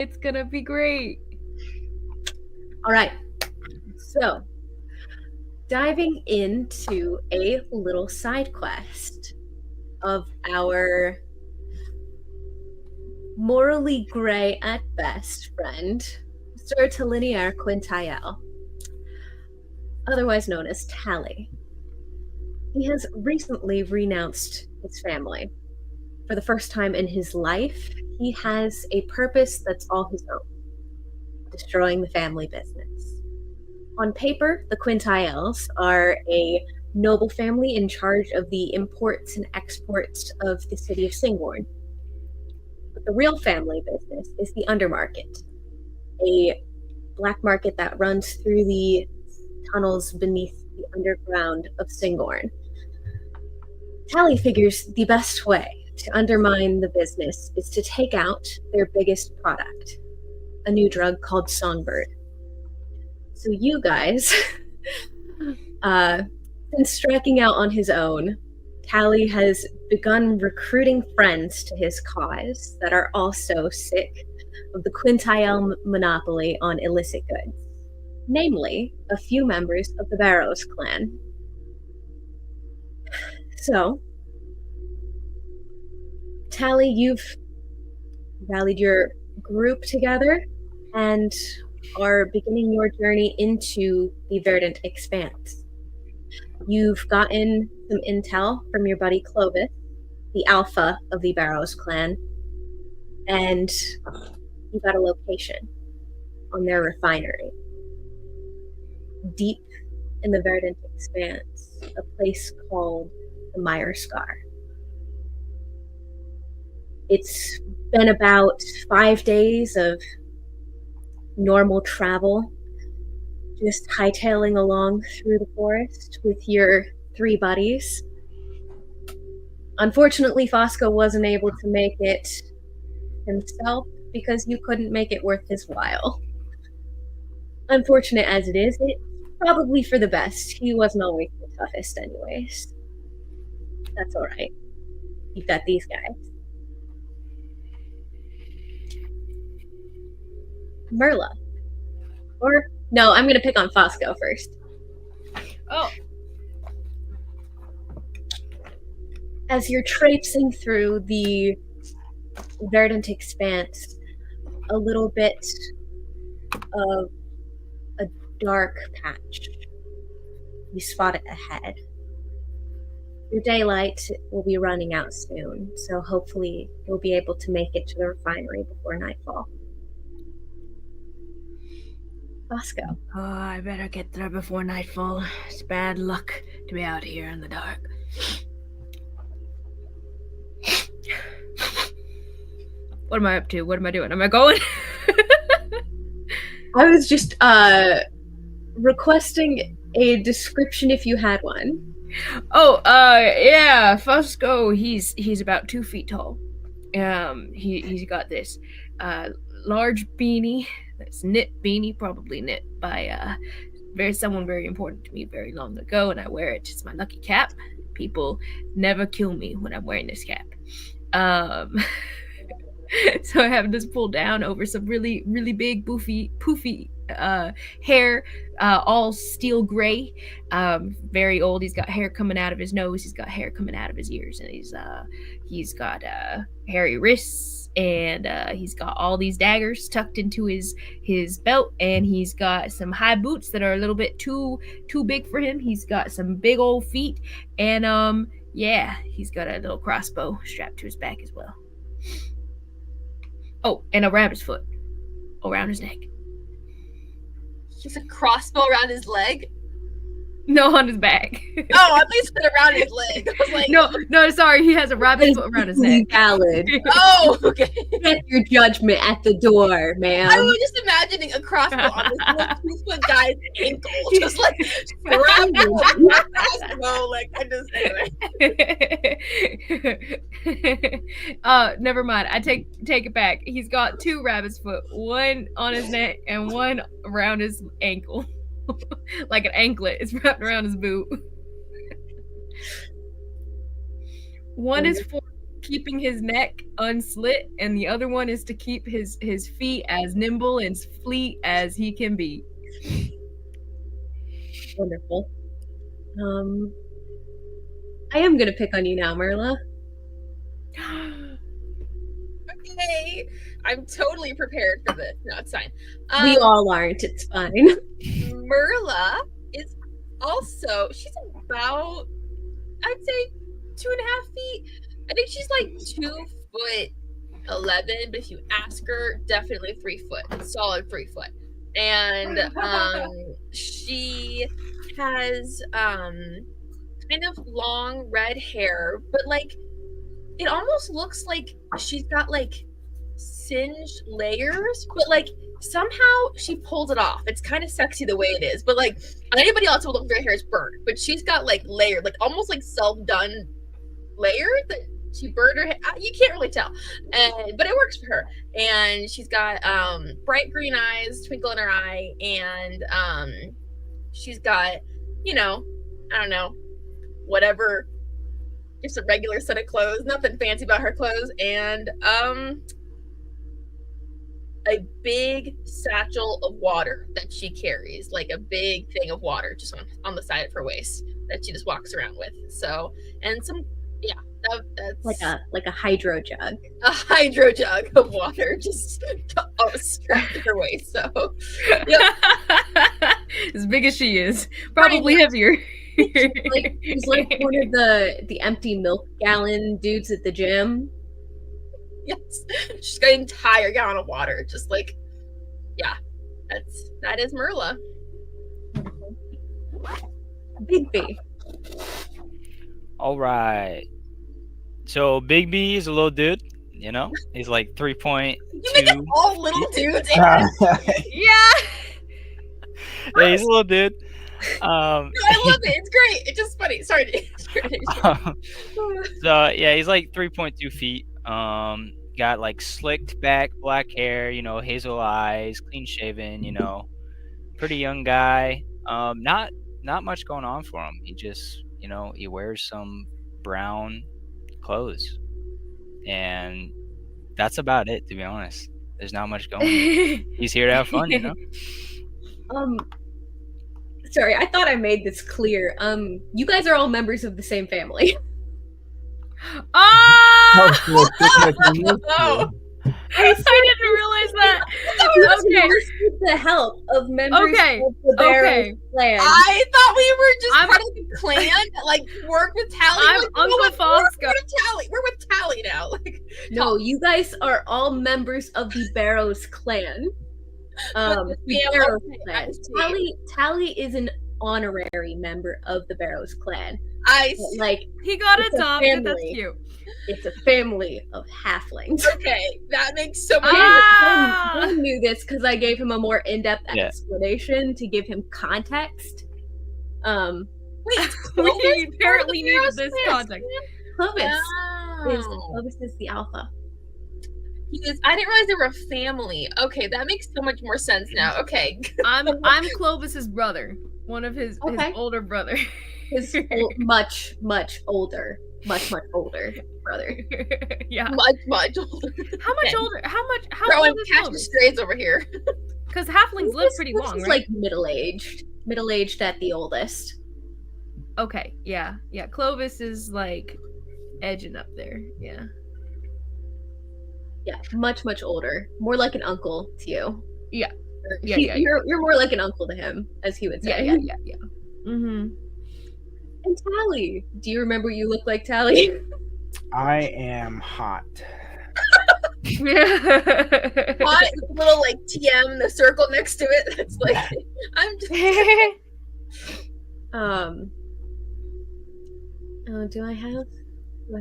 It's gonna be great. All right. So, diving into a little side quest of our morally gray at best friend, Sir Tallinier Qin'tael, otherwise known as Talli. He has recently renounced his family. For the first time in his life, he has a purpose that's all his own, destroying the family business. On paper, the Qin'taels are a noble family in charge of the imports and exports of the city of Singorn. But the real family business is the undermarket, a black market that runs through the tunnels beneath the underground of Singorn. Talli figures the best way to undermine the business is to take out their biggest product, a new drug called Songbird. So you guys, since striking out on his own, Talli has begun recruiting friends to his cause that are also sick of the Qin'tael monopoly on illicit goods, namely a few members of the Barrowes clan. So, Talli, you've rallied your group together and are beginning your journey into the Verdant Expanse. You've gotten some intel from your buddy Clovis, the alpha of the Barrowes clan, and you got a location on their refinery. Deep in the Verdant Expanse, a place called the Mire Scar. It's been about 5 days of normal travel, just hightailing along through the forest with your 3 buddies. Unfortunately, Fosco wasn't able to make it himself because you couldn't make it worth his while. Unfortunate as it is, it's probably for the best. He wasn't always the toughest anyways. That's alright. You've got these guys. Merla. Or, no, I'm gonna pick on Fosco first. Oh. As you're traipsing through the Verdant Expanse, a little bit of a dark patch. You spot it ahead. Your daylight will be running out soon, so hopefully you'll be able to make it to the refinery before nightfall. Fosco. Oh, I better get there before nightfall. It's bad luck to be out here in the dark. What am I up to? What am I doing? Am I going? I was just requesting a description if you had one. Oh, yeah, Fosco, he's about 2 feet tall. He's got this large beanie. That's knit beanie, probably knit by someone very important to me very long ago, and I wear it. It's my lucky cap. People never kill me when I'm wearing this cap. So I have this pulled down over some really, really big, poofy hair, all steel gray, very old. He's got hair coming out of his nose. He's got hair coming out of his ears, and he's got hairy wrists, and he's got all these daggers tucked into his belt, and he's got some high boots that are a little bit too big for him. He's got some big old feet, and yeah, he's got a little crossbow strapped to his back as well. Oh, and a rabbit's foot around his neck. He's a crossbow around his leg? No, on his back. Oh, at least around his leg. I was like, no, sorry, he has a rabbit's foot around his neck. Valid. Oh, okay. Get your judgment at the door, ma'am. I was just imagining a crossbow on this 2-foot guy's ankle, just like wrapped around a crossbow. Like I just never mind. I take it back. He's got 2 rabbit's foot, one on his neck and one around his ankle. Like an anklet. It's wrapped around his boot. One is for keeping his neck unslit, and the other one is to keep his feet as nimble and fleet as he can be. Wonderful. I am gonna pick on you now, Merla. Okay, I'm totally prepared for this. No, it's fine. We all aren't. It's fine. Merla is also, she's about, I'd say 2.5 feet. I think she's like 2'11", but if you ask her, definitely 3 foot, solid 3 foot. And she has kind of long red hair, but like it almost looks like she's got like singed layers, but like somehow she pulled it off. It's kind of sexy the way it is, but like anybody else would look their hair is burnt, but she's got like layered, like almost like self-done layers that she burned her hair. You can't really tell, but it works for her. And she's got bright green eyes, twinkle in her eye, and she's got, you know, I don't know, whatever, just a regular set of clothes, nothing fancy about her clothes, and a big satchel of water that she carries, like a big thing of water just on the side of her waist that she just walks around with. So, and some, yeah, that's like a hydro jug. A hydro jug of water just strapped to her waist. So, yep. As big as she is, probably heavier. He's like one of the empty milk gallon dudes at the gym. Yes, she's got an entire gallon of water. Just like, yeah, that is Merla. Bigby. All right. So Bigby is a little dude. You know, he's like 3.2. You make it all little dudes. Yeah. Yeah, he's a little dude. No, I love it. It's great. It's just funny. Sorry. So yeah, he's like 3.2 feet. Got like slicked back black hair, you know, hazel eyes, clean shaven, you know, pretty young guy. Not much going on for him. He just, you know, he wears some brown clothes, and that's about it, to be honest. There's not much going on. He's here to have fun, you know. Sorry, I thought I made this clear. You guys are all members of the same family. Oh! Oh! I didn't realize that. Okay. With the help of members of the Barrowes clan. I thought we were just part of the clan that like work with Talli. I'm Uncle Fosco. We're with Talli now. Like, no, you guys are all members of the Barrowes clan. The Barrowes clan. Talli is an honorary member of the Barrowes clan. Like, he got adopted. That's cute. It's a family of halflings. Okay, that makes so much sense. I knew this because I gave him a more in-depth explanation to give him context. Wait, we apparently needed this context. Clovis is the alpha. I didn't realize they were a family. Okay, that makes so much more sense now. Okay, I'm Clovis's brother, one of his older brother. His much older brother. Yeah, much older. How much older? How Bro, old I'm is catching Clovis? strays over here. Because halflings live pretty long, right? Like middle-aged at the oldest. Okay, yeah. Clovis is like edging up there. Yeah, much older, more like an uncle to you. Yeah. You're more like an uncle to him, as he would say. Yeah. Mm-hmm. And Talli, do you remember you look like Talli? I am hot. Hot, little like TM, the circle next to it. That's like I'm just. Do I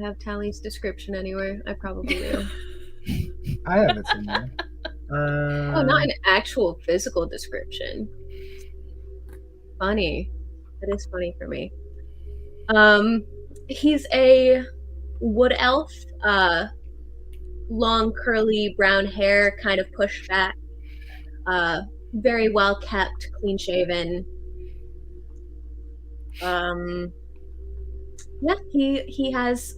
have Talli's description anywhere? I probably do. I have it somewhere. Not an actual physical description. Funny. That is funny for me. He's a wood elf, long curly brown hair, kind of pushed back, very well kept, clean shaven. He has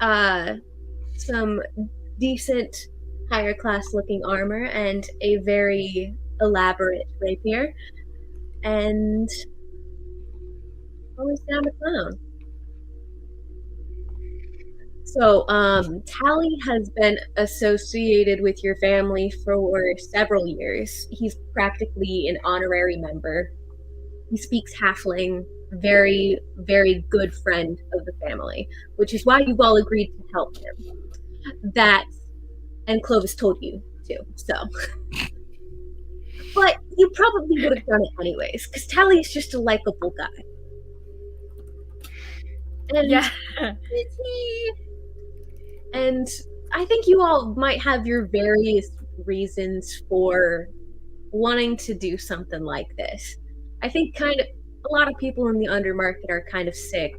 some decent higher class looking armor and a very elaborate rapier, and always down to clown. So, Talli has been associated with your family for several years. He's practically an honorary member. He speaks halfling, very, very good friend of the family, which is why you've all agreed to help him. That, and Clovis told you to, so. But you probably would have done it anyways, because Talli is just a likable guy. And Yeah. And I think you all might have your various reasons for wanting to do something like this. I think a lot of people in the undermarket are kind of sick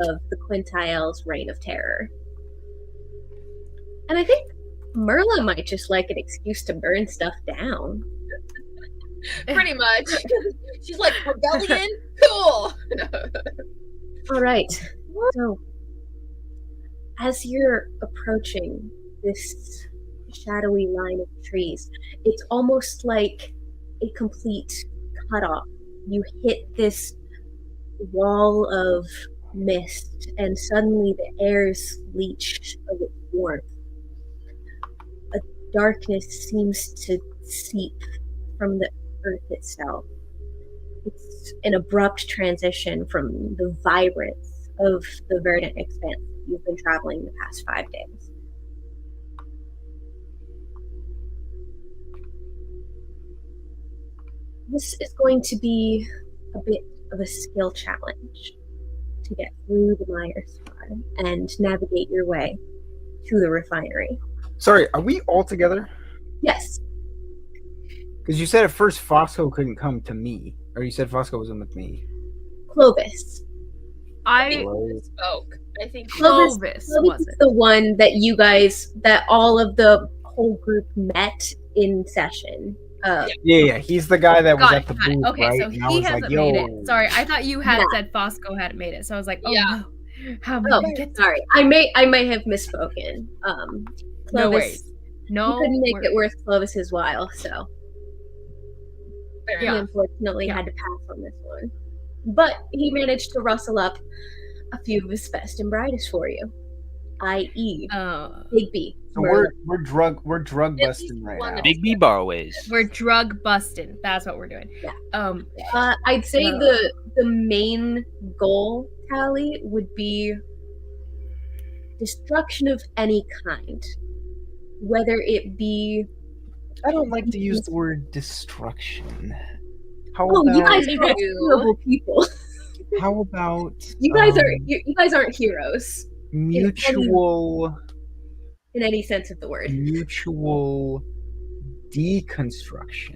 of the Qin'tael's reign of terror. And I think Merla might just like an excuse to burn stuff down. Pretty much. She's like, rebellion? Cool! All right. So, as you're approaching this shadowy line of trees, it's almost like a complete cutoff. You hit this wall of mist, and suddenly the air is leached of its warmth. A darkness seems to seep from the earth itself. It's an abrupt transition from the vibrance of the verdant expanse you've been traveling the past 5 days. This is going to be a bit of a skill challenge to get through the mire swarm and navigate your way to the refinery. Sorry, are we all together? Yes. Because you said at first Fosco couldn't come to me. Or you said Fosco wasn't with me. Clovis. I Spoke. I think Clovis is wasn't. the one that all of the whole group met in session. Yeah, he's the guy that was Got at the it, got it. booth, Okay, right? so And I he was hasn't like, yo. made it. Sorry, I thought you had Yeah. said Fosco hadn't made it, so I was like, oh Yeah. no. How am I gonna get Sorry. I may have misspoken. Clovis, No worries. No he couldn't make worries. it worth Clovis's while, so fair he Yeah. enough. unfortunately Yeah. had to pass on this one. But he managed to rustle up a few of his best and brightest for you, i.e., Bigby. So Merla. we're drug At busting least right one now. that- Bigby Barrowes. we're drug busting. That's what we're doing. Yeah. I'd say Uh, the main goal, Talli, would be destruction of any kind, whether it be. I don't like to use the word destruction. How Oh, you about guys are horrible people. how about You guys aren't heroes mutual in any sense of the word. mutual deconstruction?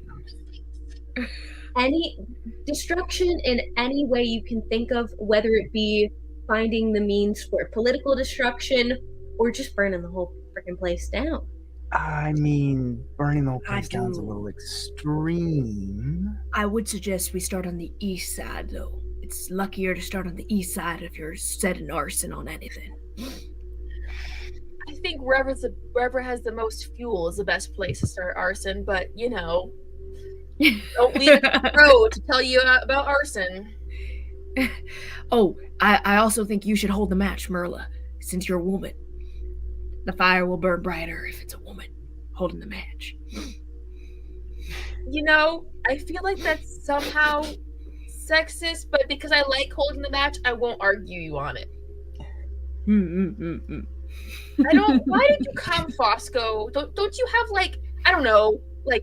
Any destruction in any way you can think of, whether it be finding the means for political destruction or just burning the whole freaking place down. I mean, burning the whole I place down's a do. little extreme. I would suggest we start on the east side, though. It's luckier to start on the east side if you're setting arson on anything. I think wherever has the most fuel is the best place to start arson, but don't leave it to the road to tell you about arson. Oh, I also think you should hold the match, Merla, since you're a woman. The fire will burn brighter if it's a woman holding the match. I feel like that's somehow sexist, but because I like holding the match, I won't argue you on it. I don't. Why did you come, Fosco? Don't you have I don't know, a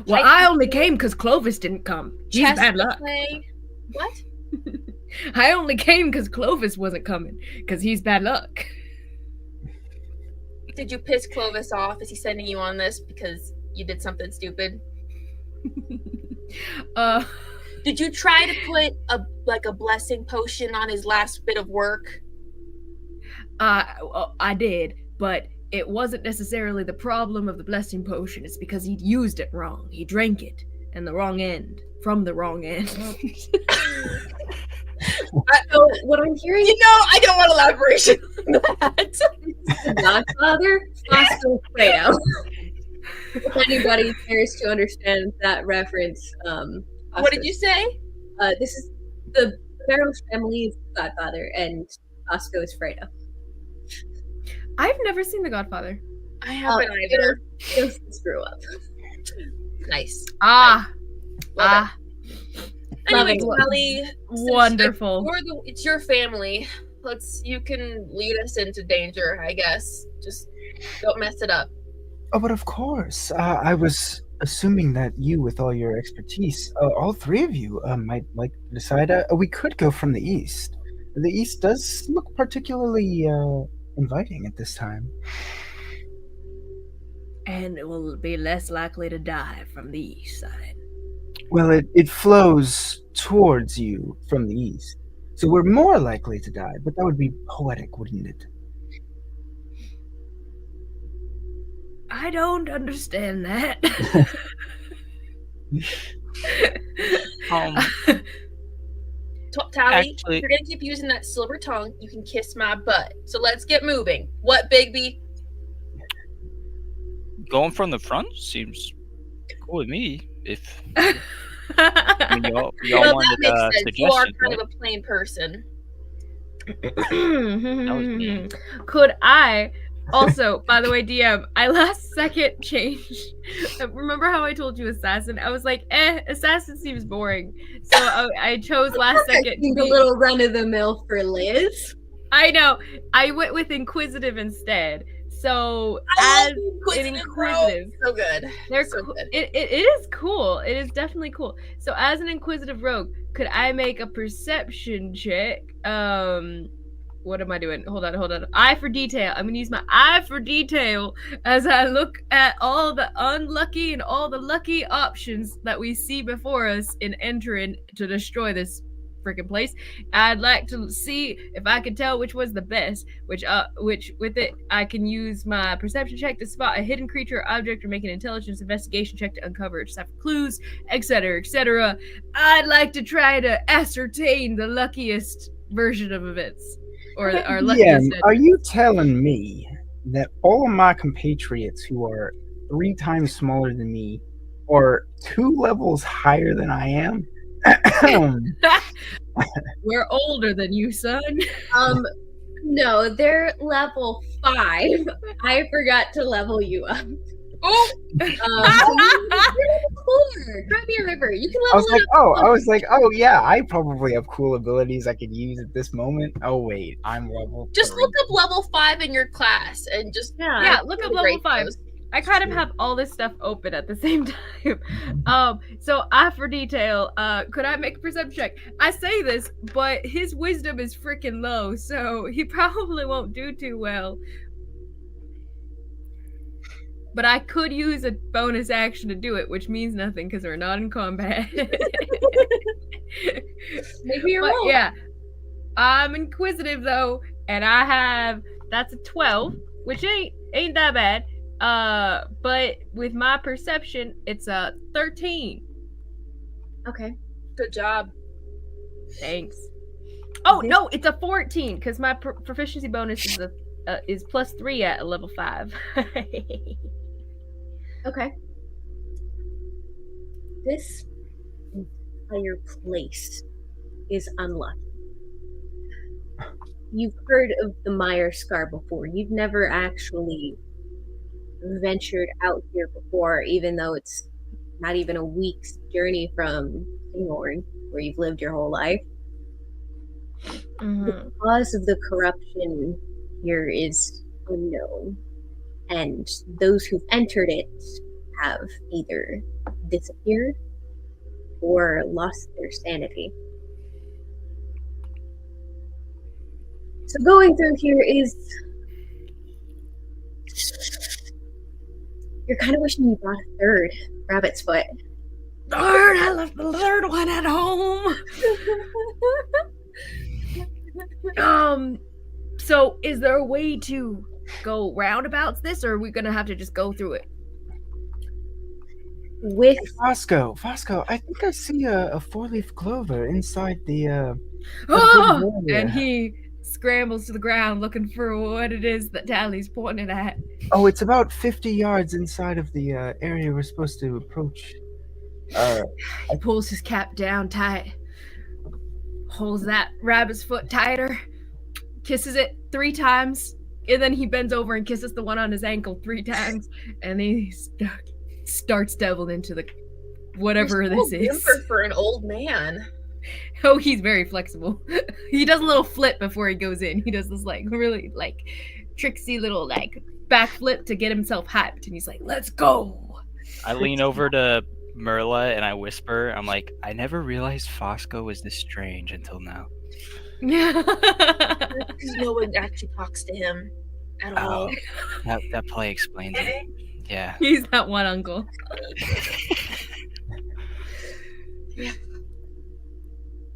Well, pipe I to only play, came because Clovis didn't come. He's chess bad to luck. play? What? I only came because Clovis wasn't coming, because he's bad luck. Did you piss Clovis off? Is he sending you on this because you did something stupid? Did you try to put a blessing potion on his last bit of work? I did, but it wasn't necessarily the problem of the blessing potion. It's because he'd used it wrong. He drank it in the wrong end, from the wrong end. So what I'm hearing, I don't want elaboration. that. The Godfather, Fosco Fredo. If anybody cares to understand that reference, What did you say? This is the Barrowes family is Godfather, and Fosco is Fredo. I've never seen The Godfather. I haven't either. Fredo screw up. Nice. Ah, Love ah, Anyway, Loving Talli, wonderful. it's your family. You can lead us into danger, I guess. Just don't mess it up. Oh, but of course. I was assuming that you, with all your expertise, all three of you, might like to decide. We could go from the east. The east does look particularly inviting at this time. And it will be less likely to die from the east side. Well, it flows towards you from the east. So we're more likely to die, but that would be poetic, wouldn't it? I don't understand that. Talli, Actually- if you're gonna keep using that silver tongue, you can kiss my butt. So let's get moving. What, Bigby? Going from the front seems cool with me. If I mean, y'all Well, wanted that makes sense. You are suggestions, kind right? of a plain person. mean. Could I also, by the way, DM, I last second changed. Remember how I told you assassin? I was like, assassin seems boring. So I chose last second. Seemed a little run of the mill for Liz. I know. I went with inquisitive instead. So I as love an Inquisitive, bro. inquisitive, So good. they're So cool. good. It is cool. It is definitely cool. So as an inquisitive rogue, could I make a perception check? What am I doing? Hold on. Eye for detail. I'm gonna use my eye for detail as I look at all the unlucky and all the lucky options that we see before us in entering to destroy this freaking place. I'd like to see if I can tell which was the best. Which with it I can use my perception check to spot a hidden creature or object, or make an intelligence investigation check to uncover or decipher clues, etc., etc. I'd like to try to ascertain the luckiest version of events, or our Yeah, luckiest. are you telling me that all of my compatriots who are 3 times smaller than me are 2 levels higher than I am? We're older than you, son. No, they're level 5. I forgot to level you up. Oh, So you're level 4. Cry me a river. You can I level was like, oh yeah, I probably have cool abilities I could use at this moment. Oh wait, I'm level just 3. look up level 5 in your class and just Yeah, look up level rate 5. those. I kind of have all this stuff open at the same time. So eye for detail. Could I make a perception check? I say this, but his wisdom is freaking low, so he probably won't do too well. But I could use a bonus action to do it, which means nothing because we're not in combat. Maybe you're But wrong. yeah, I'm inquisitive though, and that's a 12, which ain't that bad. But with my perception, it's a 13. Okay. Good job. Thanks. Oh no, it's a 14 because my proficiency bonus is +3 at level 5. Okay. This entire place is unlucky. You've heard of the Meyer Scar before. You've never actually ventured out here before, even though it's not even a week's journey from Kinghorn, where you've lived your whole life. The cause of the corruption here is unknown, and those who've entered it have either disappeared or lost their sanity. So going through here is... You're kind of wishing you brought a third rabbit's foot. Darn, I left the third one at home. So is there a way to go roundabouts this, or are we gonna have to just go through it? With Fosco, I think I see a 4-leaf clover inside the Ah! warrior. And he scrambles to the ground looking for what it is that Tally's pointing at. Oh, it's about 50 yards inside of the area we're supposed to approach. He pulls his cap down tight, holds that rabbit's foot tighter, kisses it 3 times, and then he bends over and kisses the one on his ankle 3 times, and he starts delving into the whatever You're this so is. limber for an old man. Oh, he's very flexible. He does a little flip before he goes in. He does this like really like tricksy little like backflip to get himself hyped, and he's like, "Let's go." I lean over to Merla and I whisper, I'm like, I never realized Fosco was this strange until now. No one actually talks to him at all. Oh, that probably explains it. Yeah. He's that one uncle.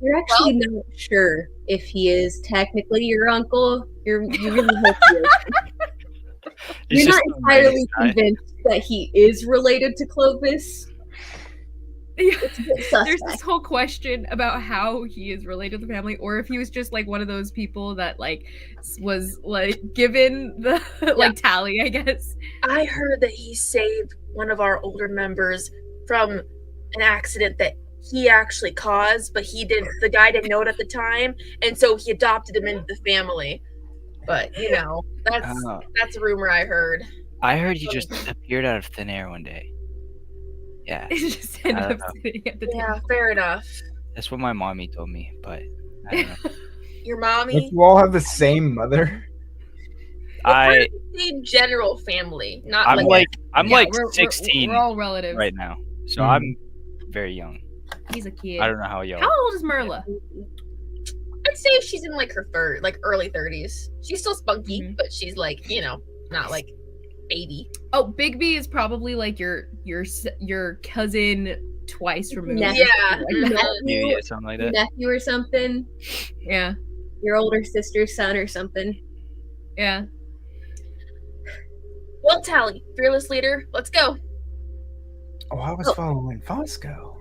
You're actually not sure if he is technically your uncle. You really hope he is. He's You're not just a entirely nice guy. convinced that he is related to Clovis. It's a bit There's suspect. this whole question about how he is related to the family, or if he was just like one of those people that like was like given the like Talli, I guess. I heard that he saved one of our older members from an accident that he actually caused, but the guy didn't know it at the time, and so he adopted him into the family. But that's a rumor I heard. I heard he just appeared out of thin air one day. Yeah, It just ended up sitting at the Yeah, table. fair enough. that's what my mommy told me, but I don't know. Your Like, mommy, you all have the same mother? the general family, not I'm like like we're- 16 We're all relatives. right now, so Mhm. I'm very young. He's a kid. I don't know how y'all. How old is Merla? I'd say she's in like her early 30s. She's still spunky, Mhm. but she's like, not like baby. Oh, Bigby is probably like your cousin twice removed. Nephew. Yeah. Maybe or something like that. Nephew or something. Yeah. Your older sister's son or something. Yeah. Well, Talli, fearless leader, let's go. Oh, I was following Fosco.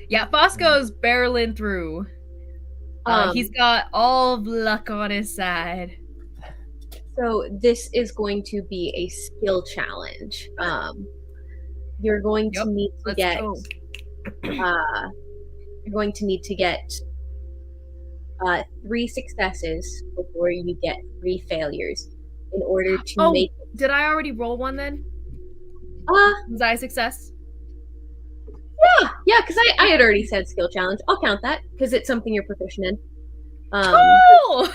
Yeah, Fosco's barreling through. He's got all of luck on his side. So this is going to be a skill challenge. You're going to Yep, need to Let's get. go. You're going to need to get 3 successes before you get 3 failures in order to Oh, make. did I already roll one then? Was I a success? Yeah, because I had already said skill challenge. I'll count that because it's something you're proficient in. Cool!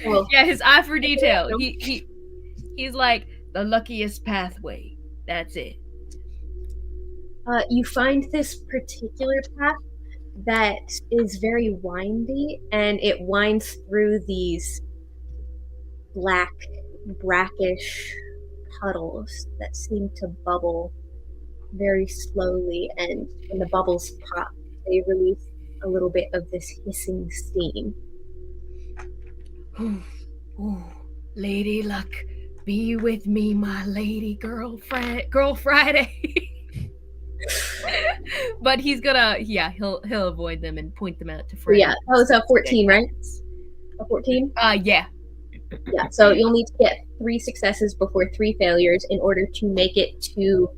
well, Yeah, his eye for detail. He's like the luckiest pathway. That's it. you find this particular path that is very windy, and it winds through these black, brackish puddles that seem to bubble very slowly, and when the bubbles pop, they release a little bit of this hissing steam. Ooh, Lady Luck, be with me, my lady girl Friday. But he's gonna, he'll avoid them and point them out to Fred. Yeah, that was a 14, right? A 14? Yeah. Yeah, so you'll need to get 3 successes before 3 failures in order to make it to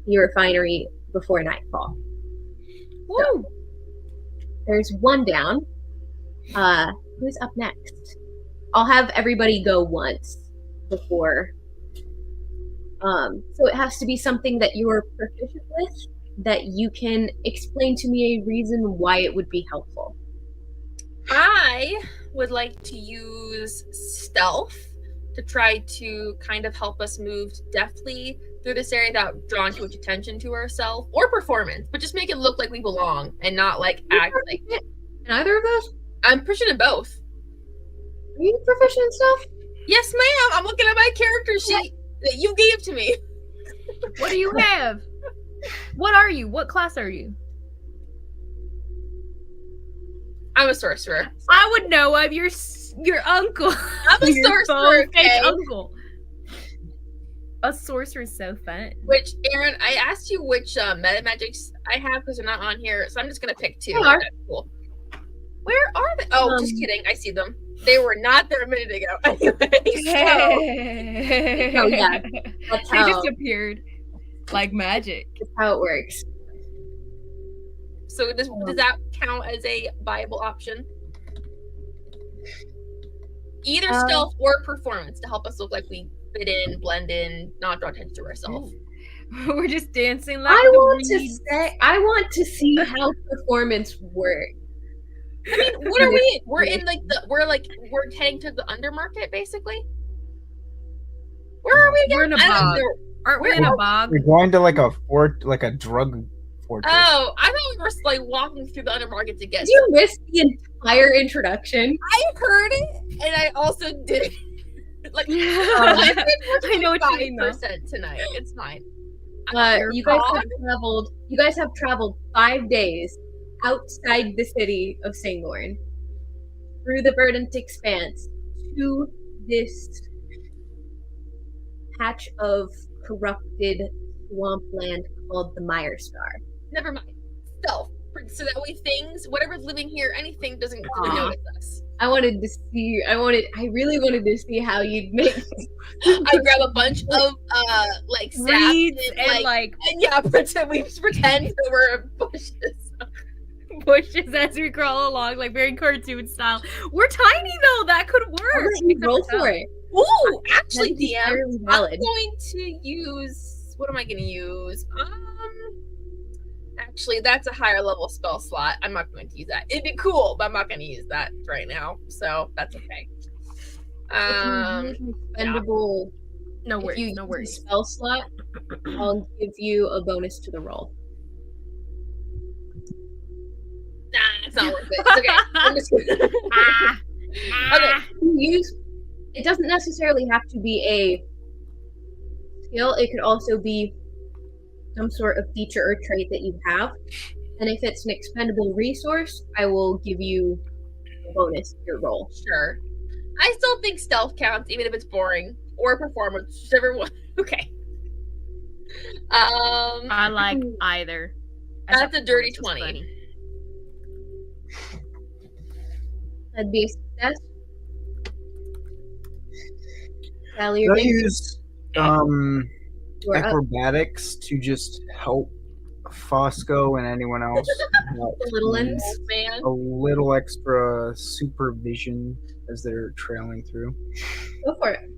the refinery before nightfall. Woo! There's 1 down. Who's up next? I'll have everybody go once before. So it has to be something that you're proficient with, that you can explain to me a reason why it would be helpful. I would like to use stealth to try to kind of help us move deftly through this area without drawing too much attention to ourselves, or performance, but just make it look like we belong and not like act like. In either of those? I'm proficient in both. Are you proficient in stuff? Yes, ma'am. I'm looking at my character sheet that you gave to me. What do you have? What are you? What class are you? I'm a sorcerer. I would know. I'm your uncle. I'm a Your sorcerer, fake okay? uncle. A sorcerer is so fun. Which, Aaron, I asked you which meta magics I have because they're not on here, so I'm just gonna pick 2. They are. Okay, cool. Where are they? Oh, just kidding. I see them. They were not there a minute ago. Anyway, Oh, yeah. That's They how, just appeared like magic. that's how it works. so does that count as a viable option? Either stealth or performance to help us look like we fit in, blend in, not draw attention to ourselves. We're just dancing like I the want to see how performance works. I mean, what are we? We're in we're heading to the undermarket, basically. Where are we again? We're in a I don't bog. know. Aren't we in a bog? We're going to like a fort, like a drug fortress. Oh, I thought we were like walking through the undermarket to get. Did you miss the entire introduction? I heard it, and I also did it. Like, I know what you mean, though. 5% tonight. It's fine. You guys have traveled 5 days outside the city of Sangorn, through the verdant expanse, to this patch of corrupted swampland called the Mire Star. Never mind. Stealth. So that way whatever's living here, anything doesn't really notice us. I really wanted to see how you'd make I grab a bunch of like Reeds sass and we pretend that we're bushes. bushes as we crawl along, like very cartoon style. We're tiny though. That could work. roll for it. Ooh, actually, That'd be DM, fairly I'm valid. going to use. What am I going to use? Actually, that's a higher level spell slot. I'm not going to use that. It'd be cool, but I'm not going to use that right now. So that's okay. Expendable. No If worries. you No use worries. a spell slot, I'll give you a bonus to the roll. Nah, it's not worth it. It's okay. I'm just okay. It doesn't necessarily have to be a skill. It could also be some sort of feature or trait that you have. And if it's an expendable resource, I will give you a bonus to your roll. Sure. I still think stealth counts, even if it's boring, or performance, whichever one. Okay. I like either. That's a dirty 20. That'd be a success. Talli, Could I use you're up. acrobatics to just help Fosco and anyone else The little ends. Oh, man. a little extra supervision as they're trailing through? Go for it.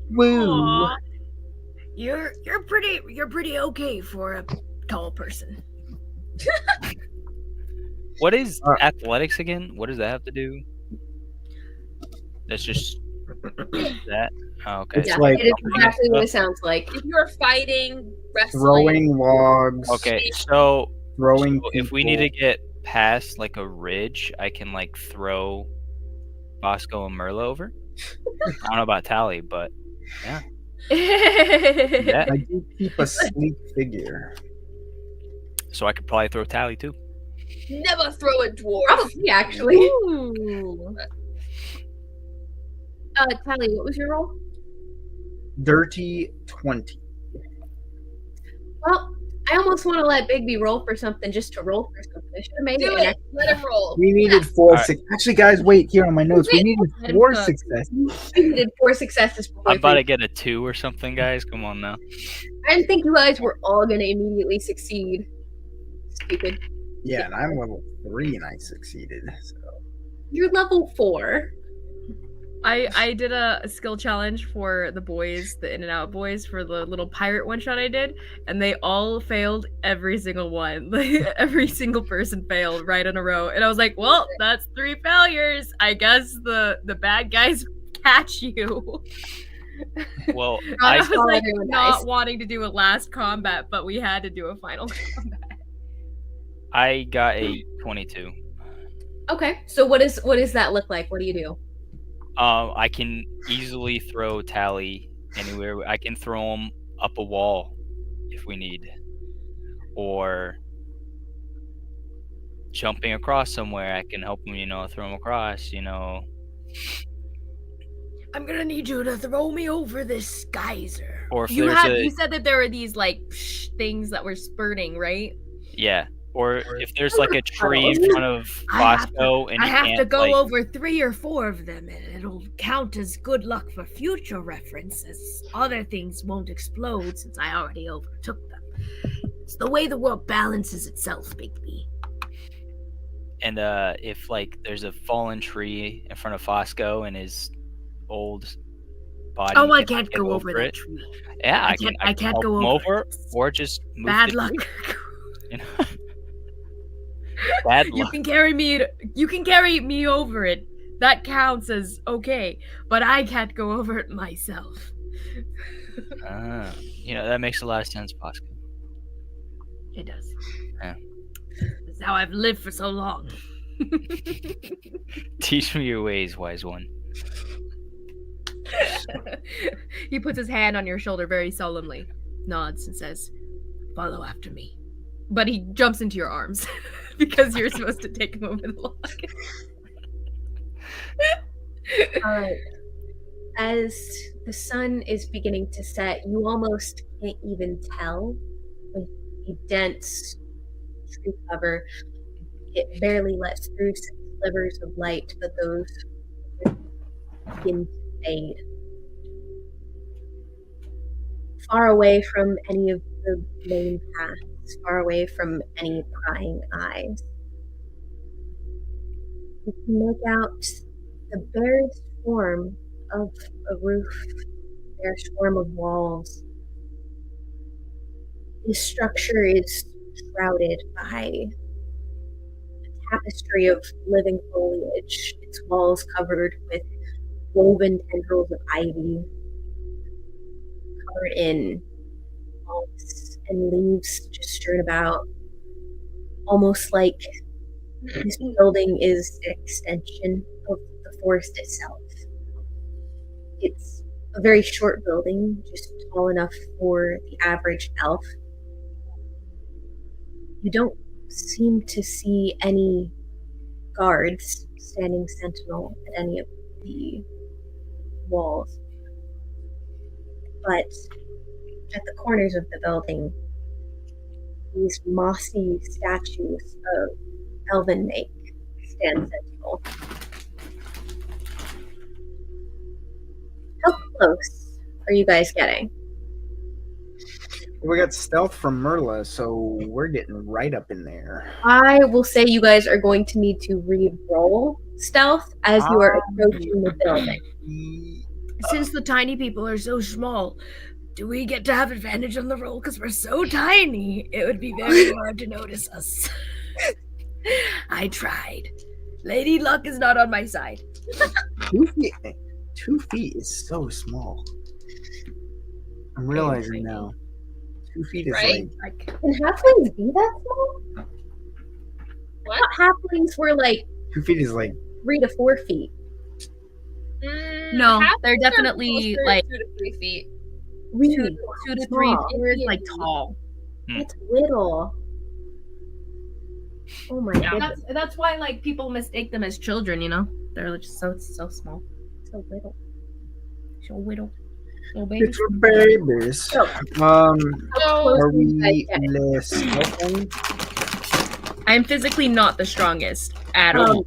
Woo! Aw. You're pretty okay for a tall person. What is athletics again? What does that have to do? That's just that. Oh, okay. It's Yeah, like it is exactly what it sounds like. If you're fighting, wrestling, throwing logs. Okay, so Throwing. if we need to people. get past like a ridge, I can like throw Bosco and Merla over. I don't know about Talli, but yeah. I do keep a sleek figure. So I could probably throw Talli too. never throw a dwarf. Probably, actually. Ooh. Talli, what was your roll? Dirty 20. Well, I almost want to let Bigby roll for something just to roll for something. I should have made Do it. it. Let him roll. We needed Yes. 4 Alright. six. Actually, guys, wait here on my notes. We Wait, needed let 4 him cook. successes. We needed 4 successes before I'm about to 3. get a 2 or something, guys. Come on now. I didn't think you guys were all going to immediately succeed. Stupid. Yeah, and I'm level 3 and I succeeded. So. You're level 4. I did a skill challenge for the boys, the In and Out boys, for the little pirate one shot I did, and they all failed every single one. Like, every single person failed right in a row, and I was like, "Well, that's 3 failures. I guess the bad guys catch you." Well, I I was saw like everyone not dies. wanting to do a last combat, but we had to do a final combat. I got a 22. Okay, so what does that look like? What do you do? I can easily throw Talli anywhere. I can throw him up a wall if we need, or jumping across somewhere. I can help him, throw him across. I'm gonna need you to throw me over this geyser. Or if You there's said that there were these like things that were spurting, right? yeah, Or if there's like a tree in front of Fosco and I he have to can't go like over 3 or 4 of them, and it'll count as good luck for future reference, as other things won't explode since I already overtook them. It's the way the world balances itself, Bigby. and if like there's a fallen tree in front of Fosco and his old body. Oh, I cannot can't get go over that it. tree. Yeah, I I can't help go him over over it. or just move Bad the luck. tree, you know? Bad You luck. can carry me over it. That counts as okay, but I can't go over it myself. That makes a lot of sense, Fosco. It does. Yeah. That's how I've lived for so long. Teach me your ways, wise one. He puts his hand on your shoulder very solemnly, nods, and says, "Follow after me." But he jumps into your arms because you're supposed to take him over the log. As the sun is beginning to set, you almost can't even tell with the dense tree cover. It barely lets through some slivers of light, but those begin to fade. Far away from any of the main paths, far away from any prying eyes. You can make out the barest form of a roof, barest form of walls. This structure is shrouded by a tapestry of living foliage, its walls covered with woven tendrils of ivy, covered in moss and leaves just strewn about, almost like this building is an extension of the forest itself. It's a very short building, just tall enough for the average elf. You don't seem to see any guards standing sentinel at any of the walls. But at the corners of the building, these mossy statues of elven make stand sentinel. How close are you guys getting? We got stealth from Merla, so we're getting right up in there. I will say you guys are going to need to re-roll stealth as you are approaching the building. Since the tiny people are so small, do we get to have advantage on the roll? Because we're so tiny, it would be very hard to notice us. I tried. Lady Luck is not on my side. 2 feet is so small. I'm realizing now. 2 feet is Right? like Can halflings be that small? What? I thought halflings were like 2 feet is like 3 to 4 feet. No, half they're of them are definitely closer like 2 to 3 feet. Really? 2 to 3 Small. feet, like tall. That's little. Oh my Yeah. goodness, That's why like people mistake them as children. You know, they're just so small, so little. so little babies. it's for babies. So, Are close we do you guys get? less stealthing? I'm physically not the strongest at all.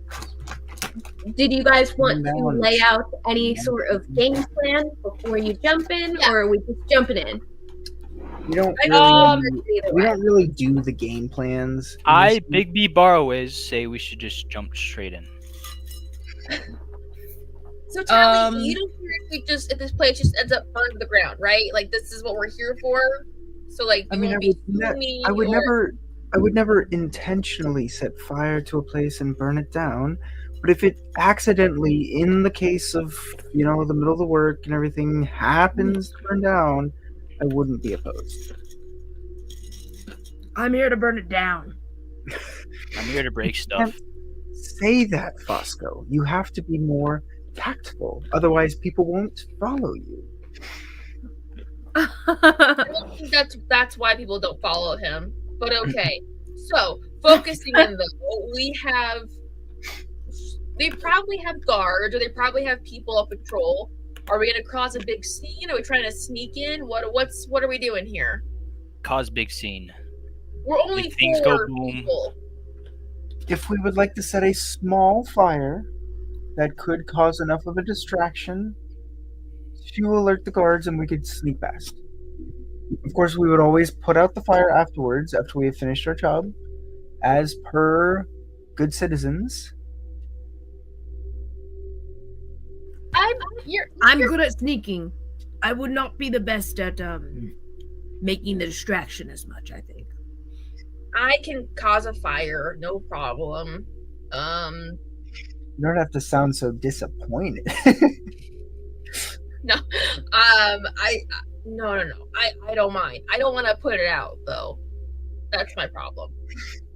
Did you guys want to Balance. lay out any sort of game plan before you jump in, or are we just jumping in? We don't Um, really do the game plans. I, Bigby Barrowes, say we should just jump straight in. So Talli, you don't care if this place just ends up burned to the ground, right? Like this is what we're here for. So like, I you mean, won't be suing me I would or- never intentionally set fire to a place and burn it down. But if it accidentally, in the case of the middle of the work and everything, happens to burn down, I wouldn't be opposed. I'm here to burn it down. I'm here to break stuff. Say that, Fosco. You have to be more tactful. Otherwise, people won't follow you. I don't think that's why people don't follow him. But okay. So focusing in though, they probably have guards or they probably have people on patrol. Are we gonna cause a big scene? Are we trying to sneak in? What are we doing here? Cause big scene. We're only Things go 4 boom. people. If we would like to set a small fire that could cause enough of a distraction to alert the guards and we could sneak past. Of course, we would always put out the fire afterwards, after we have finished our job, as per good citizens. I'm good at sneaking. I would not be the best at making the distraction as much, I think. I can cause a fire, no problem. You don't have to sound so disappointed. No. I don't mind. I don't want to put it out though. That's my problem.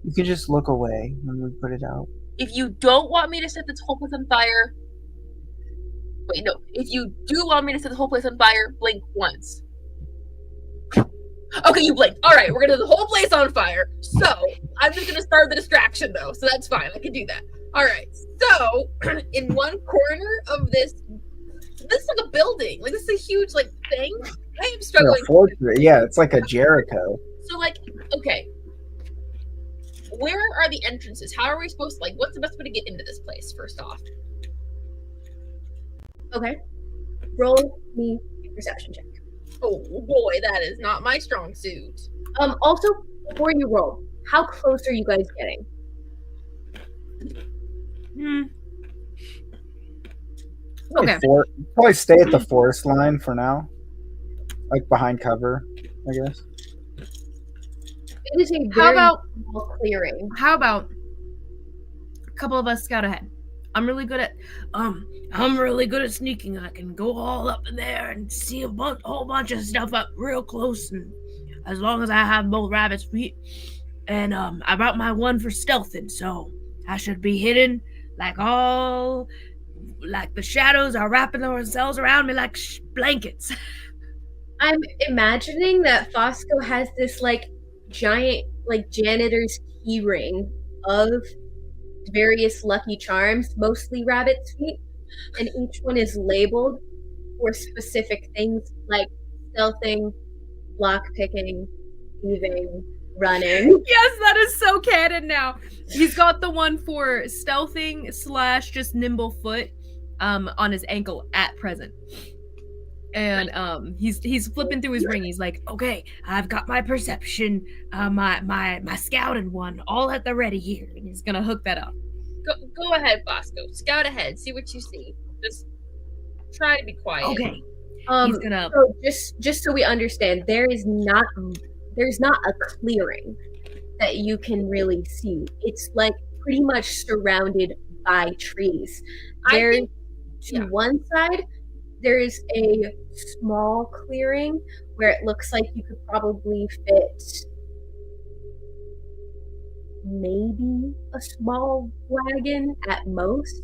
You can just look away when we put it out. If you don't want me to set this whole place on fire, wait, no. If you do want me to set the whole place on fire, blink once. Okay, you blinked. All right, we're gonna do the whole place on fire. So I'm just gonna start the distraction though, so that's fine. I can do that. All right. So in one corner of this is like a building. Like this is a huge like thing. I am struggling. Yeah, it's like a Jericho. So like, okay, where are the entrances? How are we supposed to what's the best way to get into this place? First off. Okay. Roll me a perception check. Oh boy, that is not my strong suit. Also, before you roll, how close are you guys getting? Okay. Probably stay at the forest line for now. Like behind cover, I guess. It is a very small clearing. How about a couple of us scout ahead? I'm really good at sneaking. I can go all up in there and see a whole bunch of stuff up real close, and as long as I have both rabbit's feet. And I brought my one for stealthing, so I should be hidden like the shadows are wrapping themselves around me like blankets. I'm imagining that Fosco has this giant janitor's key ring of various lucky charms, mostly rabbit's feet, and each one is labeled for specific things like stealthing, lockpicking, thieving, running. Yes, that is so canon now. He's got the one for stealthing / just nimble foot on his ankle at present. And he's flipping through his ring. He's like, okay, I've got my perception, my scouting one all at the ready here. And he's gonna hook that up. Go ahead, Bosco. Scout ahead. See what you see. Just try to be quiet. Okay. He's gonna. So just so we understand, there's not a clearing that you can really see. It's pretty much surrounded by trees. One side, there's a small clearing where it looks like you could probably fit maybe a small wagon at most.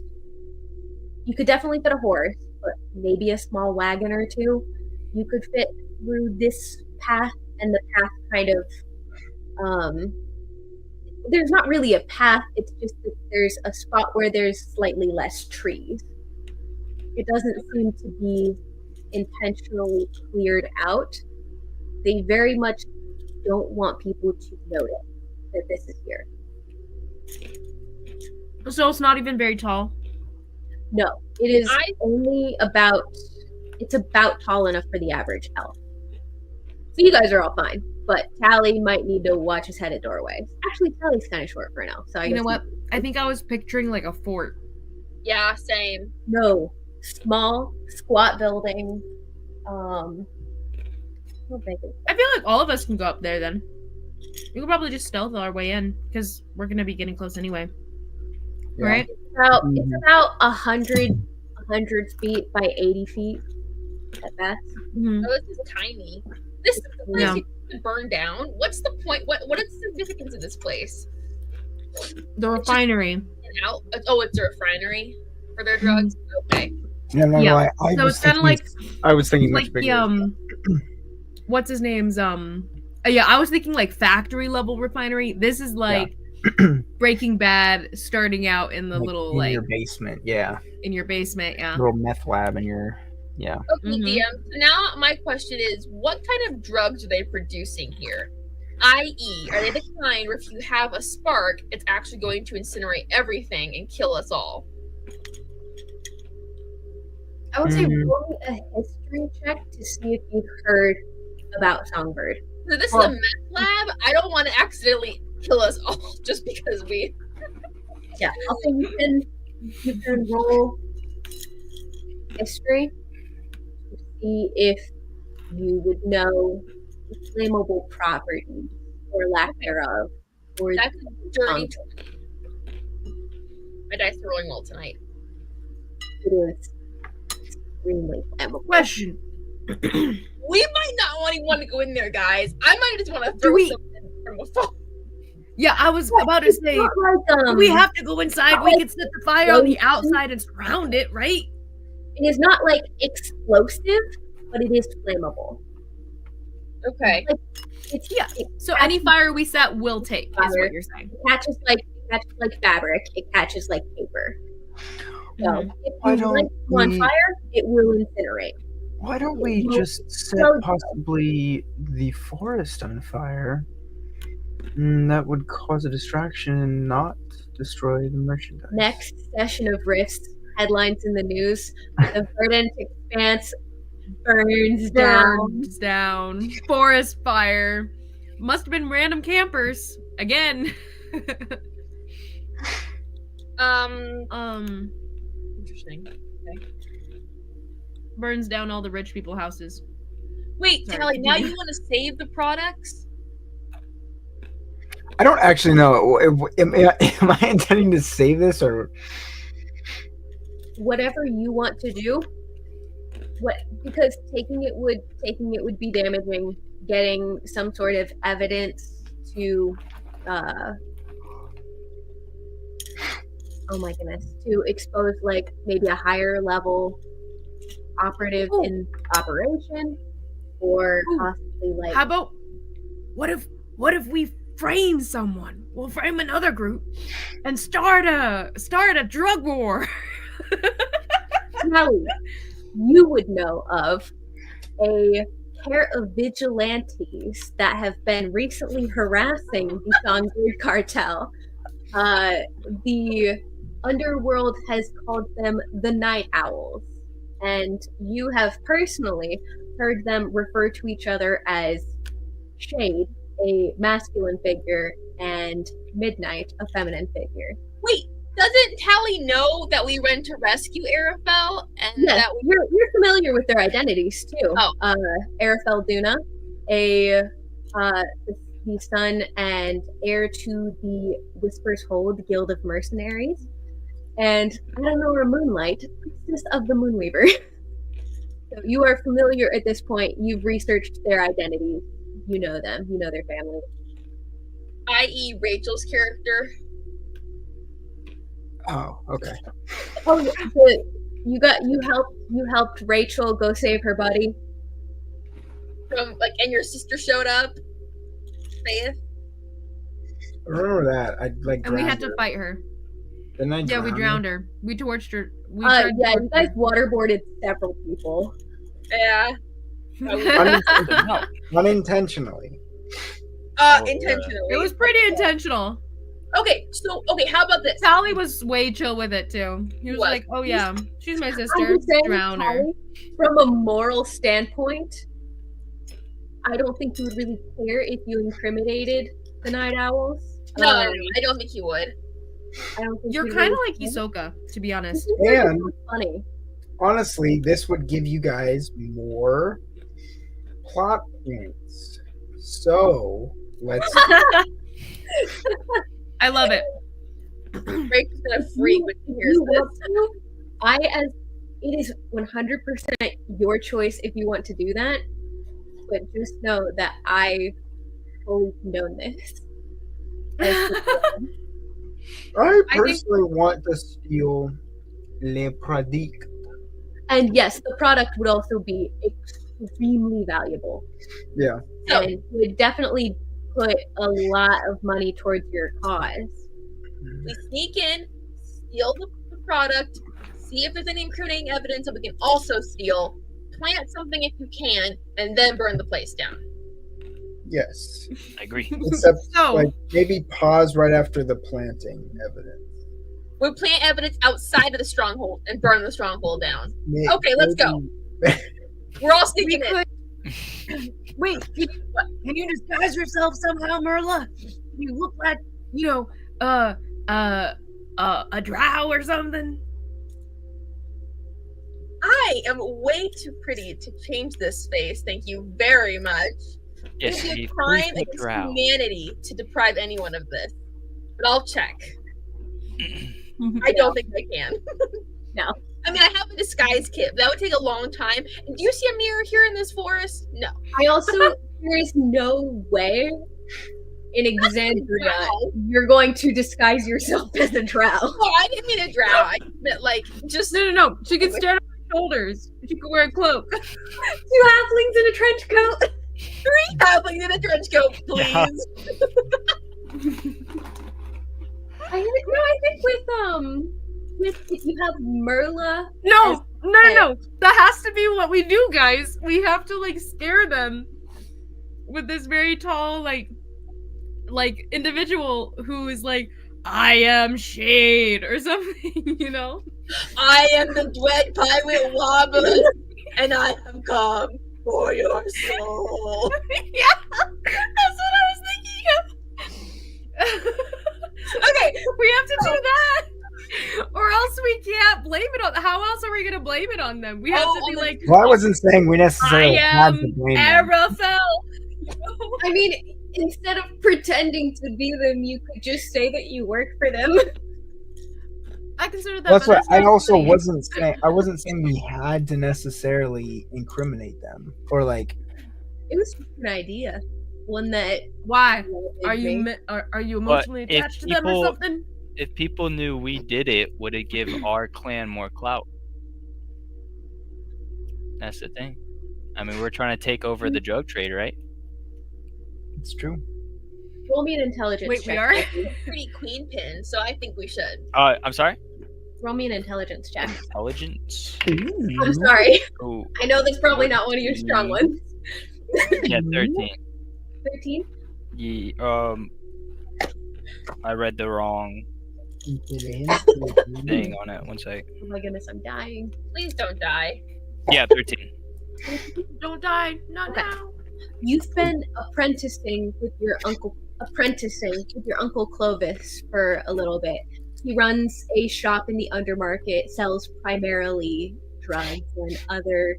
You could definitely fit a horse, but maybe a small wagon or two. You could fit through this path, and the path kind of there's not really a path, it's just that there's a spot where there's slightly less trees. It doesn't seem to be intentionally cleared out. They very much don't want people to notice that this is here. So it's not even very tall? No, it is only about tall enough for the average elf. So you guys are all fine, but Talli might need to watch his head at doorways. Actually, Talli's kind of short for an elf, so you know what? I think I was picturing like a fort. Yeah, same. No, small, squat building. I feel like all of us can go up there then. We could probably just stealth our way in because we're gonna be getting close anyway, right? It's about 100 feet by 80 feet at best. Mm-hmm. Oh, this is tiny. This is the place you could burn down. What's the point? What is the significance of this place? The refinery. It's a refinery for their drugs. Okay. Yeah. So it's kind of like I was thinking much bigger. What's his name's I was thinking like factory level refinery. This is like Breaking Bad starting out in the little in your basement, in your basement, little meth lab in your Okay, DM. So now my question is, what kind of drugs are they producing here? I.e., are they the kind where if you have a spark, it's actually going to incinerate everything and kill us all? I would say roll me a history check to see if you've heard about Songbird. So this is a meth lab. I don't want to accidentally kill us all just because we. Yeah, I'll say you can roll history to see if you would know the flammable properties or lack thereof. Or That's a dirty 20. My dice are rolling well tonight. it is extremely flammable. Question. We might not want to go in there, guys. I might just want to throw something from afar. Yeah, I was about to say, Like, we have to go inside. We can set the fire on the outside and surround it, right? it is not like explosive, but it is flammable. Okay. Like, it's So any fire we set will take, is what you're saying. It catches like fabric. It catches like paper. So if you light it on fire, it will incinerate. Why don't we just set possibly the forest on fire? That would cause a distraction and not destroy the merchandise. Next session of Rifts, headlines in the news. The verdant expanse burns down. Forest fire. Must have been random campers. Again. Interesting. Okay. Burns down all the rich people houses. Wait, Talli, now you want to save the products? I don't actually know. Am I intending to save this or whatever you want to do? Because taking it would be damaging. Getting some sort of evidence to to expose like maybe a higher level operative in operation, or possibly like. How about what if we frame someone? We'll frame another group and start a drug war. Talli, you would know of a pair of vigilantes that have been recently harassing the Songbird cartel. The underworld has called them the Night Owls, and you have personally heard them refer to each other as Shade, a masculine figure, and Midnight, a feminine figure. Wait, doesn't Talli know that we went to rescue Arafel? And yes, that you're familiar with their identities too. Oh. Arafel Duna, the son and heir to the Whispers Hold Guild of Mercenaries, and Eleanor Moonlight, priestess of the Moonweaver. So you are familiar at this point. You've researched their identities. You know them. You know their family. I.e., Rachel's character. Oh, okay. Oh, you helped Rachel go save her buddy. And your sister showed up. Faith. I remember that. And we had to fight her. Yeah, we drowned her. We torched her. You guys waterboarded several people. Yeah. Unintentionally. Intentionally. It was pretty intentional. Okay, how about this? Talli was way chill with it too. He was like, "Oh yeah, she's my sister. Drown her." From a moral standpoint, I don't think he would really care if you incriminated the Night Owls. No, I don't think he would. I don't think you're kind of like Hisoka, to be honest. And funny. Honestly, this would give you guys more plot points. So let's. I love it. Rachel's gonna freak when she hears this. It is 100% your choice if you want to do that. But just know that I fully condone this. I personally want to steal Le Product. And yes, the product would also be extremely valuable. Yeah. And would definitely put a lot of money towards your cause. We sneak in, steal the product, see if there's any incriminating evidence that we can also steal, plant something if you can, and then burn the place down. Yes. I agree. Except, So- like, maybe pause right after the planting evidence. We'll plant evidence outside of the stronghold and burn the stronghold down. May- Okay, let's go. maybe- We're all We sneaking in. could. Wait, can you disguise yourself somehow, Merla? You look like, a drow or something. I am way too pretty to change this face. Thank you very much. Yes, It would be he a crime freaked against drow. humanity to deprive anyone of this. But I'll check. I don't think I can. No. I mean, I have a disguise kit, but that would take a long time. And do you see a mirror here in this forest? No. I also, there is no way in Exandria drow. you're going to disguise yourself as a drow. Oh, I didn't mean a drow. I meant like just No. She can stand on her shoulders. She can wear a cloak. 2 halflings in a trench coat. 3 halflings in a trench coat, please. Yeah. I think with you have Merla. No. That has to be what we do, guys. We have to like scare them with this very tall, like individual who is like, I am Shade or something, you know? I am the Dread Pirate Wobbler, and I have come for your soul. Yeah, that's what I was thinking of. Okay, We have to do that. Or else we can't blame it on. How else are we gonna blame it on them? We have to be like, Well, I wasn't saying we I necessarily had am to blame them. Arafel. I mean, instead of pretending to be them, you could just say that you work for them. I consider that. That's but what I not also blame. wasn't saying. I wasn't saying we had to necessarily incriminate them or like. It was just an idea, one that Why? motivated Are you me. are you emotionally if attached to them or people- something? If people knew we did it, would it give our clan more clout? That's the thing. I mean, we're trying to take over the drug trade, right? It's true. Roll me an intelligence Wait, check. we are? Becky. pretty queen pin, so I think we should. I'm sorry. Roll me an intelligence check. Intelligence. I'm sorry. Oh, I know that's probably not one of your strong ones. yeah, 13. 13? Yeah, I read the wrong thing on it. One sec. Oh my goodness, I'm dying. Please don't die. Yeah, 13. Don't die, not Okay. now. You've been apprenticing with your uncle Clovis for a little bit. He runs a shop in the undermarket, sells primarily drugs and other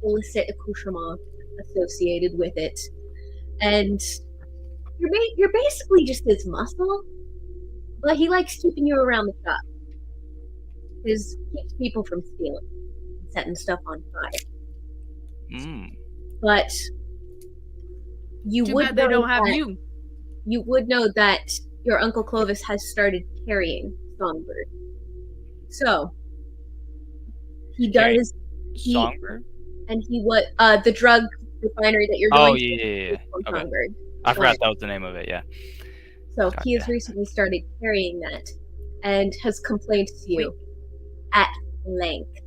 illicit accoutrements associated with it. And you're basically just his muscle, but he likes keeping you around the shop. Keeps people from stealing, setting stuff on fire. But you Too would bad they know don't have that- you. You would know that your Uncle Clovis has started carrying Songbird. So he does, Songbird? and he the drug refinery that you're Oh, going to yeah. is from Okay. Songbird. I forgot that was the name of it, yeah. So he has Gotcha. recently started carrying that and has complained to you at length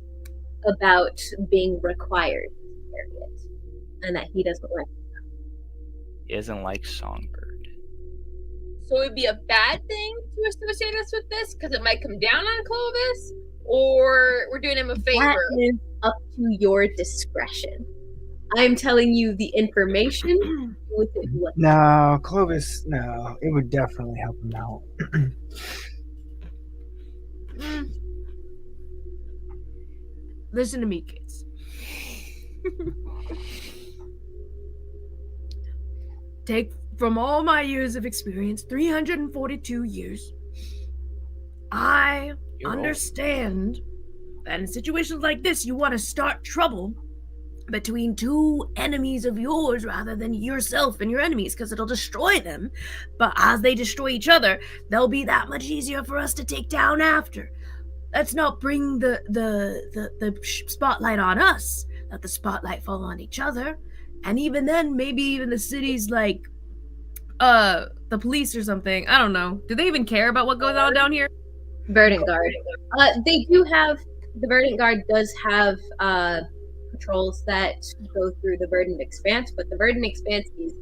about being required to carry it and that he doesn't like it. He doesn't like Songbird. So it would be a bad thing to associate us with this because it might come down on Clovis, or we're doing him a That favor. is up to your discretion. I'm telling you the information with it. What No, Clovis. No, it would definitely help him out. Listen to me, kids. Take from all my years of experience, 342 years, I You're old. understand that in situations like this, you want to start trouble between two enemies of yours rather than yourself and your enemies, because it'll destroy them. But as they destroy each other, they'll be that much easier for us to take down after. Let's not bring the spotlight on us. Let the spotlight fall on each other. And even then, maybe even the city's like the police or something. I don't know. Do they even care about what goes on down here? Verdant Guard. They do have the Verdant Guard does have patrols that go through the Verdant Expanse, but the Verdant Expanse is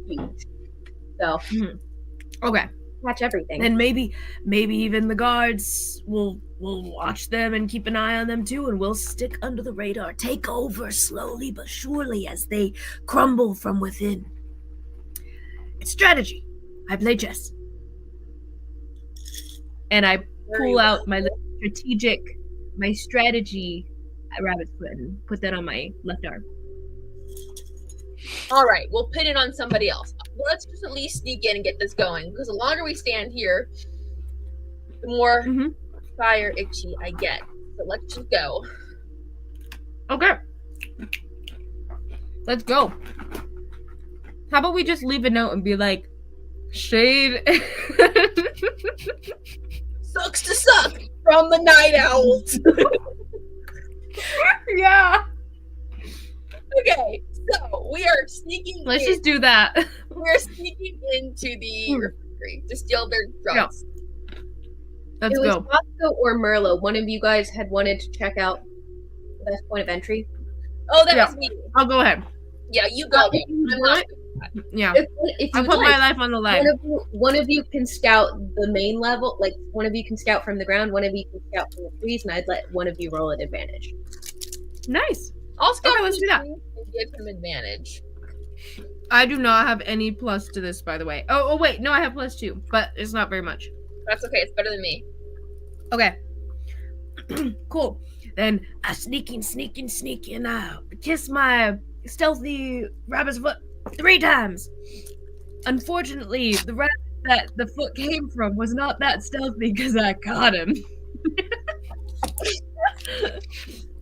huge. So Okay. catch everything. And maybe even the guards will watch them and keep an eye on them too, and we'll stick under the radar, take over slowly but surely as they crumble from within. It's strategy. I play chess. And I Very pull well. out my strategy rabbit's foot and put that on my left arm. All right, we'll pin it on somebody else. Let's just at least sneak in and get this going, because the longer we stand here, the more fire itchy I get. So let's just go. Okay. Let's go. How about we just leave a note and be like, Shade. Sucks to suck from the night owls. Yeah. Okay, so we are sneaking. Let's just do that. We're sneaking into the refectory to steal their drugs. Let's it was go. Fosco or Merla. One of you guys had wanted to check out the best point of entry. Oh, that was me. I'll go ahead. Yeah, you go. If you I'm want, Yeah. if I you put like, my life on the line. one of you can scout the main level. Like one of you can scout from the ground. One of you can scout from the trees, and I'd let one of you roll at advantage. Nice. I'll scout Okay, let's do that. and give him advantage. I do not have any plus to this, by the way. Oh, wait. No, I have +2, but it's not very much. That's okay. It's better than me. Okay. Cool. Then I sneak in, kiss my stealthy rabbit's foot 3 times. Unfortunately, the rabbit that the foot came from was not that stealthy because I caught him.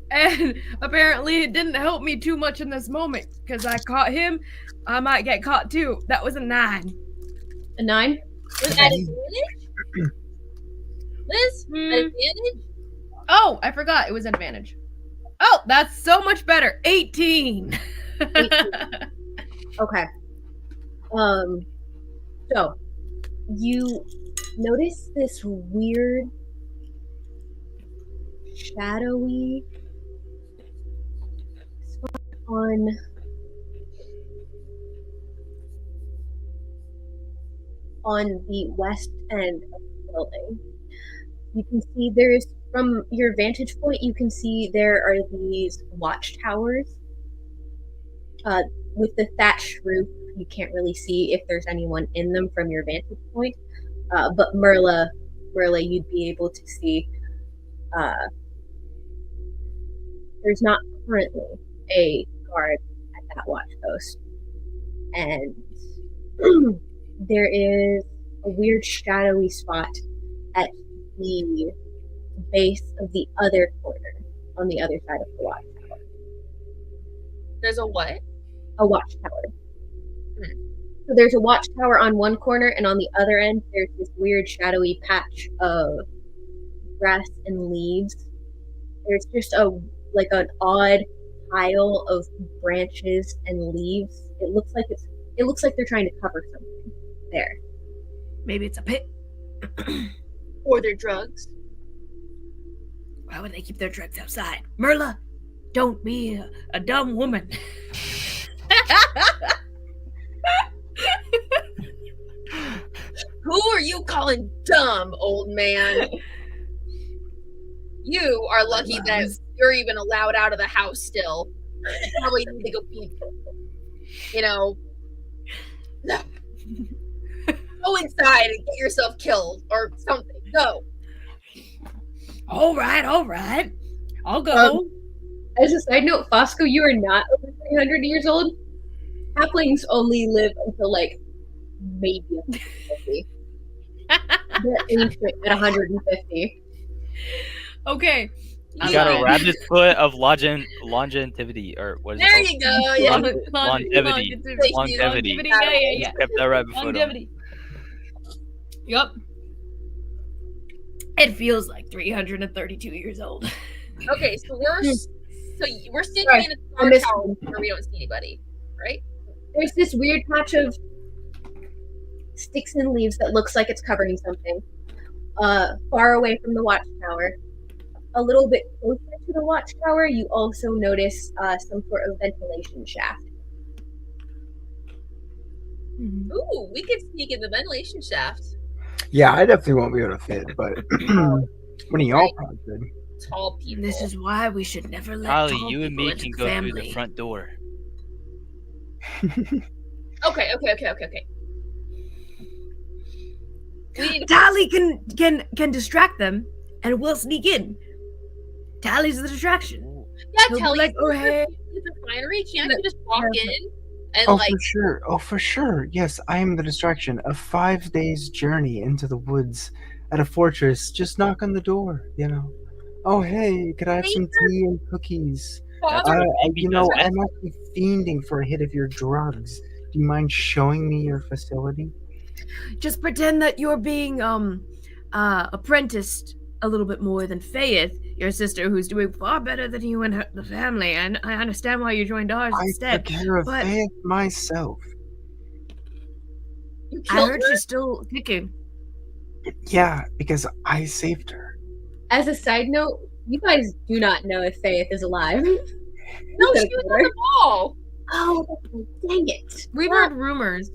And apparently it didn't help me too much in this moment because I caught him. I might get caught too. That was a 9. A 9. Was that advantage? Liz, advantage? Oh, I forgot. It was an advantage. Oh, that's so much better. 18. 18. Okay. So you notice this weird, shadowy spot on the west end of the building. You can see from your vantage point, you can see there are these watchtowers. With the thatched roof, you can't really see if there's anyone in them from your vantage point. But Merla, you'd be able to see. There's not currently a guard at that watch post, and there is a weird shadowy spot at the base of the other corner on the other side of the watchtower. There's a what? A watchtower. So there's a watchtower on one corner, and on the other end, there's this weird shadowy patch of grass and leaves. There's just an odd pile of branches and leaves. It looks like they're trying to cover something there. Maybe it's a pit. Or their drugs. Why would they keep their drugs outside? Merla, don't be a dumb woman. Who are you calling dumb, old man? You are lucky that you're even allowed out of the house still. You probably need to go keep, go inside and get yourself killed or something. Go. All right. I'll go. As a side note, Fosco, you are not over 300 years old. Halflings only live until maybe 150. They're ancient at 150. Okay. You got a rabbit's foot of longevity, or what is There it you go. Yeah. Longevity. Yeah. Kept that rabbit foot on. Longevity. Yup. It feels like 332 years old. Okay, so we're sitting Sorry, in I a missed tower one. where we don't see anybody, right? There's this weird patch of sticks and leaves that looks like it's covering something. Far away from the watchtower. A little bit closer to the watchtower, you also notice some sort of ventilation shaft. Mhm. Ooh, we could sneak in the ventilation shaft. Yeah, I definitely won't be able to fit, but one of y'all Right. probably could. Tall people. This is why we should never let Talli, tall you and people me into can the go family. through the front door. Okay. We need to Talli can distract them, and we'll sneak in. Talli's the distraction. Yeah, He'll be Talli, like, "Oh, hey." the refinery. Can't you just walk in and Oh, like? for sure. Oh, for sure. Yes, I am the distraction. A 5 days journey into the woods at a fortress. Just knock on the door, you know. Oh, hey, could I have some tea and cookies? That's Father, what Bigby You does know, best. I'm actually fiending for a hit of your drugs. Do you mind showing me your facility? Just pretend that you're being apprenticed a little bit more than Faith, your sister, who's doing far better than you and the family. And I understand why you joined ours I instead. took care of but- Faith myself. you I killed heard her. she's still kicking. Yeah, because I saved her. As a side note, you guys do not know if Faith is alive. No, she was on the ball. Oh, dang it. We've heard rumors.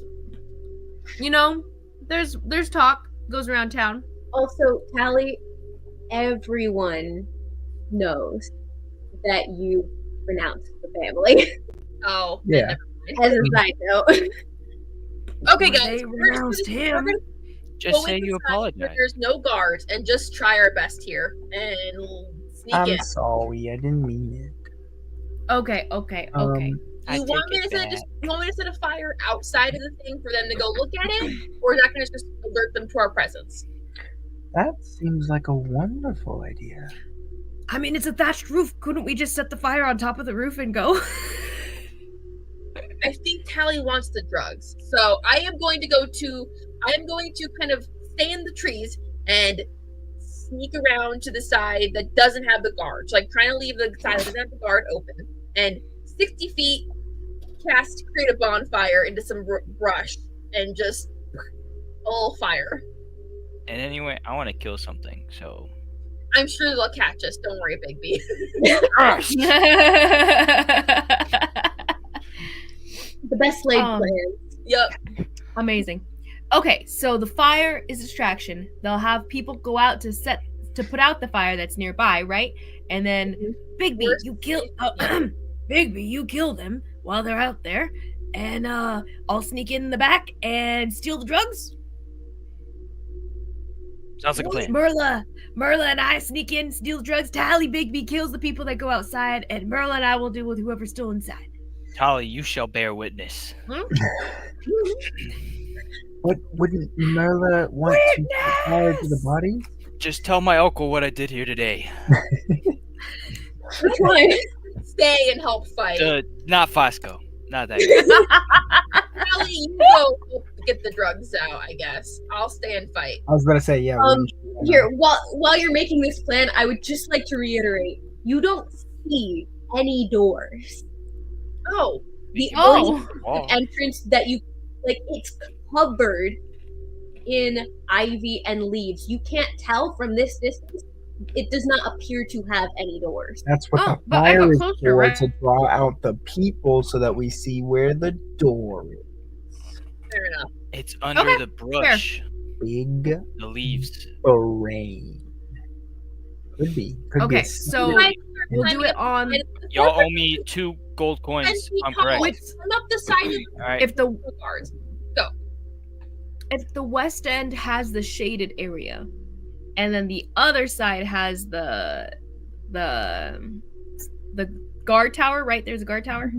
You know, there's talk goes around town. Also, Talli, everyone knows that you renounced the family. Oh, Yeah. As a side note. Okay, Well, guys, they we're renounced gonna him. Just go say inside you where apologize. there's no guards and just try our best here and sneak in. I'm sorry, I didn't mean it. Okay. I You want me take to it set back. you want me to set a fire outside of the thing for them to go look at it, or is that going to just alert them to our presence? That seems like a wonderful idea. I mean, it's a thatched roof. Couldn't we just set the fire on top of the roof and go? I think Talli wants the drugs, so I am going to kind of stay in the trees and sneak around to the side that doesn't have the guards, like trying to leave the side that doesn't have the guard open, and 60 feet create a bonfire into some brush and just all fire. And anyway, I want to kill something, so. I'm sure they'll catch us. Don't worry, Bigby. The best laid Um, plans. Yep. Amazing. Okay, so the fire is a distraction. They'll have people go out to put out the fire that's nearby, right? And then Bigby, Worst you kill case, Bigby, you kill them while they're out there, and I'll sneak in the back and steal the drugs. Sounds like a plan. Merla and I sneak in, steal the drugs. Talli, Bigby kills the people that go outside, and Merla and I will deal with whoever's still inside. Talli, you shall bear witness. What wouldn't Merla want to set fire to the body? Just tell my uncle what I did here today. Which one? Stay and help fight. Not Fosco. Not that guy. Talli, you go get the drugs out, I guess. I'll stay and fight. I was about to say, yeah. Here, while you're making this plan, I would just like to reiterate, you don't see any doors. Oh, The Oh. only entrance that you like, it's covered in ivy and leaves. You can't tell from this distance. It does not appear to have any doors. That's what the but I got fire is closer, for, right? to draw out the people so that we see where the door is. fair enough. It's under Okay, the brush. Big The leaves. brain. Could be. Could be Okay, a so Guys, we'll do it on Y'all owe me 2 gold coins. I'm correct. Come up the side of Alright. if the the guards. west end has the shaded area, and then the other side has the guard tower, right? There's a guard tower.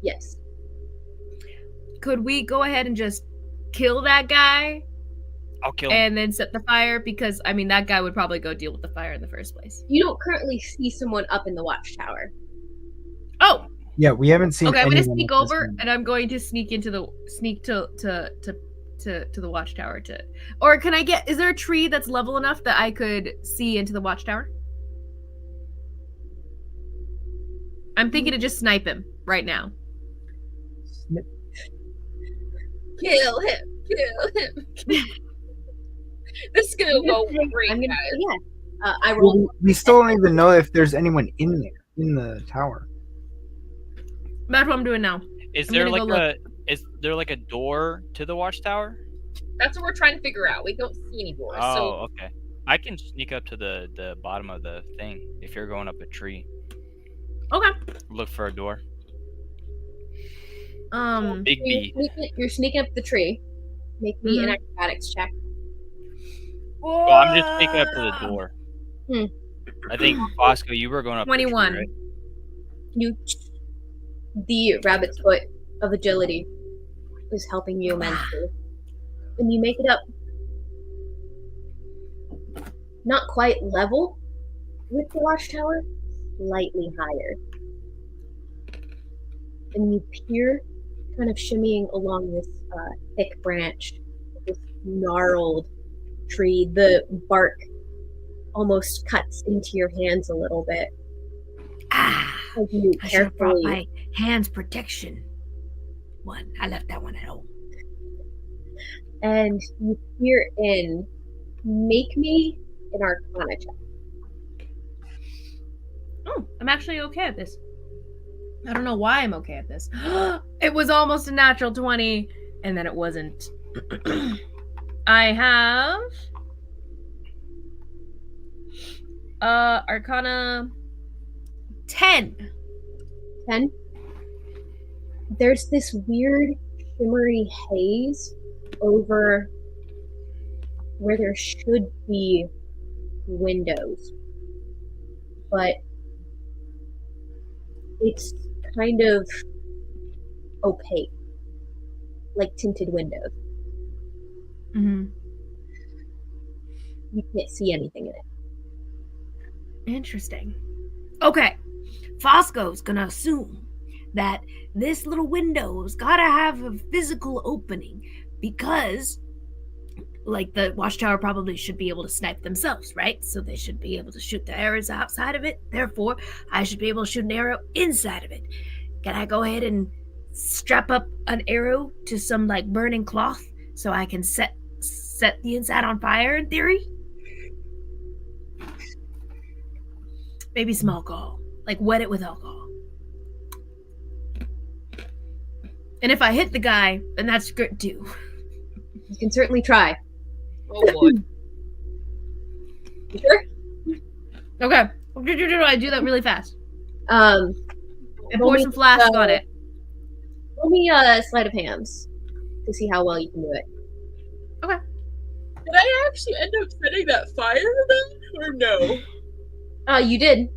Yes. Could we go ahead and just kill that guy I'll kill him. and then set the fire? Because I mean, that guy would probably go deal with the fire in the first place. You don't currently see someone up in the watchtower. Oh, Yeah, we haven't seen. okay. I'm gonna anyone sneak at this over, moment. and I'm going to sneak to the watchtower. Or can I get? Is there a tree that's level enough that I could see into the watchtower? I'm thinking to just snipe him right now. Kill him. This is gonna go great, I'm gonna, guys. yeah. I Well, rolled. we still don't even know if there's anyone in there in the tower. That's what I'm doing now. Is I'm there gonna like go a is there like a door to the watchtower? That's what we're trying to figure out. We don't see any doors. Oh, So okay. I can sneak up to the bottom of the thing if you're going up a tree. Okay. Look for a door. Bigby. You're sneaking up the tree. Make me an acrobatics check. Well, I'm just sneaking up to the door. I think Fosco, you were going up 21. the tree, right? The rabbit's foot of agility is helping you immensely. And you make it up not quite level with the watchtower, slightly higher. And you peer, kind of shimmying along this thick branch, this gnarled tree. The bark almost cuts into your hands a little bit. As you I should have brought my hands protection one. I left that one at home. And you peer in. Make me an Arcana check. Oh, I'm actually okay at this. I don't know why I'm okay at this. It was almost a natural 20, and then it wasn't. I have Arcana 10. 10. There's this weird shimmery haze over where there should be windows, but it's kind of opaque, like tinted windows. Mm-hmm. You can't see anything in it. Interesting. Okay. Fosco's gonna assume that this little window's gotta have a physical opening because, like, the watchtower probably should be able to snipe themselves, right? So they should be able to shoot the arrows outside of it. Therefore, I should be able to shoot an arrow inside of it. Can I go ahead and strap up an arrow to some, like, burning cloth so I can set the inside on fire, in theory? Maybe some alcohol. Like, wet it with alcohol. And if I hit the guy, then that's good too. You can certainly try. oh boy. You sure? Okay. I do that really fast. And And pour some flask on it. Roll me sleight of hands to see how well you can do it. Okay. Did I actually end up setting that fire then, or no? You did.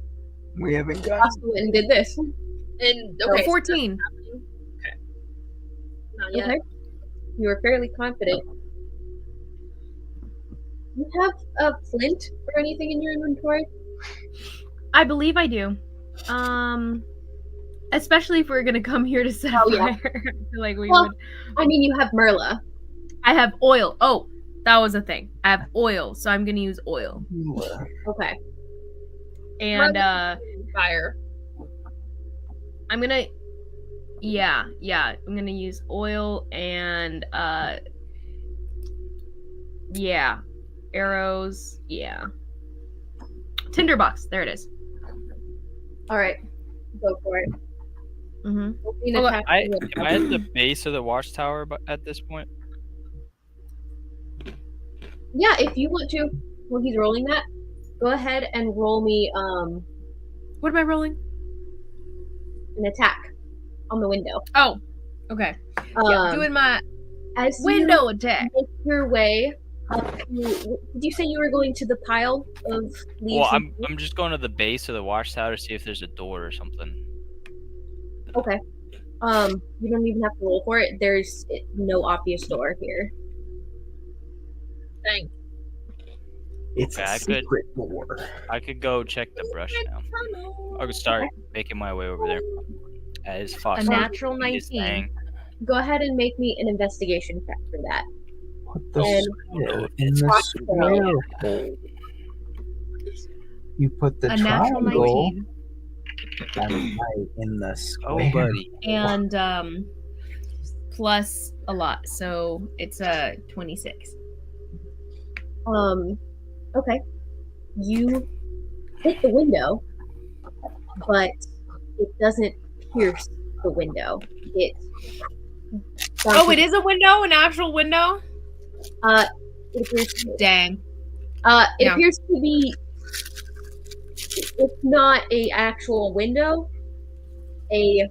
We haven't got. Fosco went and did this. And Okay, 14. Okay. Not yet. Okay. You were fairly confident. You have a flint or anything in your inventory? I believe I do. Especially if we're gonna come here to set Oh, a yeah. fire. I feel like we Well, would. I mean, you have Merla. I have oil. Oh, that was a thing. I have oil, so I'm gonna use oil. Okay. And Fire. I'm gonna I'm gonna use oil and arrows, tinderbox, there it is. All right. Go for it. Mm-hmm. Am Am I at the base of the watchtower at this point? Yeah, if you want to, while he's rolling that, go ahead and roll me What am I rolling? an attack on the window. Oh, okay. Doing my as window you attack. make your way up to, did you say you were going to the pile of leaves? Well, and I'm just going to the base of the watchtower to see if there's a door or something. Okay. You don't even have to roll for it. There's no obvious door here. Thanks. It's Okay, a secret door. I could go check the brush now. I could start making my way over there. As A Fox natural is 19. saying. Go ahead and make me an investigation check for that. Put the And square in the watch square hole. You put the A natural triangle 19. in the Oh, square. buddy. And plus a lot, so it's a 26. Okay. You hit the window, but it doesn't pierce the window. It Oh, it is a window, an actual window. It appears to be. Dang. It Yeah. appears to be, if not a actual window, a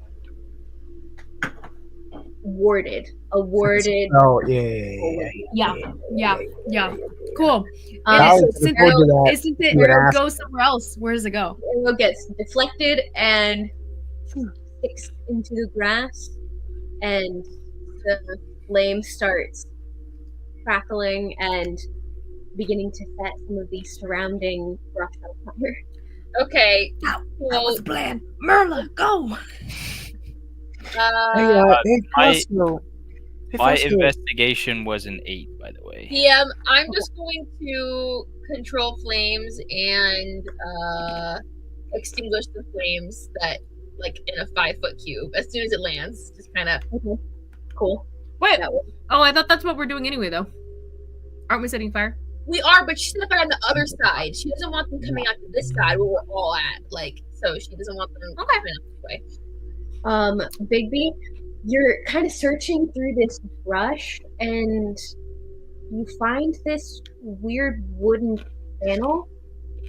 warded. Oh yeah. Cool. Talli, So before you do that, Since it you would ask- goes somewhere else, where does it go? arrow gets deflected and sticks into the grass, and the flame starts crackling and beginning to set some of the surrounding brush on fire. Okay. That So, was the plan. Merla, go. Hey, Fosco. Hey, My Fosco. investigation was an 8, by the way. DM, I'm just going to control flames and extinguish the flames that, like, in a 5-foot cube. As soon as it lands, just kind of. Okay. Cool. Wait. That works. Oh, I thought that's what we're doing anyway, though. Aren't we setting fire? We are, but she's gonna put on the other side. She doesn't want them coming out to this side where we're all at. Like, so she doesn't want them coming out this way. Bigby, you're kind of searching through this brush, and you find this weird wooden panel,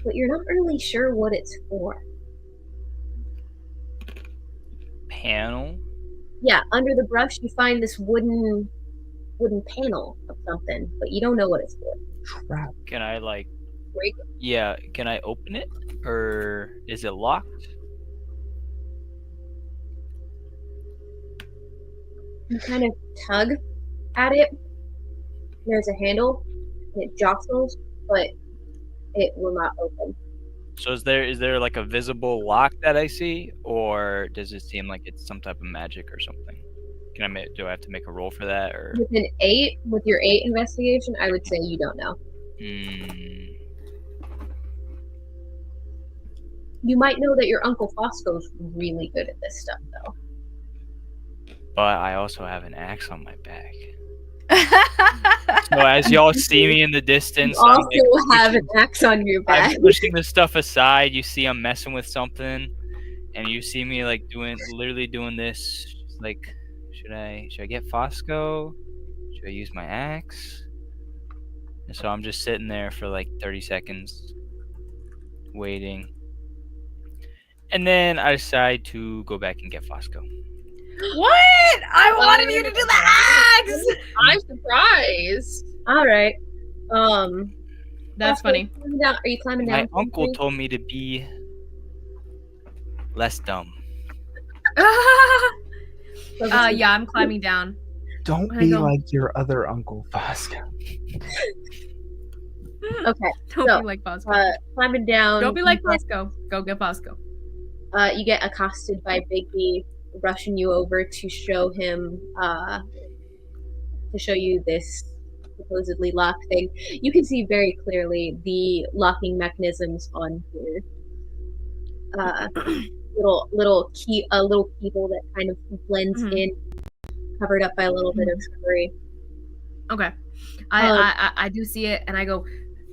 but you're not really sure what it's for. Panel? Yeah, under the brush, you find this wooden panel of something, but you don't know what it's for. Trap. Can I, like... Break? Yeah, can I open it? Or is it locked? You kind of tug at it. There's a handle, and it jostles, but it will not open. So is there like a visible lock that I see? Or does it seem like it's some type of magic or something? Do I have to make a roll for that, or? With an 8, with your 8 investigation, I would say you don't know. You might know that your Uncle Fosco's really good at this stuff, though. But I also have an axe on my back. So as y'all see me in the distance, You also have an axe on your back. I'm pushing the stuff aside. You see I'm messing with something, and you see me like literally doing this. Just like, should I get Fosco? Should I use my axe? And so I'm just sitting there for like 30 seconds, waiting. And then I decide to go back and get Fosco. What? I wanted you to do the axe. I'm surprised. All right. That's Fosco, funny. Are you climbing down? My uncle told me to be less dumb. Yeah, I'm climbing down. Don't I be know. like your other Uncle Fosco. Okay. Don't So, be like Fosco. Climbing down. Don't be like Fosco. Go get Fosco. You get accosted by Bigby, rushing you over to show him, to show you this supposedly locked thing. You can see very clearly the locking mechanisms on here. Little keyhole that kind of blends in, covered up by a little bit of shrubbery. Okay. I do see it, and I go,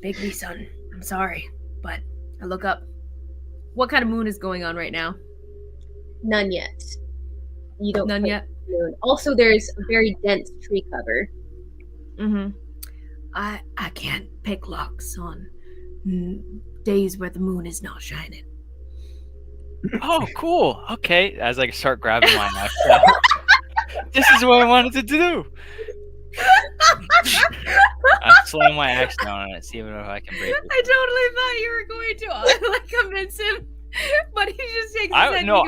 Bigby, son, I'm sorry, but I look up. What kind of moon is going on right now? None yet. You don't. None quite yet? see the moon. Also, there's a very dense tree cover. Mm-hmm. I can't pick locks on days where the moon is not shining. Oh, cool. Okay. As I start grabbing my axe. This is what I wanted to do. I slam my axe down on it, see if I can break it. I totally thought you were going to like convince him, but he just takes his head and he goes,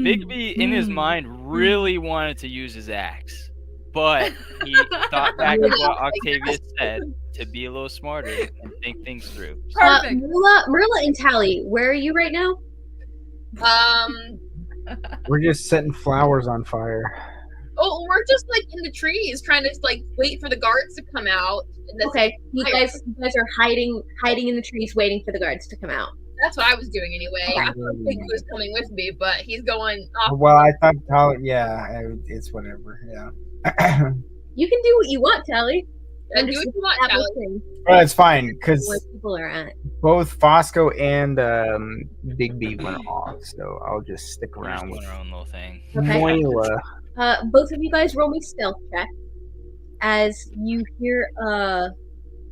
Bigby in his mind really wanted to use his axe, but he thought back to what Octavius said to be a little smarter and think things through. Perfect. Merla and Talli, where are you right now? We're just setting flowers on fire. Oh, we're just like in the trees, trying to like wait for the guards to come out. And that's, Okay, you guys are hiding in the trees, waiting for the guards to come out. that's what I was doing anyway. I thought Bigby was coming with me, but he's going off. Well, I thought Talli. Yeah, it's whatever. Yeah. You can do what you want, Talli. Do what you want, Talli. Establishing Well, it's fine where because people are at. both Fosco and Bigby went off, so I'll just stick We're just around doing with our own little thing. Okay. Moila. Both of you guys roll me stealth check as you hear a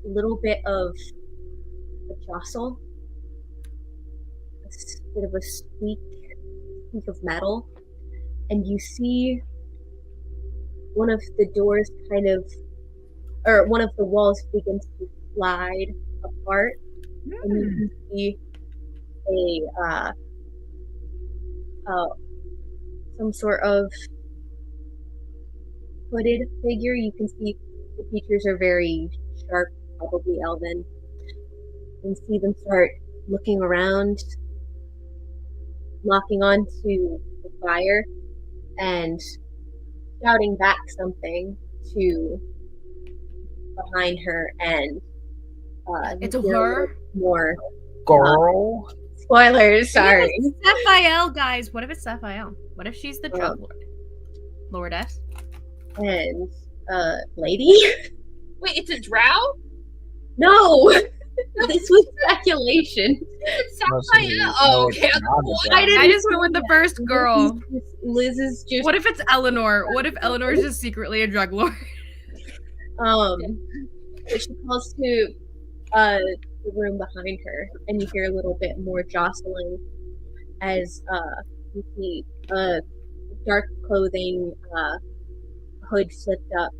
little bit of a jostle, a bit of a squeak of metal, and you see one of the doors or one of the walls begins to slide apart, and you can see some sort of hooded figure. You can see the features are very sharp, probably elven. You can see them start looking around, locking onto the fire, and shouting back something to behind her, and It's a her? More Girl. spoilers, sorry. Sapphire, guys. What if it's Sapphire? What if she's the drug lord? Lordess? And lady? Wait, it's a drow? No! This was speculation. It's Sapphire. Oh, okay. I just went with the first girl. Liz is just. What if it's Eleanor? What if Eleanor is just secretly a drug lord? She calls to the room behind her, and you hear a little bit more jostling as you see dark clothing, hood flipped up,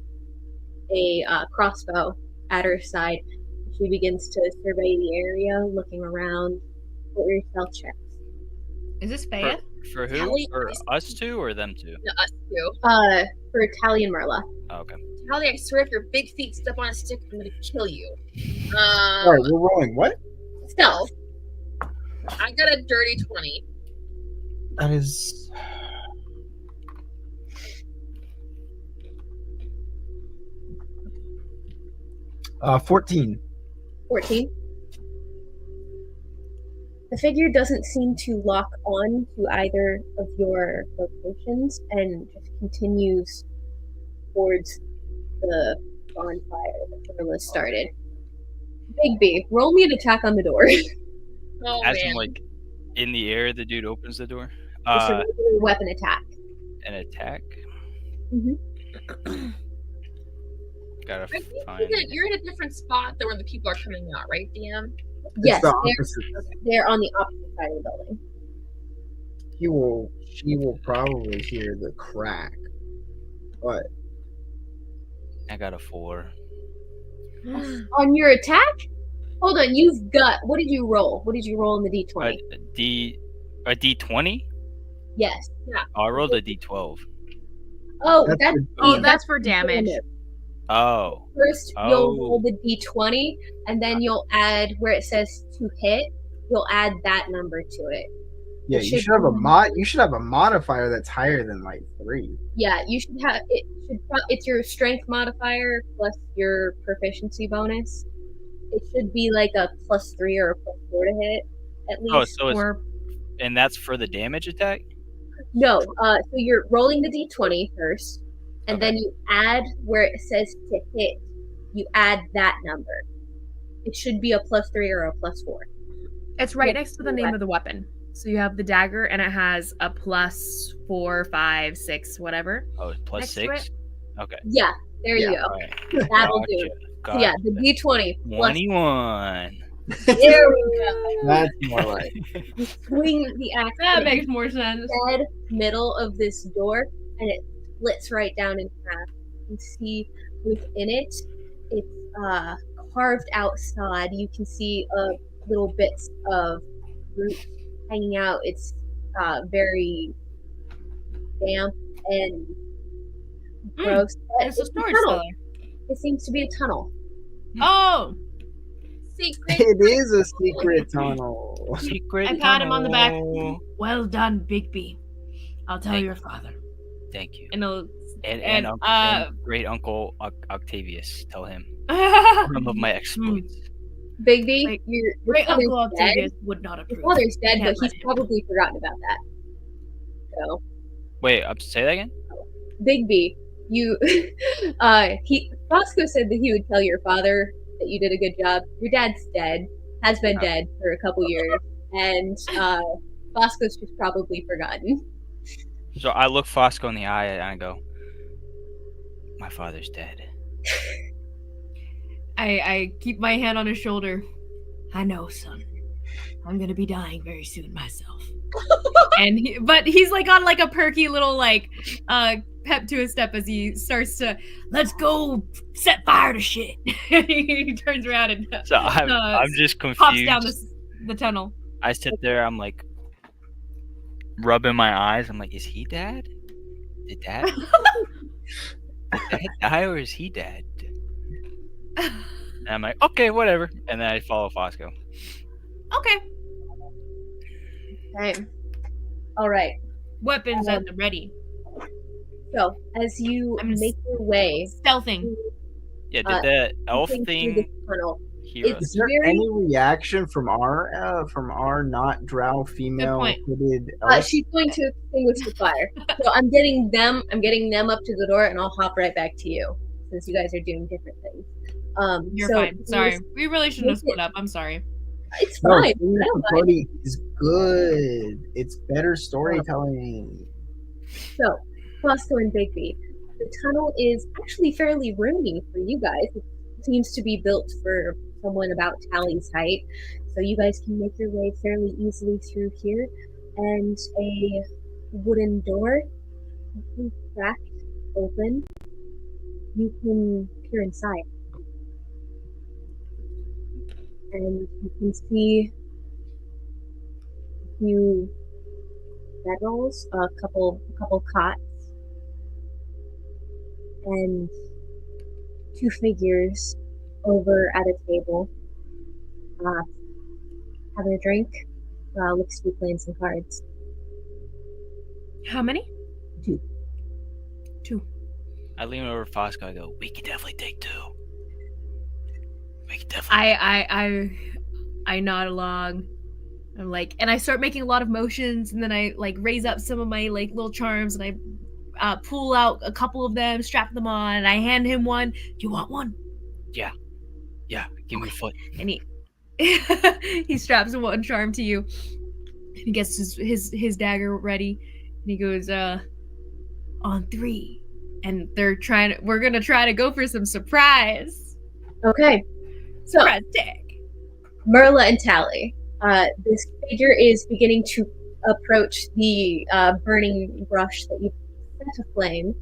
a crossbow at her side. She begins to survey the area, looking around. What are your stealth checks? Is this Faya? For who? Talli, For us two or them two? No, us two. For Talli and Merla. Oh, okay. Talli, I swear if your big feet step on a stick, I'm gonna kill you. Alright, we're rolling what? Stealth. I got a dirty 20. That is. Uh, 14. 14. The figure doesn't seem to lock on to either of your locations and just continues towards the bonfire that Merla started. Bigby, roll me an attack on the door. Oh, As man. in, like, in the air, the dude opens the door. It's a regular weapon attack. An attack. Mm-hmm. Gotta I think find. you're in a different spot than where the people are coming out, right, DM? Yes, the opposite. they're on the opposite side of the building. She will probably hear the crack. But I got a 4. On your attack? Hold on, you've got. What did you roll? What did you roll in the d20? A D20? Yes. Oh, I rolled a D12. Oh, That's for damage. Oh. First, you'll Oh. roll the d20, and then you'll add where it says to hit. You'll add that number to it. yeah, It you should should have a be- You should have a modifier that's higher than like 3. Yeah, you should have it. It's your strength modifier plus your proficiency bonus. It should be like a +3 or a +4 to hit at least. Oh, so it's Or and that's for the damage attack? No, so you're rolling the d20 first, and Okay. then you add where it says to hit. You add that number. It should be a +3 or a +4. it's right Yeah. next to the name of the weapon. So you have the dagger, and it has a +4, 5, 6, whatever. Oh, plus Next to 6? Okay. Yeah, there you Yeah. go. Alright. That'll do. Gotcha. So yeah, the d20 plus 21. there we go. That's more like You swing the axe That at makes more sense. the dead middle of this door, and it splits right down in half. You can see within it, it's carved out sod. You can see little bits of roots hanging out. It's very damp and gross. But It's a it's storage tunnel. cellar. It seems to be a tunnel. Oh, Secret. it is a secret tunnel. Secret I pat him on the back. tunnel. well done, Bigby. I'll tell Thank your father. Thank you. And he'll And and, great uncle Octavius. Tell him great some of my exploits. Bigby, Like, your Uncle father's dead. Octavius would not Your approve. father's dead, Can't but let he's him. probably forgotten about that. So, Wait, say that again? Bigby, you, Fosco said that he would tell your father that you did a good job. Your dad's dead, has been dead for a couple years, and Fosco's just probably forgotten. So I look Fosco in the eye and I go, "My father's dead." I keep my hand on his shoulder. I know, son. I'm gonna be dying very soon myself. But he's like on like a perky little like pep to his step as he starts to let's go set fire to shit. He turns around and So I'm just confused. hops down the tunnel. I sit there. I'm like rubbing my eyes. I'm like, is he dead? Did Dad die or is he dead? And I'm like, okay, whatever. And then I follow Fosco. Okay. Okay. All right. Weapons at the ready. So as you I'm make your way, Stealthing. Yeah, did the elf through thing this tunnel, hear us? it's Is there very. any reaction from our not drow female point. hooded elf? She's going to extinguish the fire. So I'm getting them up to the door, and I'll hop right back to you since you guys are doing different things. You're so fine. Sorry. We really shouldn't have split up. I'm sorry. It's No, fine. Queen I don't mind. Party is good. It's better storytelling. So, Fosco and Bigby, the tunnel is actually fairly roomy for you guys. It seems to be built for someone about Talli's height, so you guys can make your way fairly easily through here. And a wooden door, cracked open. You can peer inside, and you can see a few bedrolls, a couple cots, and two figures over at a table, having a drink. Looks to be playing some cards. How many? Two. I lean over to Fosco. I go, we could definitely take two. We could definitely. I nod along. I'm like, and I start making a lot of motions, and then I like raise up some of my like little charms, and I pull out a couple of them, strap them on, and I hand him one. Do you want one? Yeah, give me a foot. And he straps one charm to you. He gets his dagger ready, and he goes, on 3. And we're gonna try to go for some surprise. Okay. So, Surprise tag. Merla and Talli. This figure is beginning to approach the burning brush that you set aflame.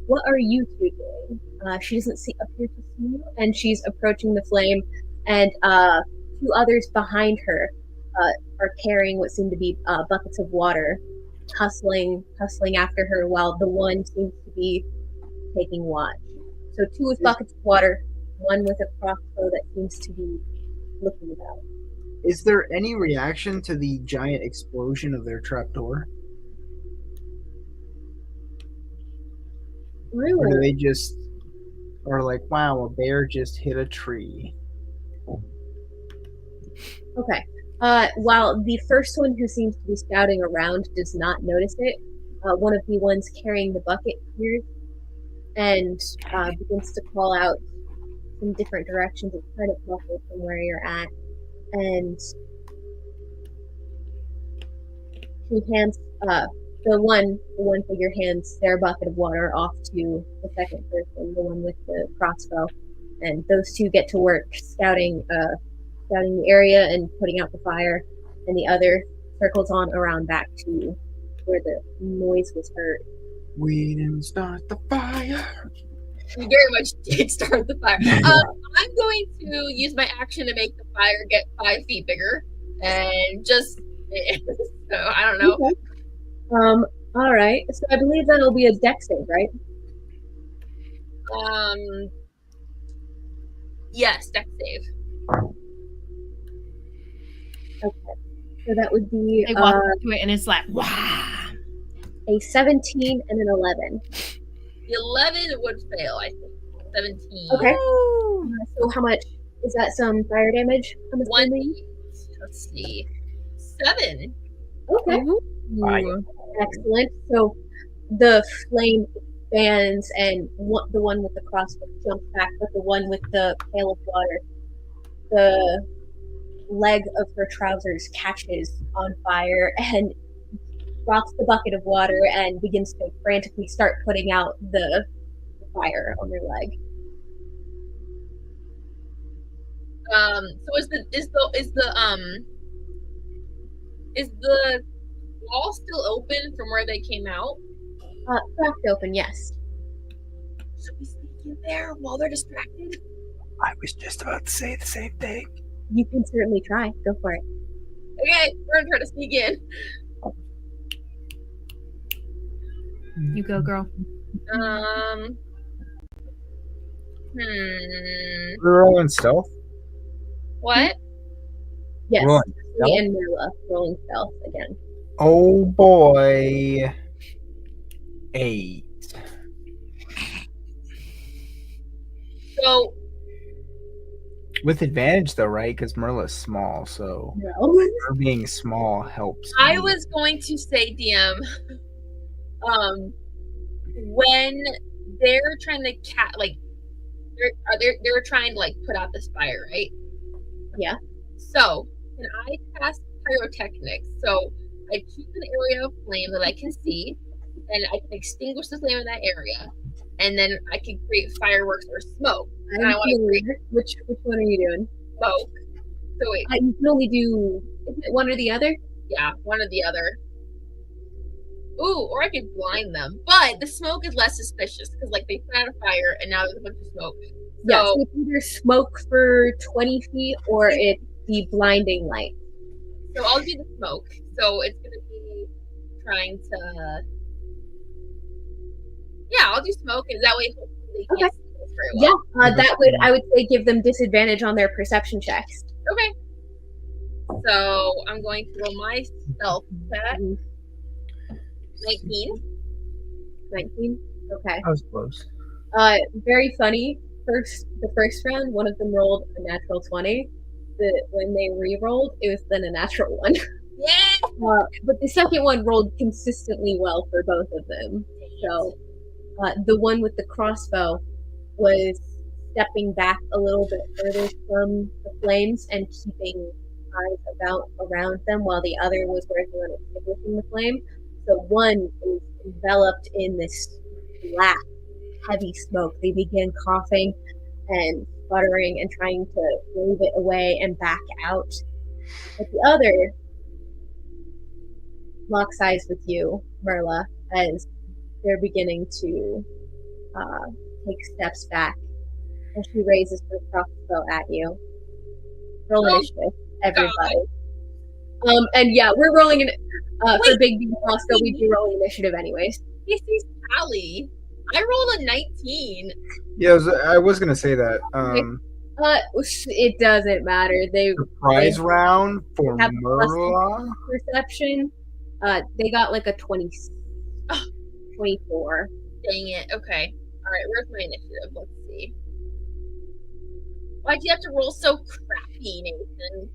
What are you two doing? She doesn't appear to see you, and she's approaching the flame, and two others behind her are carrying what seem to be buckets of water, hustling after her, while the one seems to be taking watch. So 2 with buckets of water, 1 with a crossbow that seems to be looking about. Is there any reaction to the giant explosion of their trapdoor? Or do Really? they just are like, wow, a bear just hit a tree? Okay. While the first one who seems to be scouting around does not notice it, one of the ones carrying the bucket hears and begins to call out in different directions. It's kind of muffled from where you're at. And he hands the one figure hands their bucket of water off to the second person, the one with the crossbow, and those two get to work scouting the area and putting out the fire, and the other circles on around back to where the noise was heard. We didn't start the fire. We very much did start the fire. I'm going to use my action to make the fire get 5 feet bigger, and just so I don't know. Okay. All right. So I believe that'll be a dex save, right? Yes, dex save. Okay. So that would be They walk up to it, and it's like, wow. a 17 and an 11. The 11 would fail, I think. 17. Okay. So how much is that? Some fire damage? I'm assuming? Let's see. 7. Okay. Ooh. Excellent. So the flame expands, and the one with the crossbow jumps back, but the one with the pail of water, the leg of her trousers catches on fire, and drops the bucket of water and begins to frantically start putting out the fire on their leg. So is the wall still open from where they came out? Cracked open, yes. Should we sneak in there while they're distracted? I was just about to say the same thing. You can certainly try. Go for it. Okay, we're gonna try to sneak in. You go, girl. We're all in stealth. What? Yes, Rolling me and Merla rolling stealth again. Oh boy. 8. So With advantage though, right? Because Merla's small, so No. her being small helps. I me. was going to say, DM, when they're trying to they're trying to like put out this fire, right? Yeah. So can I cast pyrotechnics? So I choose an area of flame that I can see, and I can extinguish the flame in that area, and then I can create fireworks or smoke. And I want to create Which one are you doing? smoke. So wait, You can only do one or the other. yeah, one or the other. Ooh, or I could blind them. But the smoke is less suspicious because, like, they put out a fire and now there's a bunch of smoke. Yeah, So so it's either smoke for 20 feet or it's the blinding light. So I'll do the smoke. So it's gonna be trying to. Yeah, I'll do smoke, and that way hopefully they can't see us very well. Yeah, that would, I would say, give them disadvantage on their perception checks. Okay. So I'm going to roll my stealth check. 19. 19. Okay. I was close. Very funny. The first round, one of them rolled a natural 20. When they re-rolled, it was then a natural 1. Yeah. But the second one rolled consistently well for both of them. So the one with the crossbow was stepping back a little bit further from the flames and keeping eyes around them, while the other was working on extinguishing the flame. So one is enveloped in this black, heavy smoke. They begin coughing and sputtering and trying to wave it away and back out. But the other locks eyes with you, Merla, as they're beginning to take steps back. And she raises her crossbow at you. Roll initiative, everybody. And yeah, we're rolling in for Bigby and Fosco. We do rolling initiative anyways. This is Talli. I rolled a 19. Yeah, I was gonna say that. It doesn't matter. Surprise round for have Merla. Perception. They got like a 20, 24. Dang it. Okay. All right. Where's my initiative? Let's see. Why'd you have to roll so crappy, Nathan?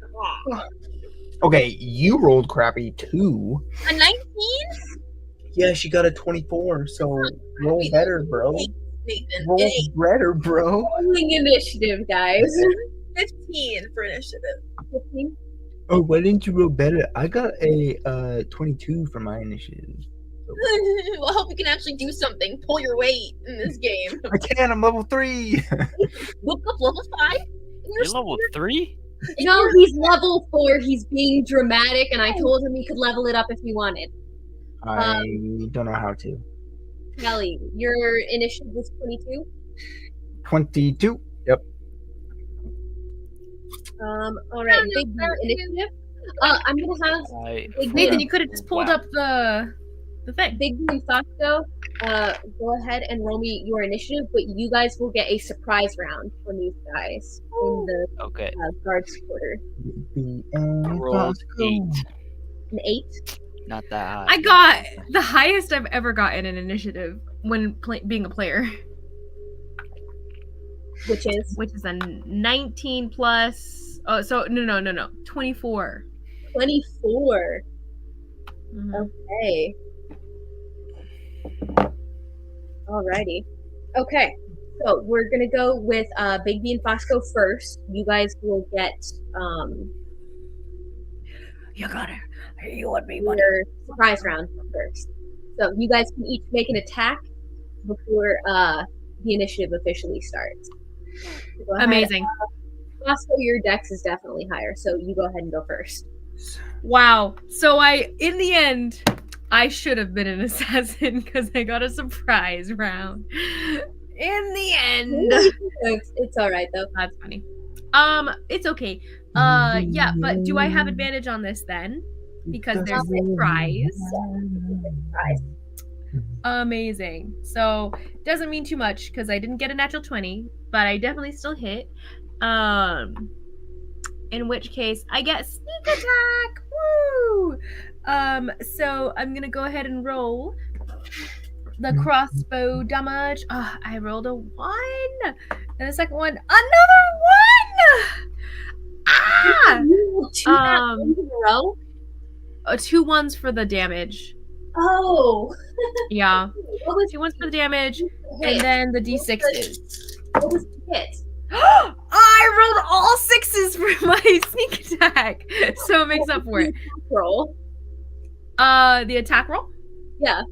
God. Okay, you rolled crappy too. A 19? Yeah, she got a 24. So roll better, bro. Nathan. Roll better, bro. Rolling initiative, guys. 15 for initiative. 15. Oh, why didn't you roll better? I got a 22 for my initiative. Well, I hope you can actually do something. Pull your weight in this game. I can. I'm level 3. Look up level 5. You're level 3? No, he's level 4. He's being dramatic, and I told him he could level it up if he wanted. I don't know how to. Talli, your initiative was 22? 22. Yep. All right, big initiative. I'm gonna have Nathan, you could have just pulled up the thing. Bigby and Fosco, go ahead and roll me your initiative, but you guys will get a surprise round from these guys in the guards quarter. I rolled 8. An 8? Not that high. I got the highest I've ever gotten in initiative when being a player. Which is a 19 plus. Oh, so no. 24. 24. Mm-hmm. Okay. Alrighty. Okay. So we're gonna go with Bigby and Fosco first. You guys will get You got it. You and me, buddy. your surprise round first. So you guys can each make an attack before the initiative officially starts. So go ahead. Amazing. Fosco, your dex is definitely higher, so you go ahead and go first. Wow. So in the end, I should have been an assassin because I got a surprise round. In the end. It's all right though. That's funny. It's okay. Yeah, but do I have advantage on this then? Because there's a surprise. Amazing. So doesn't mean too much because I didn't get a natural 20, but I definitely still hit. In which case I get sneak attack. Woo! So I'm gonna go ahead and roll the crossbow damage. Oh, I rolled a 1. And the second one, another 1! Ah! Two in a row? 2 1s for the damage. Oh. Yeah. What was 2 1s for the damage, the and hit? then the d6s. What was the hit? I rolled all 6s for my sneak attack, so it makes up for it. Roll. The attack roll? Yeah.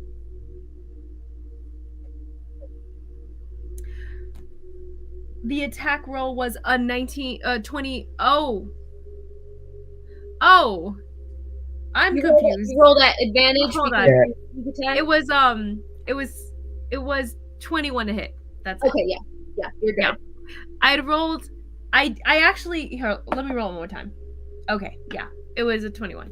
The attack roll was a 20. Oh, I'm You confused. rolled at advantage. Hold because on. you attack? It was 21 to hit. That's it. Okay, yeah, you're good. Yeah. I'd rolled. I actually here. Let me roll one more time. Okay, yeah, it was a 21.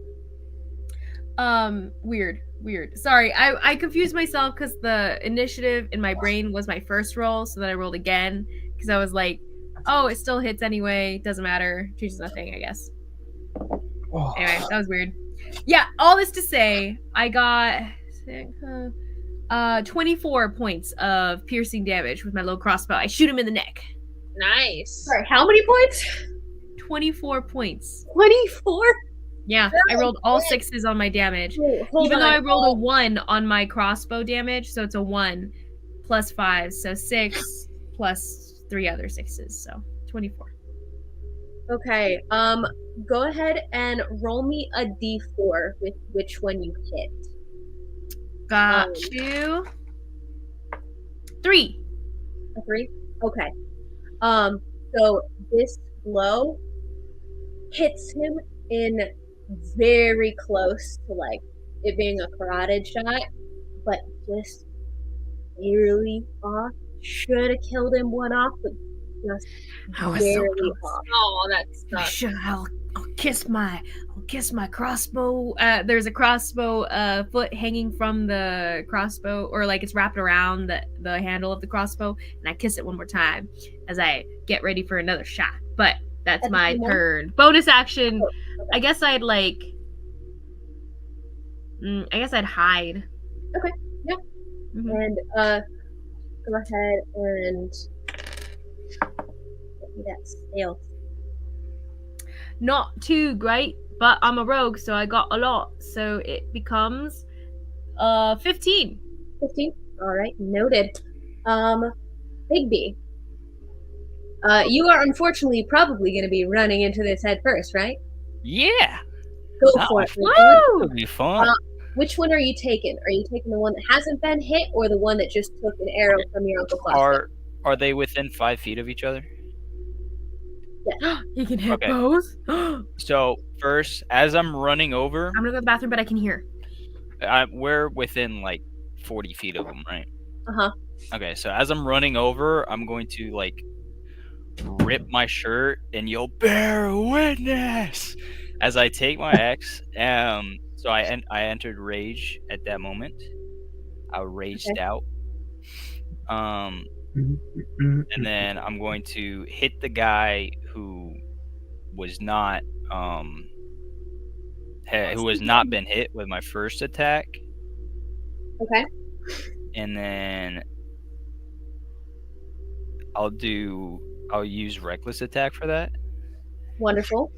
Weird. Sorry, I confused myself because the initiative in my brain was my first roll, so then I rolled again because I was like, oh, it still hits anyway. Doesn't matter. Changes nothing, I guess. Oh. Anyway, that was weird. Yeah, all this to say, I got 24 points of piercing damage with my low crossbow. I shoot him in the neck. Nice. Sorry, how many points? 24 points. 24? Yeah, I rolled all 6s on my damage. Even though I rolled a 1 on my crossbow damage, so it's a 1 plus 5, so 6 plus 3 other 6s, so 24. Okay, go ahead and roll me a d4 with which one you hit. Got you. 3. A 3? Okay. So this blow hits him in very close to like it being a carotid shot, but just barely off. Should have killed him one off, but just I was so barely close. off. Oh, that I sucks. should. I'll kiss my crossbow. There's a crossbow foot hanging from the crossbow, or like it's wrapped around the handle of the crossbow, and I kiss it one more time as I get ready for another shot. But that's At the my same time? turn. Bonus action. Oh, okay. I guess I'd like. I guess I'd hide. Okay, yeah. Mhm. And go ahead and get me that stealth. Not too great, but I'm a rogue, so I got a lot. So it becomes 15. 15. All right, noted. Bigby. You are unfortunately probably going to be running into this head first, right? Yeah, Go Oh, for it. Bigby. Woo! it'll be fun. Which one are you taking? Are you taking the one that hasn't been hit, or the one that just took an arrow from your Uncle Fosco? Are they within 5 feet of each other? He can hit Okay. both. I'm So first, as I'm running over, gonna go to the bathroom, but I can hear. we're within like 40 feet of them, right? Uh-huh. Okay, so as I'm running over, I'm going to like rip my shirt and yell "Bear witness" as I take my axe. So I entered rage at that moment. I raged Okay. out. And then I'm going to hit the guy who was not who has not been hit with my first attack, Okay. and then I'll use reckless attack for that. Wonderful.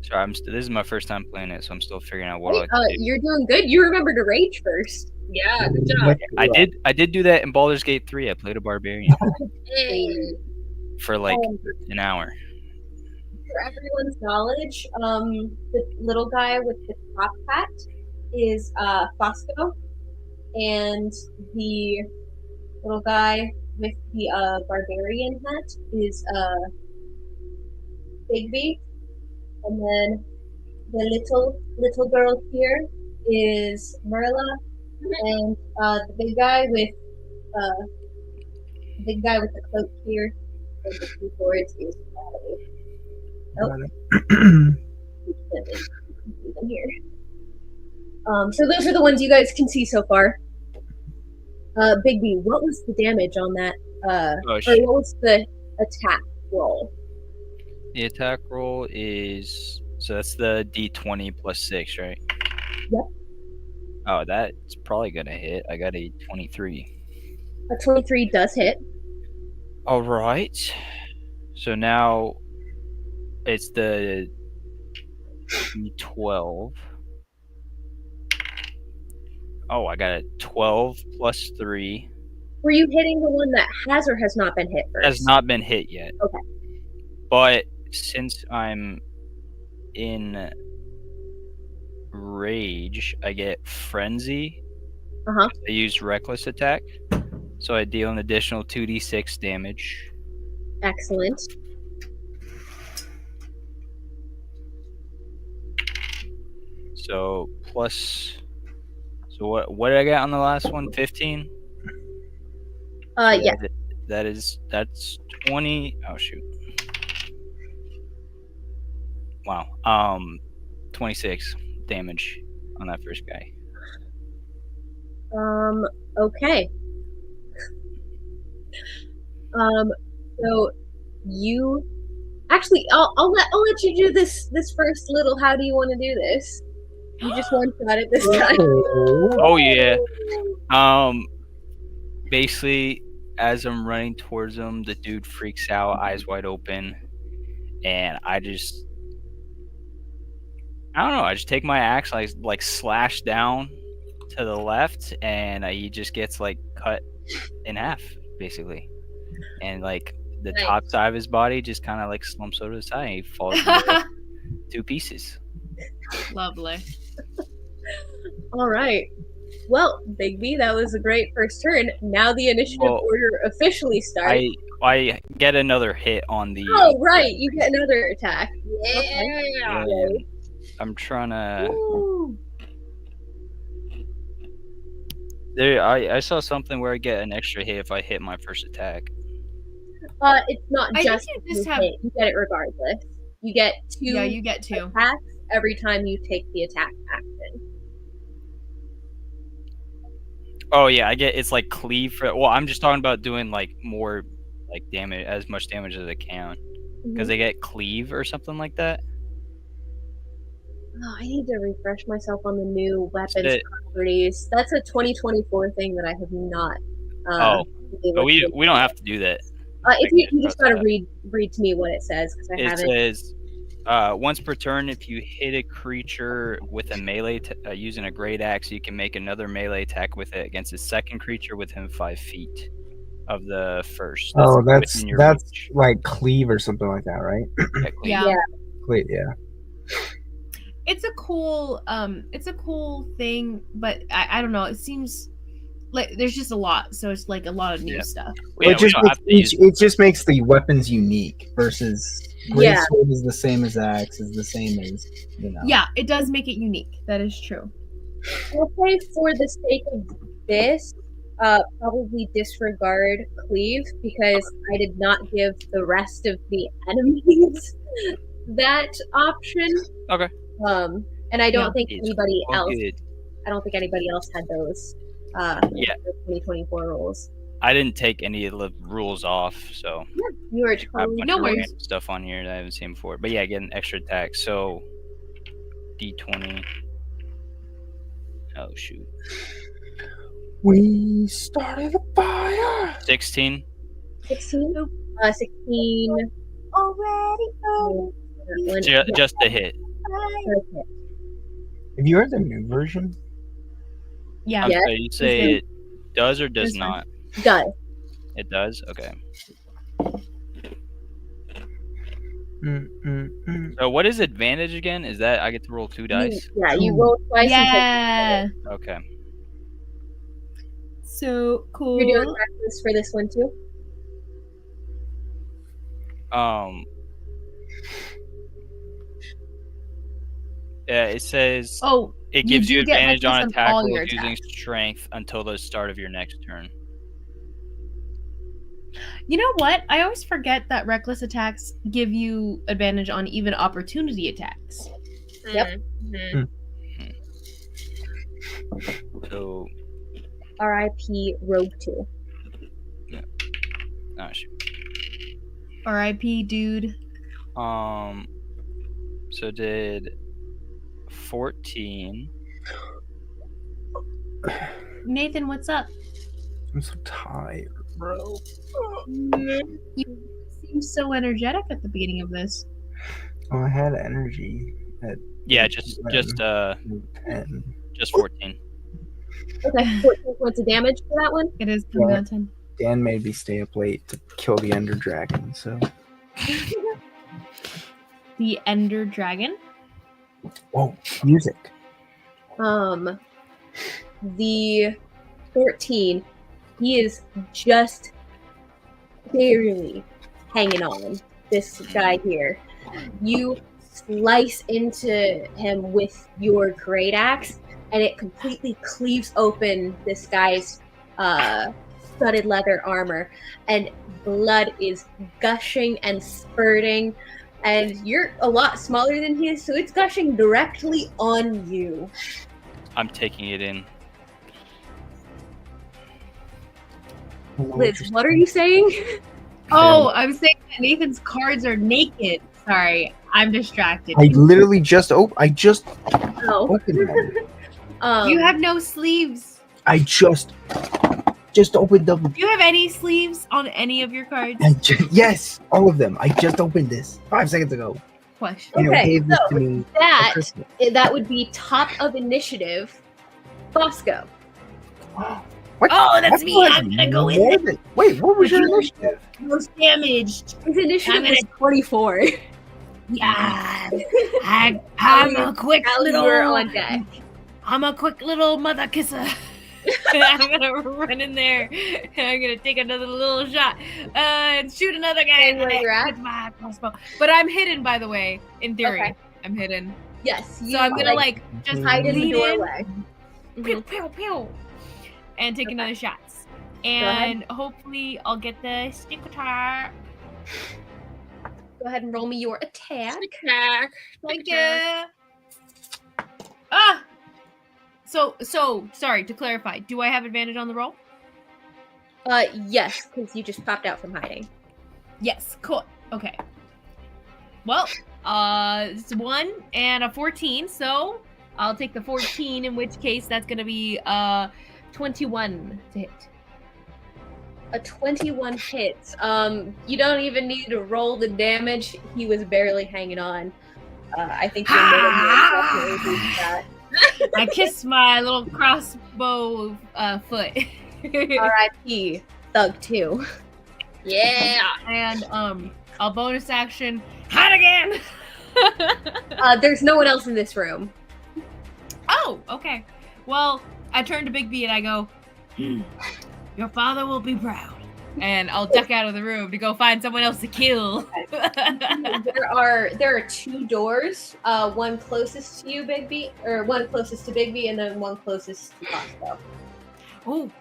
Sorry, this is my first time playing it, so I'm still figuring out what Hey, I do. you're doing good. You remember to rage first. Yeah, good job. I did do that in Baldur's Gate 3. I played a barbarian Hey. for like an hour. for everyone's knowledge, the little guy with the top hat is Fosco, and the little guy with the barbarian hat is Bigby, and then the little girl here is Merla, and the big guy with the cloak here and the two swords is Talli. Here. So those are the ones you guys can see so far. Bigby, what was the damage on that? Or what was the attack roll? The attack roll is so that's the D20 plus 6, right? Yep. Oh, that's probably gonna hit. I got a 23. A 23 does hit. All right. So now it's the D12. Oh, I got a 12 plus 3. Were you hitting the one that has or has not been hit first? Has not been hit yet. Okay. But since I'm in rage, I get frenzy. Uh-huh. I use reckless attack. So I deal an additional 2d6 damage. Excellent. So plus. So what did I get on the last one? 15. Yeah. That's 20. Oh shoot. Wow. 26 damage on that first guy. Okay. So you actually, I'll let you do this first little. How do you want to do this? You just one shot it this time. Oh yeah. Basically, as I'm running towards him, the dude freaks out, eyes wide open, and I just take my axe, like slash down to the left, and he just gets like cut in half, basically, and like the Nice. top side of his body just kind of like slumps over the side, and he falls into 2 pieces. Lovely. All right. Well, Bigby, that was a great first turn. Now the initiative order officially starts. I get another hit on the. Oh, right. You get another attack. Yeah. Okay. I'm trying to. There, I saw something where I get an extra hit if I hit my first attack. It's not I just think if you just you have- hit. You get it regardless. You get 2 Yeah, you get 2. attacks every time you take the attack action. Oh yeah, it's like cleave for. Well, I'm just talking about doing like more like damage, as much damage as I can, because they get cleave or something like that. Oh, I need to refresh myself on the new weapons properties. That's a 2024 thing that I have not. But we don't have to do that. If you just gotta read to me what it says, because I haven't. It says, once per turn, if you hit a creature with a melee using a great axe, you can make another melee attack with it against a second creature within 5 feet of the first. That's within your reach. like cleave or something like that, right? Yeah. Cleave, yeah. It's a cool thing, but I don't know. It seems like there's just a lot, so it's like a lot of new stuff. Yeah, it just makes the weapons unique versus greatsword is the same as axe, is the same as Yeah, it does make it unique. That is true. I'll say for the sake of this, probably disregard cleave, because I did not give the rest of the enemies that option. Okay. And I don't think anybody else. Good. I don't think anybody else had those. The 2024 rules. I didn't take any of the rules off, so You were I have a totally bunch No of worries. random stuff on here that I haven't seen before. But yeah, I get an extra attack. So D20. Oh shoot. We started a fire. 16. 16. 16. Already. Just a hit. Have you heard the new version? Yeah. I'm Yes. sorry, you say it does or does This not? Does. It does? Okay. So what is advantage again? Is that I get to roll 2 dice? You roll twice and Yeah. Okay. So cool. you're doing reckless for this one too. Yeah, it says Oh, it gives you do get advantage on reckless attack all rolls your using attacks. strength until the start of your next turn. You know what? I always forget that reckless attacks give you advantage on even opportunity attacks. Yep. Mhm. So, R.I.P. Rogue 2. oh shoot. R.I.P. dude. So did 14. Nathan, what's up? I'm so tired, bro. You seem so energetic at the beginning of this. Oh, I had energy at Yeah, just 10. just 14. Okay, 14 points of damage for that one. It is coming Yeah. on 10. Dan made me stay up late to kill the Ender Dragon, so. The Ender Dragon. Whoa, music. The 14, he is just barely hanging on. This guy here. You slice into him with your great axe, and it completely cleaves open this guy's studded leather armor, and blood is gushing and spurting. And you're a lot smaller than he is, so it's gushing directly on you. I'm taking it in. Liz, what are you saying? Oh, I'm saying that Nathan's cards are naked. Sorry, I'm distracted. I literally just I just Oh. opened them. You have no sleeves. I just opened them. Do you have any sleeves on any of your cards? Yes, all of them. I just opened this 5 seconds ago. Question. You Okay, gave this so to me for that Christmas. that would be top of initiative, Fosco. What? Oh, that's That me. was I'm gonna go with more it. than- Wait, what was your initiative? Most damaged. His initiative I'm gonna- is 24. Yeah, I'm a quick Talli, little. you're on deck. I'm a quick little mother kisser. I'm gonna run in there and I'm gonna take another little shot and shoot another guy in the Where neck you're at? with my crossbow. But I'm hidden, by the way. In theory, Okay. I'm hidden. Yes, you So I'm gonna like just hide in the lean doorway. pew pew pew, and take another shots. ahead. And hopefully I'll get the stick attack. Go ahead and roll me your attack. Attack. Thank you. Ah. So sorry to clarify. Do I have advantage on the roll? Yes, because you just popped out from hiding. Yes. Cool. Okay. Well, it's 1 and a 14, so I'll take the 14. In which case, that's gonna be 21 to hit. A 21 hits. You don't even need to roll the damage. He was barely hanging on. I think your middle man definitely beats that. I kiss my little crossbow foot. R.I.P. Thug 2. Yeah. And I'll bonus action hide again. There's no one else in this room. Oh, okay. Well, I turn to Bigby and I go, your father will be proud. And I'll duck out of the room to go find someone else to kill. There are 2 doors. One closest to you, Bigby, or one closest to Bigby, and then one closest to Fosco. Oh,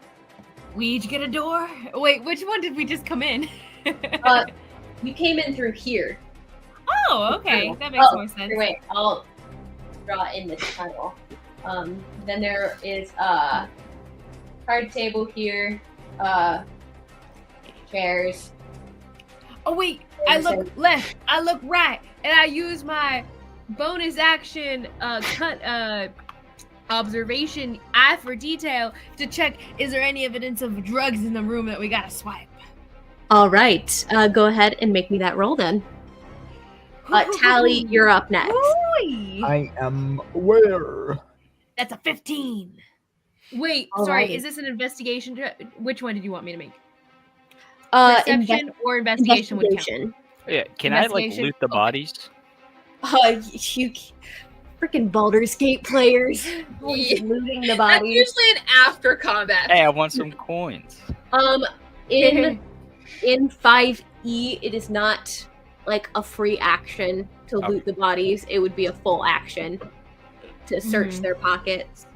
we each get a door? Wait, which one did we just come in? You came in through here. Oh, okay. That makes more sense. Wait, I'll draw in this tunnel. Then there is a card table here. Chairs. Oh, wait. I look left. I look right. And I use my bonus action observation eye for detail to check, is there any evidence of drugs in the room that we gotta swipe? All right. Go ahead and make me that roll then. Talli, you're up next. Ooh-wee. I am aware. That's a 15. Wait, Alrighty. sorry. Is this an investigation? Which one did you want me to make? Uh, Perception or investigation would count. Yeah, can I like Investigation? loot the Okay. bodies? You freaking Baldur's Gate players. Always Yeah. looting the That's bodies. usually an after combat. Hey, I want some coins. In 5e, it is not like a free action to loot the bodies. It would be a full action to search Mhm. their pockets.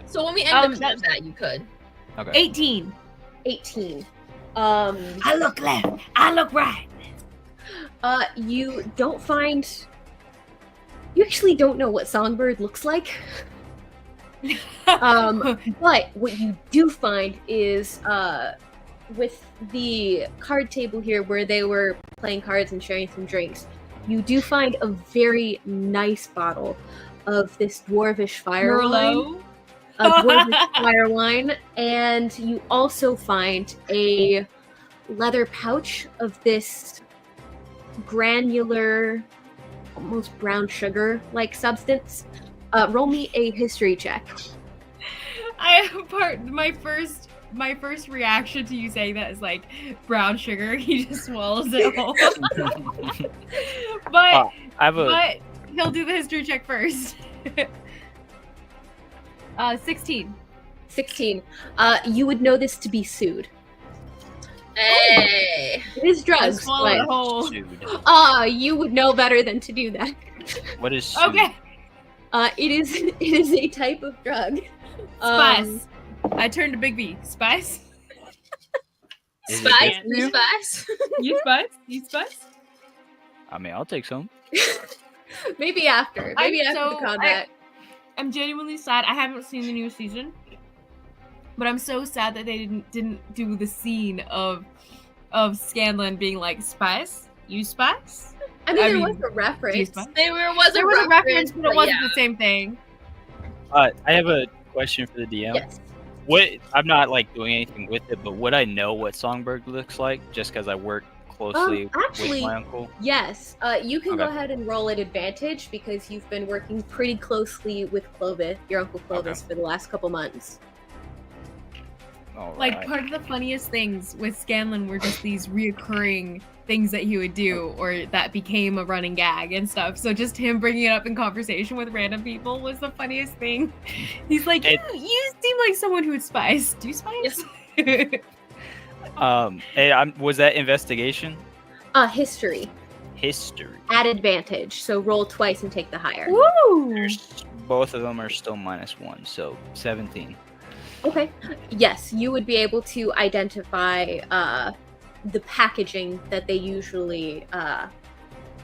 So when we end the that's- combat, you could. Okay. 18. 18. I look left. I look right. You don't find. You actually don't know what Songbird looks like. But what you do find is with the card table here where they were playing cards and sharing some drinks, you do find a very nice bottle of this dwarvish fire wine. Merlot. A dwarvish fire wine, and you also find a leather pouch of this granular, almost brown sugar-like substance. Roll me a history check. My first reaction to you saying that is like brown sugar. He just swallows it whole. but but he'll do the history check first. 16. 16. You would know this to be sood. Hey. It is drugs, Swallow it but whole. you would know better than to do that. What is Okay. It is a type of drug. Spice. I turned to Bigby. Spice. Is it Spice? good for you? Spice? You spice? You spice? I mean, I'll take some. Maybe after. Maybe after the combat. I'm genuinely sad. I haven't seen the new season, but I'm so sad that they didn't do the scene of Scanlan being like, "Spice, you spice." I mean, there mean, was a reference. There was a reference, but it wasn't the same thing. I have a question for the DM. Yes. I'm not like doing anything with it, but would I know what Songbird looks like just because I work closely actually, with my uncle? Yes. You can go Okay. ahead and roll at advantage because you've been working pretty closely with Clovis, your Uncle Clovis, for the last couple months. Like, part of the funniest things with Scanlan were just these reoccurring things that he would do or that became a running gag and stuff. So just him bringing it up in conversation with random people was the funniest thing. He's like, you seem like someone who would spice. Do you spice? Hey, was that investigation? History. History. At advantage. So roll twice and take the higher. Woo! Both of them are still -1, so 17. Okay. Yes, you would be able to identify the packaging that they usually.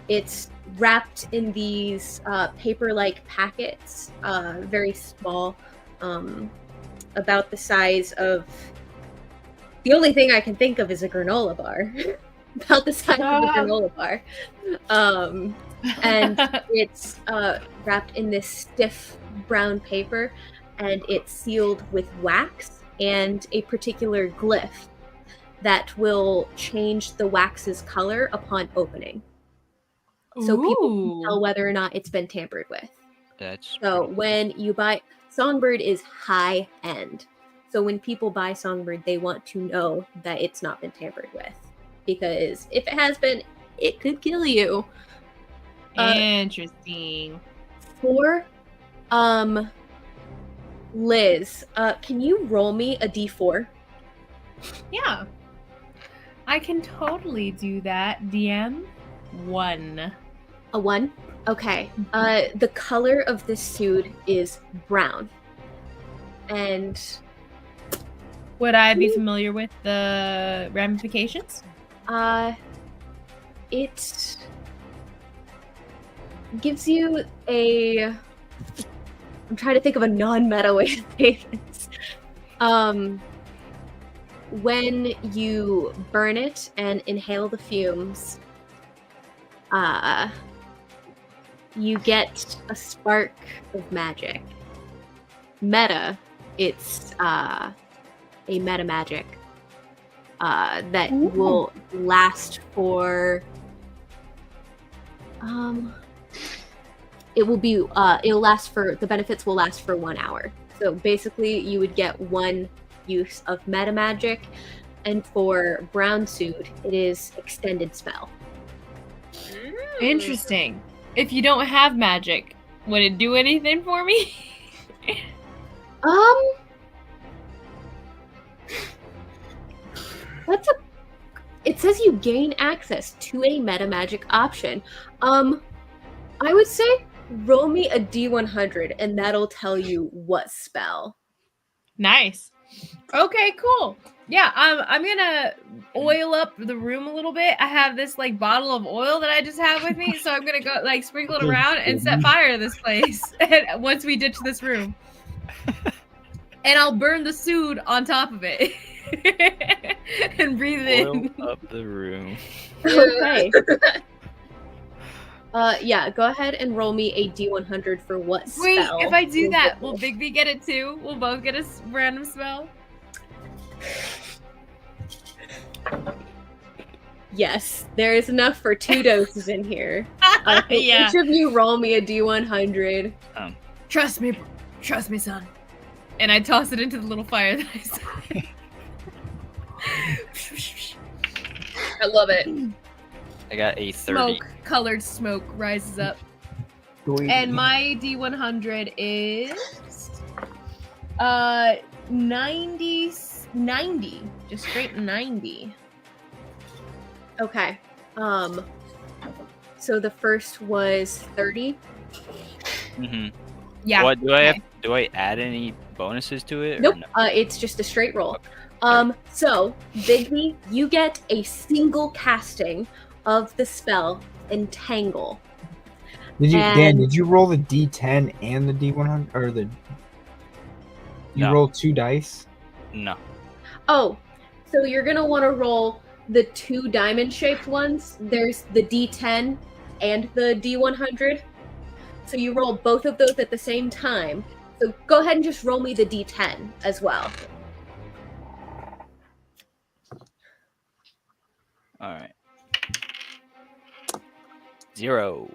It's wrapped in these paper-like packets, very small, about the size of. The only thing I can think of is a granola bar, about the size of a granola bar, and it's wrapped in this stiff brown paper. And it's sealed with wax and a particular glyph that will change the wax's color upon opening. So people can tell whether or not it's been tampered with. That's so when you buy Songbird is high end. So when people buy Songbird, they want to know that it's not been tampered with. Because if it has been, it could kill you. Interesting. For Liz, can you roll me a d4? Yeah. I can totally do that. DM 1. A 1? Okay. The color of this suit is brown. And would I be familiar with the ramifications? It gives you a. I'm trying to think of a non-meta way to say this. When you burn it and inhale the fumes, you get a spark of magic. Meta, it's a meta magic that will last for. The benefits will last for 1 hour. So basically you would get 1 use of meta magic, and for brown suit it is extended spell. Interesting. If you don't have magic, would it do anything for me? That's a. It says you gain access to a meta magic option. I would say roll me a D100, and that'll tell you what spell. Nice. Okay, cool. Yeah, I'm gonna oil up the room a little bit. I have this like bottle of oil that I just have with me, so I'm gonna go like sprinkle it around and set fire to this place. And once we ditch this room, and I'll burn the sood on top of it and breathe Oil in. up the room. Okay. Yeah, go ahead and roll me a D100 for what Wait, spell. if I do that, will Bigby get it too? We'll both get a random spell. Yes, there is enough for 2 doses in here. Yeah. Each of you roll me a D100. Trust me, son. And I toss it into the little fire that I set. I love it. I got a 30. Smoke, colored smoke rises up. And my D100 is 90, just straight 90. Okay. So the first was 30. Mm-hmm. Yeah. What do I have? Do I add any bonuses to it? Nope. Or no? It's just a straight roll. So Bigby, you get a single casting of the spell Entangle. Dan, did you roll the D10 and the D100, or the? You No. rolled 2 dice. No. Oh, so you're gonna want to roll the 2 diamond-shaped ones. There's the D10 and the D100. So you roll both of those at the same time. So go ahead and just roll me the D10 as well. All right. 0.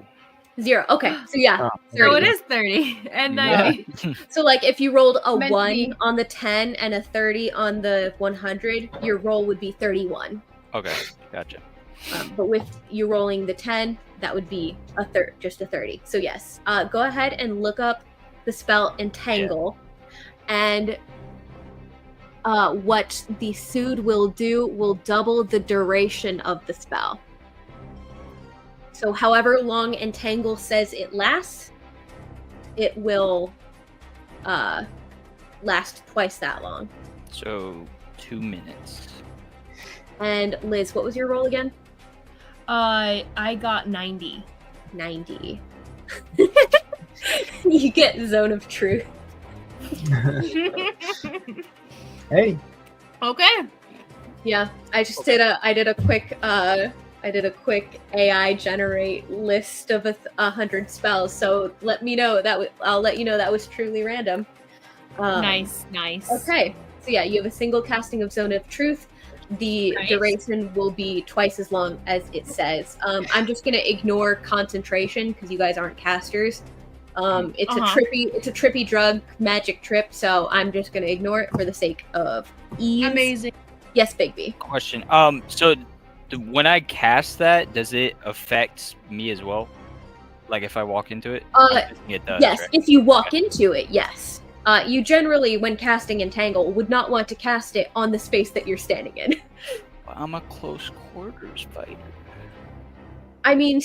0. Okay. So yeah. So 30. it is 30 and Yeah. 90. So like if you rolled a Meant to 1 be. on the 10 and a 30 on the 100, your roll would be 31. Okay, gotcha. But with you rolling the 10, that would be just a 30. So yes, go ahead and look up the spell Entangle, and what the sood will do will double the duration of the spell. So however long Entangle says it lasts, it will last twice that long. So 2 minutes. And Liz, what was your roll again? I got 90. 90. You get Zone of Truth. Hey, Okay. Yeah, I just did a quick AI generate list of 100 spells. So let me know I'll let you know that was truly random. Nice. Okay, so yeah, you have a single casting of Zone of Truth. The Nice. duration will be twice as long as it says. I'm just gonna ignore concentration because you guys aren't casters. It's a trippy drug magic trip, so I'm just gonna ignore it for the sake of ease. Amazing. Yes, Bigby. Question. So when I cast that, does it affect me as well? Like if I walk into it? I'm guessing it does, Yes, right? if you walk into it, yes. You generally, when casting Entangle, would not want to cast it on the space that you're standing in. I'm a close quarters fighter. I mean,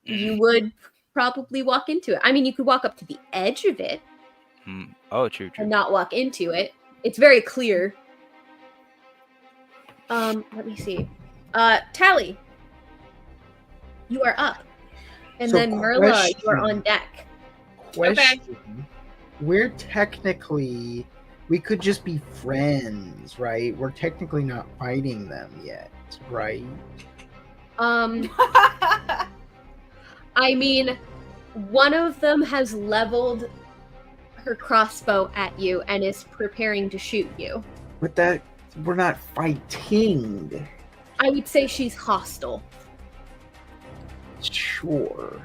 you would probably walk into it. I mean, you could walk up to the edge of it Oh, true. and not walk into it. It's very clear. Let me see. Talli, you are up. And So then Merla, you are question. on deck. Question. We're technically, we could just be friends, right? We're technically not fighting them yet, right? I mean, one of them has leveled her crossbow at you and is preparing to shoot you. But that, we're not fighting. I would say she's hostile. Sure.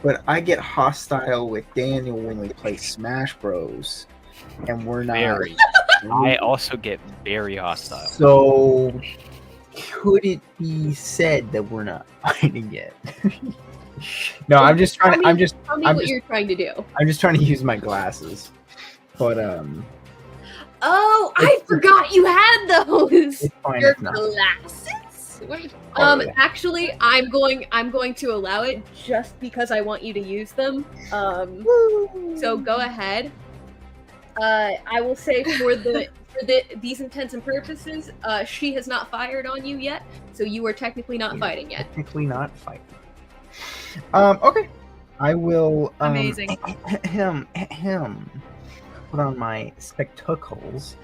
But I get hostile with Daniel when we play Smash Bros. And we're not. Very. I also get very hostile. So Could it be said that we're not fighting yet? No, I'm just trying. Tell I'm me I'm what just- you're trying to do. just trying to use my glasses. But Oh, I forgot you had those. it's fine Your if not. glasses? What are you- Totally. Actually, I'm going to allow it just because I want you to use them. So go ahead. I will say for these intents and purposes, she has not fired on you yet, so you are technically not fighting yet. Technically not fighting. Okay. I will. Amazing. Him. Put on my spectacles.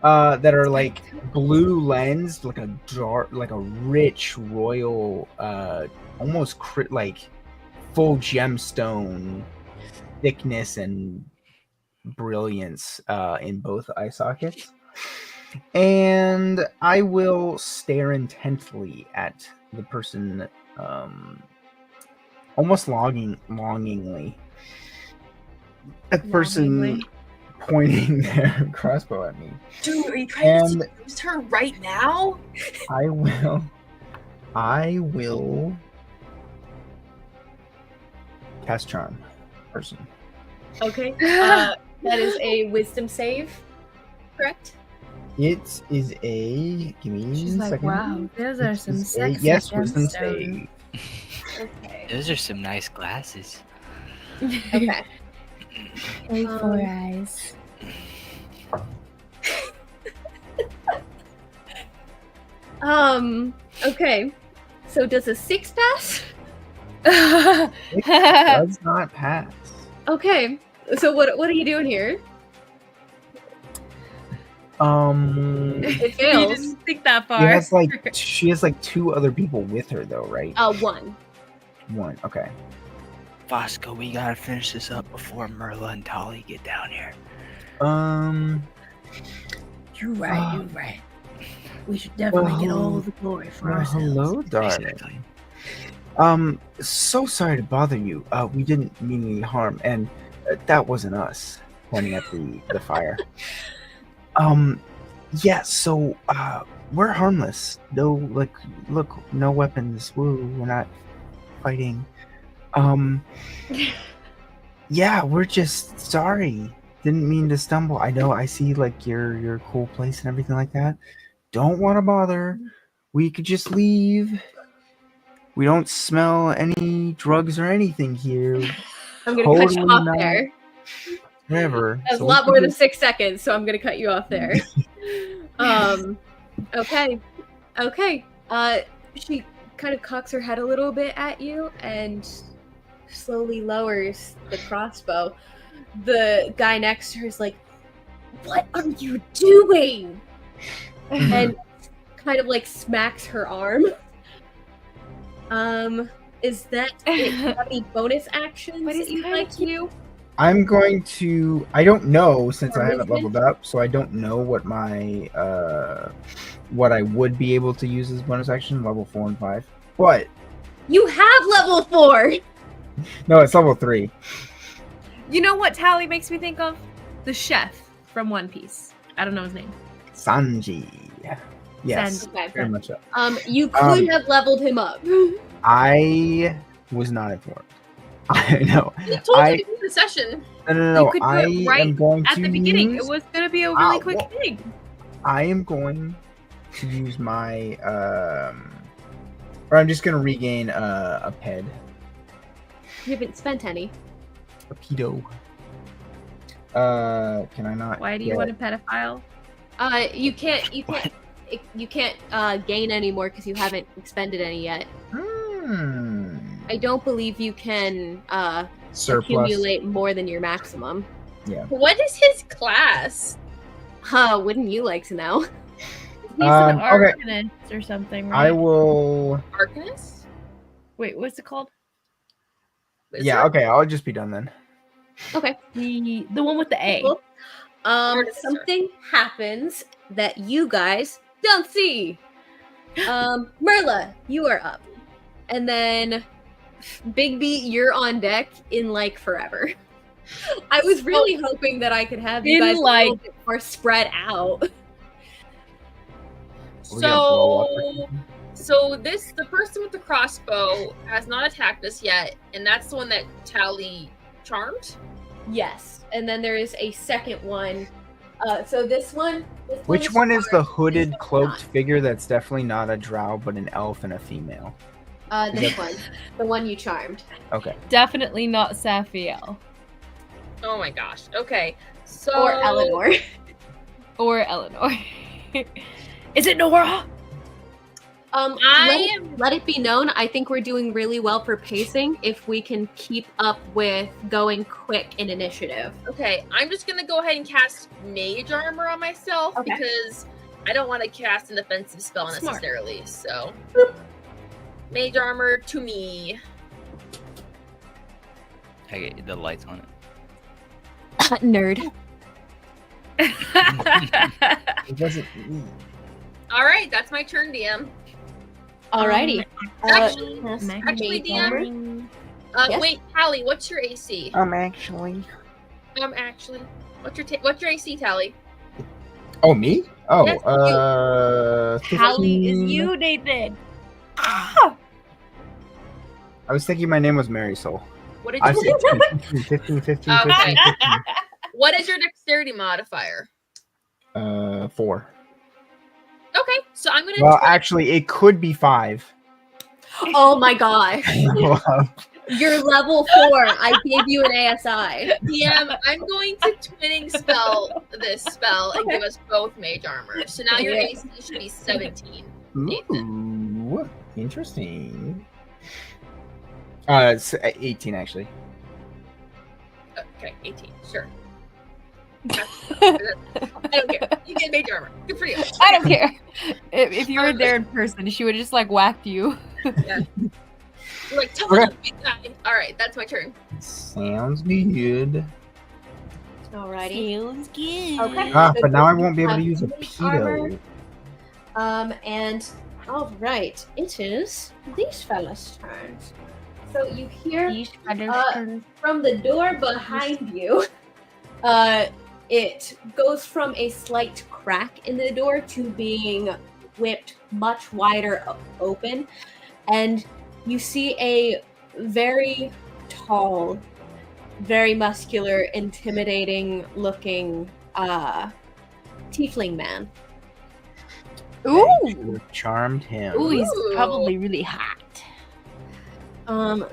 That are like blue lensed, like a dark, like a rich royal, almost like full gemstone thickness and brilliance in both eye sockets. And I will stare intently at the person, almost longingly. At the person Longingly. pointing their crossbow at me. Dude, are you trying And to use her right now? I will cast charm person. Okay. That is a wisdom save, correct? It is a give me She's a like, second. wow, those are It some is a- sexy yes, wisdom gemstones. save. Okay. Those are some nice glasses. Okay. Hey, Um, four eyes. Okay. So does a 6 pass? It does not pass. Okay. So what are you doing here? It you fails. didn't think that She far. has like 2 other people with her though, right? 1. 1. Okay. Fosco, we gotta finish this up before Merla and Talli get down here. You're right. You're right. We should definitely get all the glory for Well, ourselves. hello, darling. Exactly. So sorry to bother you. We didn't mean any harm, and that wasn't us. Pointing at the fire. Yeah. So, we're harmless. No, like, look, no weapons. Woo, we're not fighting. Yeah, we're just sorry. Didn't mean to stumble. I know. I see, like, your cool place and everything like that. Don't want to bother. We could just leave. We don't smell any drugs or anything here. I'm going to cut you Totally off not. there. Never. That's So a we lot could more than just- 6 seconds, so I'm going to cut you off there. Okay. She kind of cocks her head a little bit at you and slowly lowers the crossbow. The guy next to her is like, "What are you doing?" and kind of like smacks her arm. Is that it? Do you have any bonus actions But that he's you'd kinda like to do? I'm going to. I don't know since Or I haven't movement? leveled up, so I don't know what my what I would be able to use as bonus action level 4 and 5. But You have level 4. no, it's level 3. You know what Talli makes me think of? The chef from One Piece. I don't know his name. Sanji. Yes, Okay. very much so. You could have leveled him up. I was not informed. I know. He told I- you to do the session. No. You could do I it right am going At to the beginning, use- it was gonna be a really quick well- thing. I am going to use my or I'm just gonna regain a ped. You haven't spent any. A pedo. Can I not? Why do you get- want a pedophile? You can't gain any more because you haven't expended any yet. I don't believe you can Surplus. accumulate more than your maximum. What is his class? Huh, wouldn't you like to know? He's an okay. arcanist or something, right? I will. Arcanist? Wait, what's it called? Yeah. Okay. I'll just be done then. Okay. The one with the A. Cool. Artificer. Something happens that you guys don't see. Merla, you are up. And then Bigby, you're on deck in like forever. I was really hoping that I could have you In, guys a little like- bit more spread out. We gonna blow up or So the person with the crossbow has not attacked us yet, and that's the one that Talli charmed. Yes, and then there is a second one. So this one. Which one is the charmed, hooded, this one's cloaked figure that's definitely not a drow, but an elf and a female? not. This one, the one you charmed. Okay. Definitely not Saphiel. Oh my gosh. Okay. So Or Eleanor. Or Eleanor. Is it Nora? Let it be known, I think we're doing really well for pacing if we can keep up with going quick in initiative. Okay, I'm just gonna go ahead and cast Mage Armor on myself Okay. because I don't want to cast an offensive spell Smart. necessarily. So, Mage Armor to me. I get the lights on it. Nerd. It wasn't me. All right, that's my turn, DM. Alrighty. Actually, Mage DM. Armor. Yes? Wait, Talli, what's your AC? Actually. Actually, what's your AC, Talli? Oh, me? Oh, Yes, Talli is 15. you, Nathan. I was thinking my name was Marisol. What did I you? said 15, 15. Okay. What is your Dexterity modifier? 4. Okay, so I'm gonna. Well, actually, it could be 5. Oh my gosh. You're level 4. I gave you an ASI. DM, I'm going to twinning spell this spell and give us both mage armor. So now your Okay. AC should be 17. Ooh, interesting. It's 18 actually. Okay, 18. Sure. I don't care. You get mage armor. Good for you. I don't care. If you were there in person, she would have just like whacked you. You're like, tell Okay. me, big guy. All right, that's my turn. Sounds good. Alrighty. Sounds good. Okay. But now I won't be able to use a Mage armor. pedo. And alright, it is these fellas' turns. So you hear from the door behind you, it goes from a slight crack in the door to being whipped much wider open, and you see a very tall, very muscular, intimidating looking tiefling man. Ooh. Should've charmed him. Ooh, he's Ooh. probably really hot.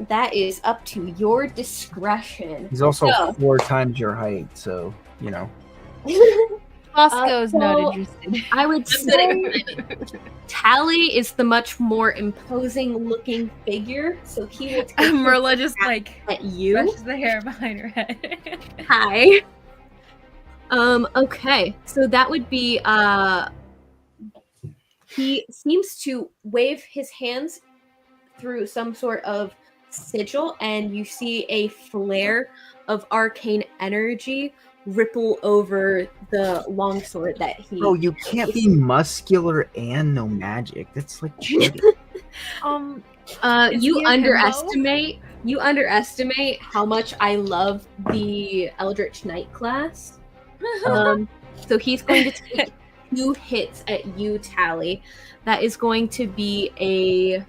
That is up to your discretion. He's also So- 4 times your height, so you know. Fosco's so- not interested. I would I'm good say at timing. Talli is the much more imposing looking figure, so he will take Merla just like at you. brushes the hair behind her head. Hi. Okay, so that would be he seems to wave his hands through some sort of sigil, and you see a flare of arcane energy ripple over the longsword that he. Bro, you can't be muscular and no magic. That's like cheating. Is You he a underestimate how much I love the Eldritch Knight class. So he's going to take 2 hits at you, Talli. That is going to be a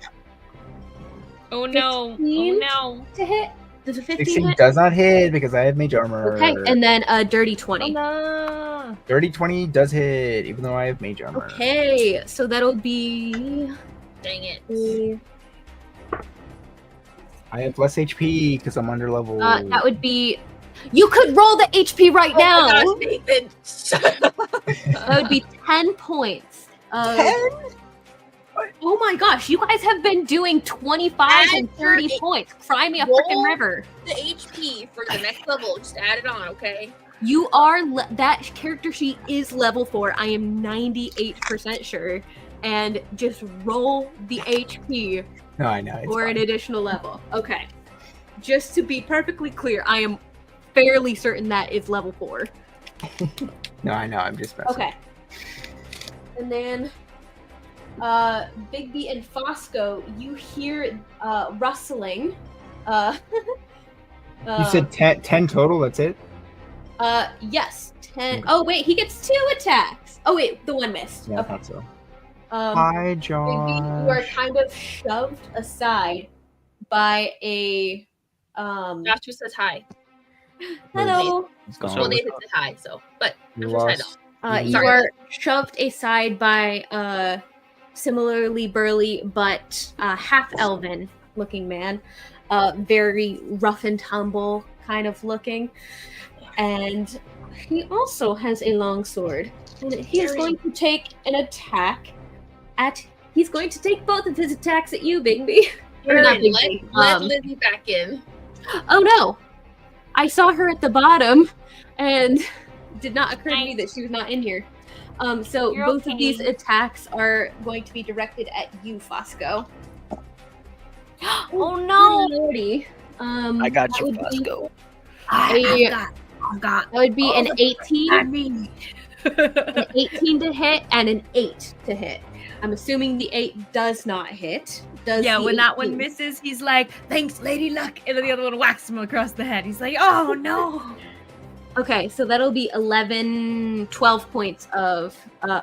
Oh no! 15? Oh no! to hit. Does a 15 16 hit? does not hit because I have mage armor. Okay, and then a dirty Oh 20. no! Dirty 20 does hit, even though I have mage armor. Okay, so that'll be. Dang it. I have less HP because I'm under level. That would be. You could roll the HP right now. Oh my gosh, Nathan. That would be 10 points. 10? Oh my gosh, you guys have been doing 25 and 30 points. Cry me a freaking Roll. river. The HP for the next level. Just add it on, okay? You are that character sheet is level 4. I am 98% sure. And just roll the HP No, I know. It's for an fine. additional level. Okay. Just to be perfectly clear, I am fairly certain that is level 4. No, I know. I'm just messing. Okay. And then Bigby and Fosco, you hear rustling. You said 10 total. That's it. Yes, 10. Oh wait, he gets 2 attacks. Oh wait, the one missed. Yeah, I Okay. thought so. Hi, Bigby, you are Josh. kind of shoved aside by a Joshua says hi. hello. It's Well, gone. Well, so- Nathan said hi, so but You I'm sure I lost. don't. You Sorry. are shoved aside by a similarly burly but half elven looking man, very rough and tumble kind of looking, and he also has a long sword, and he is going to take an attack at. He's going to take both of his attacks at you, Bigby. Or not Aaron, Bigby. let Lizzie back in. Oh no! I saw her at the bottom, and did not occur to me that she was not in here. So You're both of these okay. attacks are going to be directed at you, Fosco. Oh no! Lordy. I got that you, would be Fosco. I've got. That would be an 18, mean. an 18 to hit, and an 8 to hit. I'm assuming the 8 does not hit. Does Yeah, the when that one 18? misses, he's like, "Thanks, Lady Luck," and then the other one whacks him across the head. He's like, "Oh no!" Okay, so that'll be 12 points of.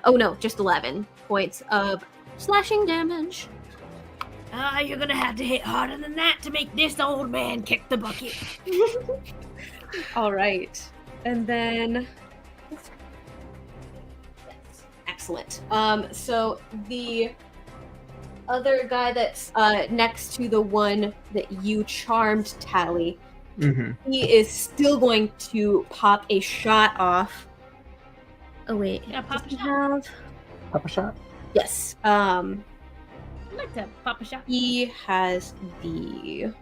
Oh no, just 11 points of slashing damage. You're gonna have to hit harder than that to make this old man kick the bucket. All right, and then excellent. So the other guy that's next to the one that you charmed, Talli, he is still going to pop a shot off. Oh wait, Yeah, pop does a he shot. have? Pop a shot. Yes. I'd like to pop a shot. He has the.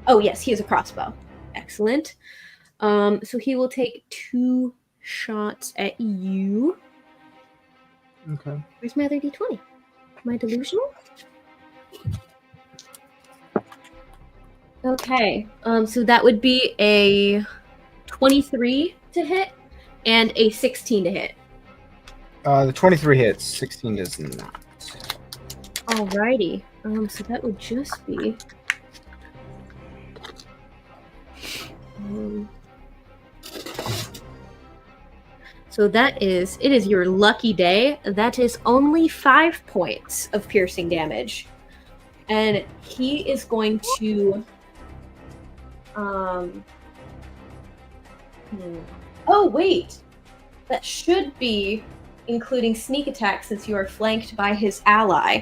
Oh yes, he has a crossbow. Excellent. So he will take 2 shots at you. Okay. Where's my other d20? Am I delusional? Okay. So that would be a 23 to hit and a 16 to hit. The 23 hits. 16 does not. Alrighty. So that would just be. So it is your lucky day. That is only 5 points of piercing damage. And he is going to Oh wait. That should be including sneak attack since you are flanked by his ally.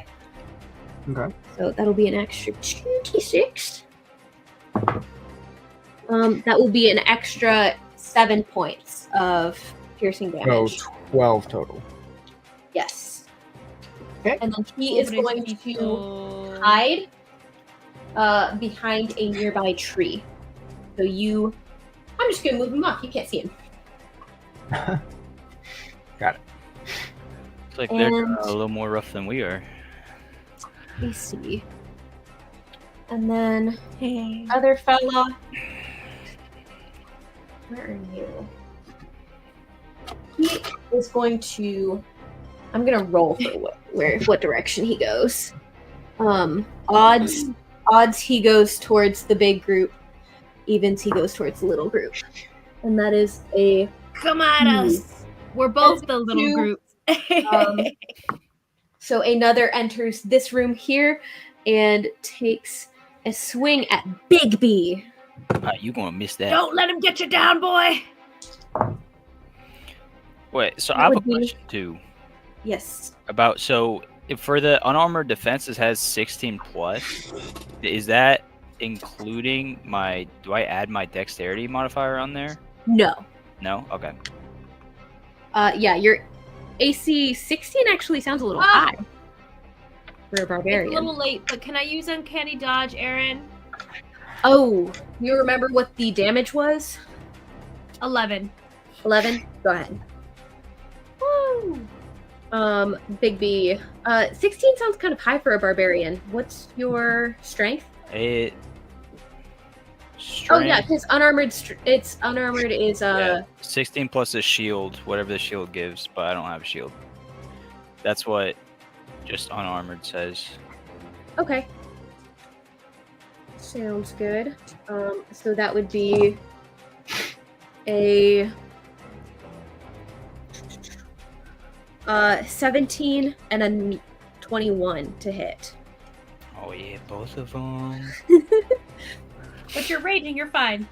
Okay. So that'll be an extra 2d6. That will be an extra 7 points of piercing So damage. 12 total. Yes. Okay. And then he is going to hide behind a nearby tree. So I'm just gonna move him up. You can't see him. Got it. It's like they're And- a little more rough than we are. Let me see. And then Hey. other fella. Where are you? He is going to. I'm gonna roll for what direction he goes. Odds he goes towards the big group. Evens he goes towards the little group. And that is a. Come at us. We're both the little 2. group. So another enters this room here and takes a swing at Bigby. You gonna miss that? Don't let him get you down, boy. Wait, so That I have a would be- question too Yes. about if for the unarmored defenses has 16 plus. Is that including my? Do I add my dexterity modifier on there? No. No. Okay. Yeah, your AC 16 actually sounds a little Ah. high for a It's barbarian. a little late, but can I use Uncanny Dodge, Aaron? Oh, you remember what the damage was? 11. 11? Go ahead. Woo! Bigby. 16 sounds kind of high for a barbarian. What's your strength? It. Oh yeah, because unarmored. It's unarmored is Yeah, 16 plus a shield, whatever the shield gives, but I don't have a shield. That's what just unarmored says. Okay. Sounds good. So that would be a 17 and a 21 to hit. Oh yeah, both of them. But you're raging, you're fine.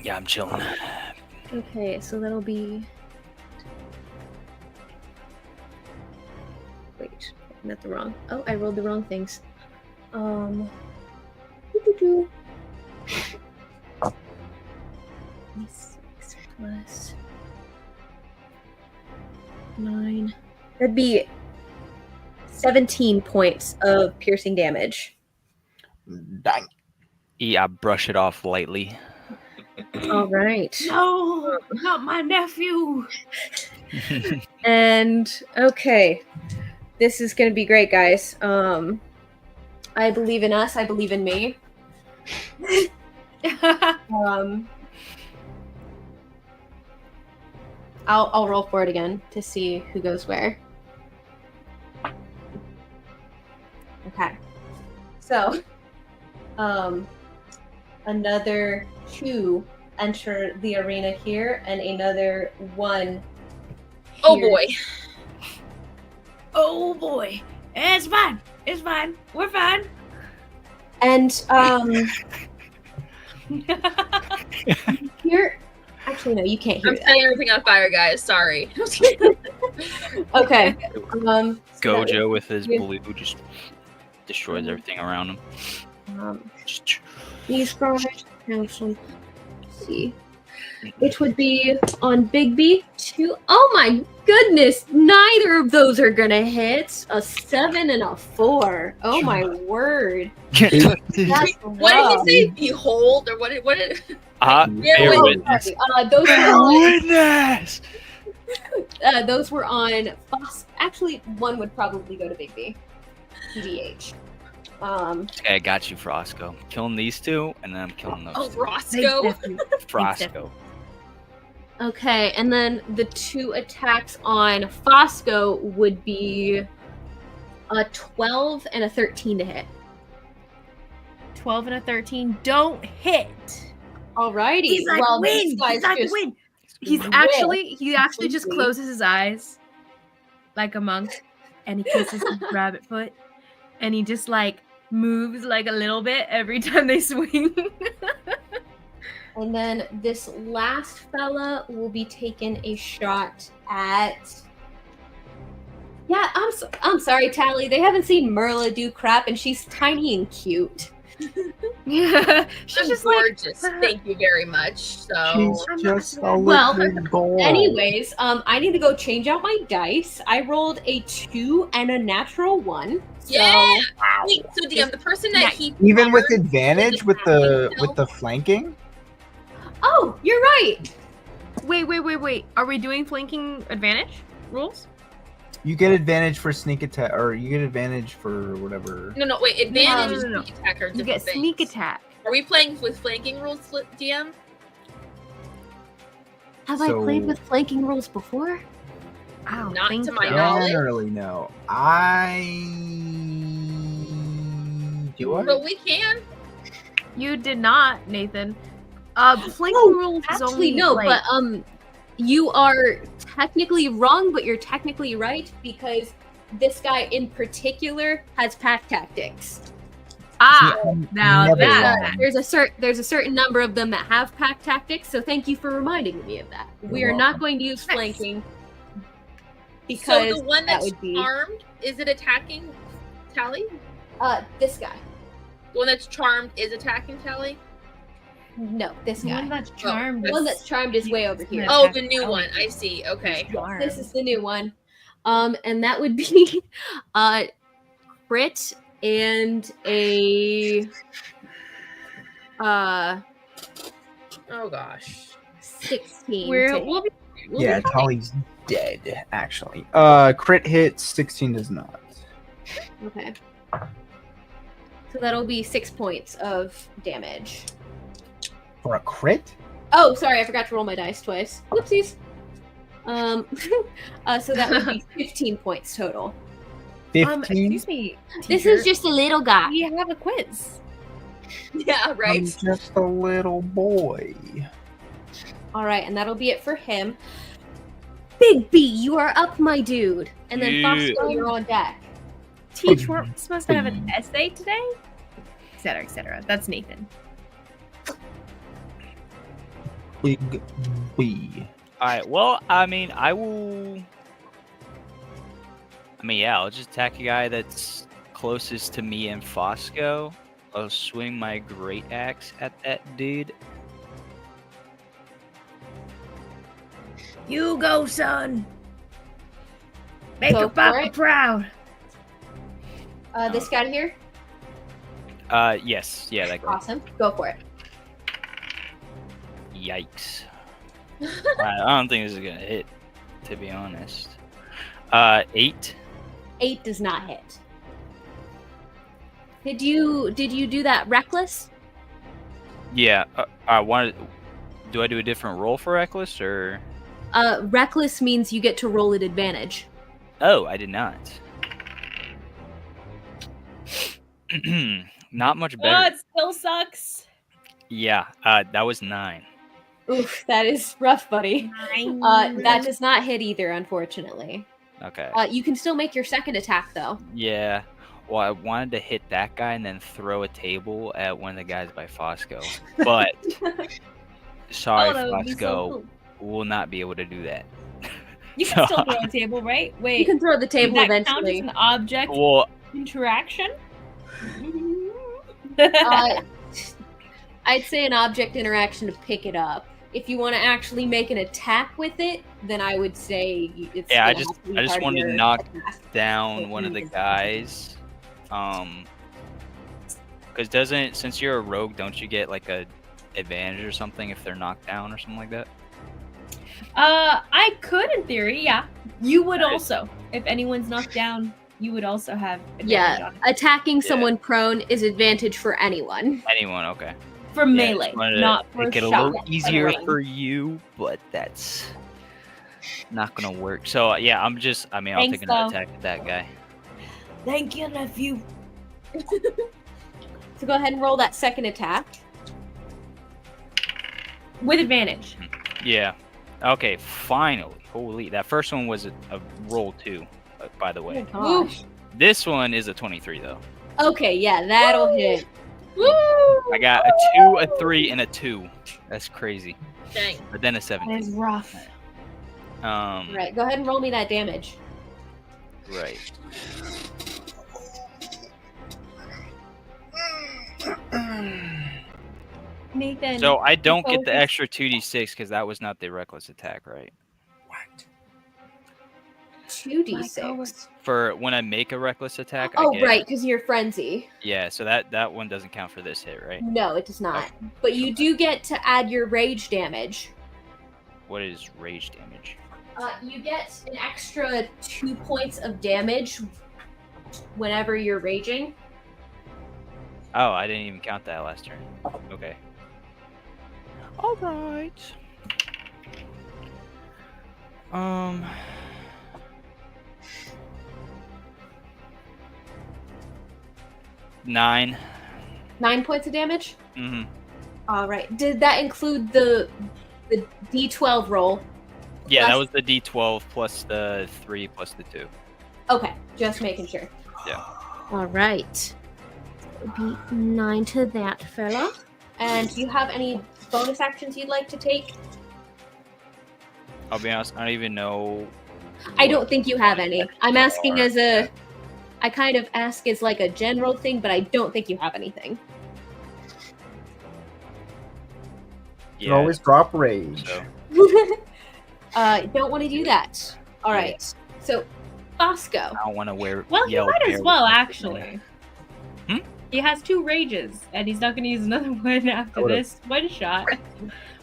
Yeah, I'm chilling. Okay, so that'll be. Wait, I'm at the wrong. Oh, I rolled the wrong things. Doo-doo-doo. 6 plus 9. That'd be 17 points of piercing damage. Dang. Yeah, I brush it off lightly. All right. No, not my nephew. And okay, this is gonna be great, guys. I believe in us. I believe in me. I'll roll for it again to see who goes where. Okay. So, another 2 enter the arena here, and another 1. Oh here. boy. Oh boy. It's fine. It's fine. We're fine. And here, actually, no, you can't hear I'm that. setting everything on fire, guys. Sorry. Okay. Gojo with his yeah. blue just destroys everything around him. Just- These guys have some. Let's see. Which would be on Bigby 2. Oh my goodness! Neither of those are gonna hit. A 7 and a 4. Oh my word! That's What did rough. he say? Behold, or what did? Bear Oh, witness. sorry. Those were Bear on. witness! Those were on. Actually, one would probably go to Bigby. TBH. Okay, I got you, Fosco. Killing these two, and then I'm killing those Oh, two. Roscoe. Frosco. Okay, and then the 2 attacks on Fosco would be a 12 and a 13 to hit. 12 and a 13 don't hit. Alrighty. He's like, well, win. these guys He's like, just- win. He Will actually just completely- closes his eyes like a monk, and he kisses his rabbit foot, and he just like moves like a little bit every time they swing. And then this last fella will be taking a shot at. Yeah, I'm sorry, Talli. They haven't seen Merla do crap, and she's tiny and cute. Yeah, she's I'm just gorgeous. like. Thank you very much. So She's I'm not just sure. a Well, little doll. Anyways, I need to go change out my dice. I rolled a 2 and a natural 1. So, yeah. Wait, so DM, the person that he Even with harmed advantage is with attacking the flanking? Oh, you're right. Wait. Are we doing flanking advantage rules? You get advantage for sneak attack, or you get advantage for whatever. No, wait. Advantage No. and sneak attack are You different get things. sneak attack. Are we playing with flanking rules, DM? Have I So- played with flanking rules before? I don't Not think to my so. knowledge. Generally, no. Do I? But we can. You did not, Nathan. Flanking Oh, rules is Actually, only no, like, but you are technically wrong, but you're technically right because this guy in particular has pack tactics. now Never that wrong. There's a certain number of them that have pack tactics, so thank you for reminding me of that. We You're are not welcome. going to use Nice. flanking because So the one that that's would be charmed, is it attacking Talli? this guy. The one that's charmed is attacking Talli? No, this the guy. one that's charmed. The one that's charmed is way over here. Oh, the new one. I see. Okay. This is the new one. And that would be crit and a Oh gosh. 16. We're- to hit. we'll be- Yeah, Tally's dead, actually. Crit hit, 16 does not. Okay. So that'll be 6 points of damage. For a crit? Oh, sorry, I forgot to roll my dice twice. Whoopsies. So that would be 15 points total. 15? Excuse me. This teacher. is just a little guy. We have a quiz. Yeah, right. I'm just a little boy. All right, and that'll be it for him. Bigby, you are up, my dude. And then Yeah. Fosco, you're on deck. Teach, we're supposed to have an essay today? Etc. Etc. That's Nathan. Bigby. All right. Well, I mean, I'll just attack a guy that's closest to me and Fosco. I'll swing my great axe at that dude. You go, son. Make Go your for papa it. proud. This guy here? Yes. Yeah, that guy. Awesome. Go for it. Yikes. I don't think this is gonna hit, to be honest. 8. 8 does not hit. Did you do that reckless? Yeah. I wanted. Do I do a different roll for reckless or? Reckless means you get to roll at advantage. Oh, I did not. Not much Oh, better. it still sucks. Yeah. That was 9. Oof, that is rough, buddy. That does not hit either, unfortunately. Okay. You can still make your second attack, though. Yeah. Well, I wanted to hit that guy and then throw a table at one of the guys by Fosco, but sorry, Oh, that would be so Fosco, cool. will not be able to do that. You can still throw a table, right? Wait. You can throw the does table that count as eventually. an object Well, interaction? I'd say an object interaction to pick it up. If you want to actually make an attack with it, then I would say it's. yeah, I gonna just have to be I just part of wanted to your knock attack. down one of the guys. Because since you're a rogue, don't you get like a advantage or something if they're knocked down or something like that? I could in theory, yeah. You would Nice. also. If anyone's knocked down, you would also have advantage Yeah, on it. attacking Yeah. someone prone is advantage for anyone. Anyone? Okay. For Yeah, melee, just wanted to not for make it a shot. little easier range. for you, but that's not gonna work. So yeah, I'll Thanks, take another though. attack at that guy. Thank you, nephew. So go ahead and roll that second attack. With advantage. Yeah. Okay, finally. Holy, that first one was a roll 2, by the way. Oh, gosh. This one is a 23 though. Okay, yeah, that'll hit. Woo! I got a 2, a 3, and a 2. That's crazy. Dang. But then a That 17. is rough. Right, go ahead and roll me that damage. Right. Nathan. So I don't get the focus. extra 2d6 because that was not the reckless attack, right? 2d6. For when I make a reckless attack, I Oh, get, right, because you're frenzy. Yeah, so that one doesn't count for this hit, right? No, it does not. But you do get to add your rage damage. What is rage damage? You get an extra 2 points of damage whenever you're raging. Oh, I didn't even count that last turn. Okay. All right. 9. 9 points of damage? Mm-hmm. All right. Did that include the D12 roll? Yeah, that Plus- was the D12 plus the 3 plus the 2. Okay, just making sure. Yeah. All right. Be 9 to that fella. And do you have any bonus actions you'd like to take? I'll be honest, I don't even know. I what don't think you have any. I'm asking are. as a... I kind of ask as like a general thing, but I don't think you have anything. You can always drop rage. So, Don't want to do that. All right. So, Fosco. I don't want to wear. Well, he yell might as bear well, with actually. Hmm? He has 2 rages, and he's not going to use another one after would've- this one shot.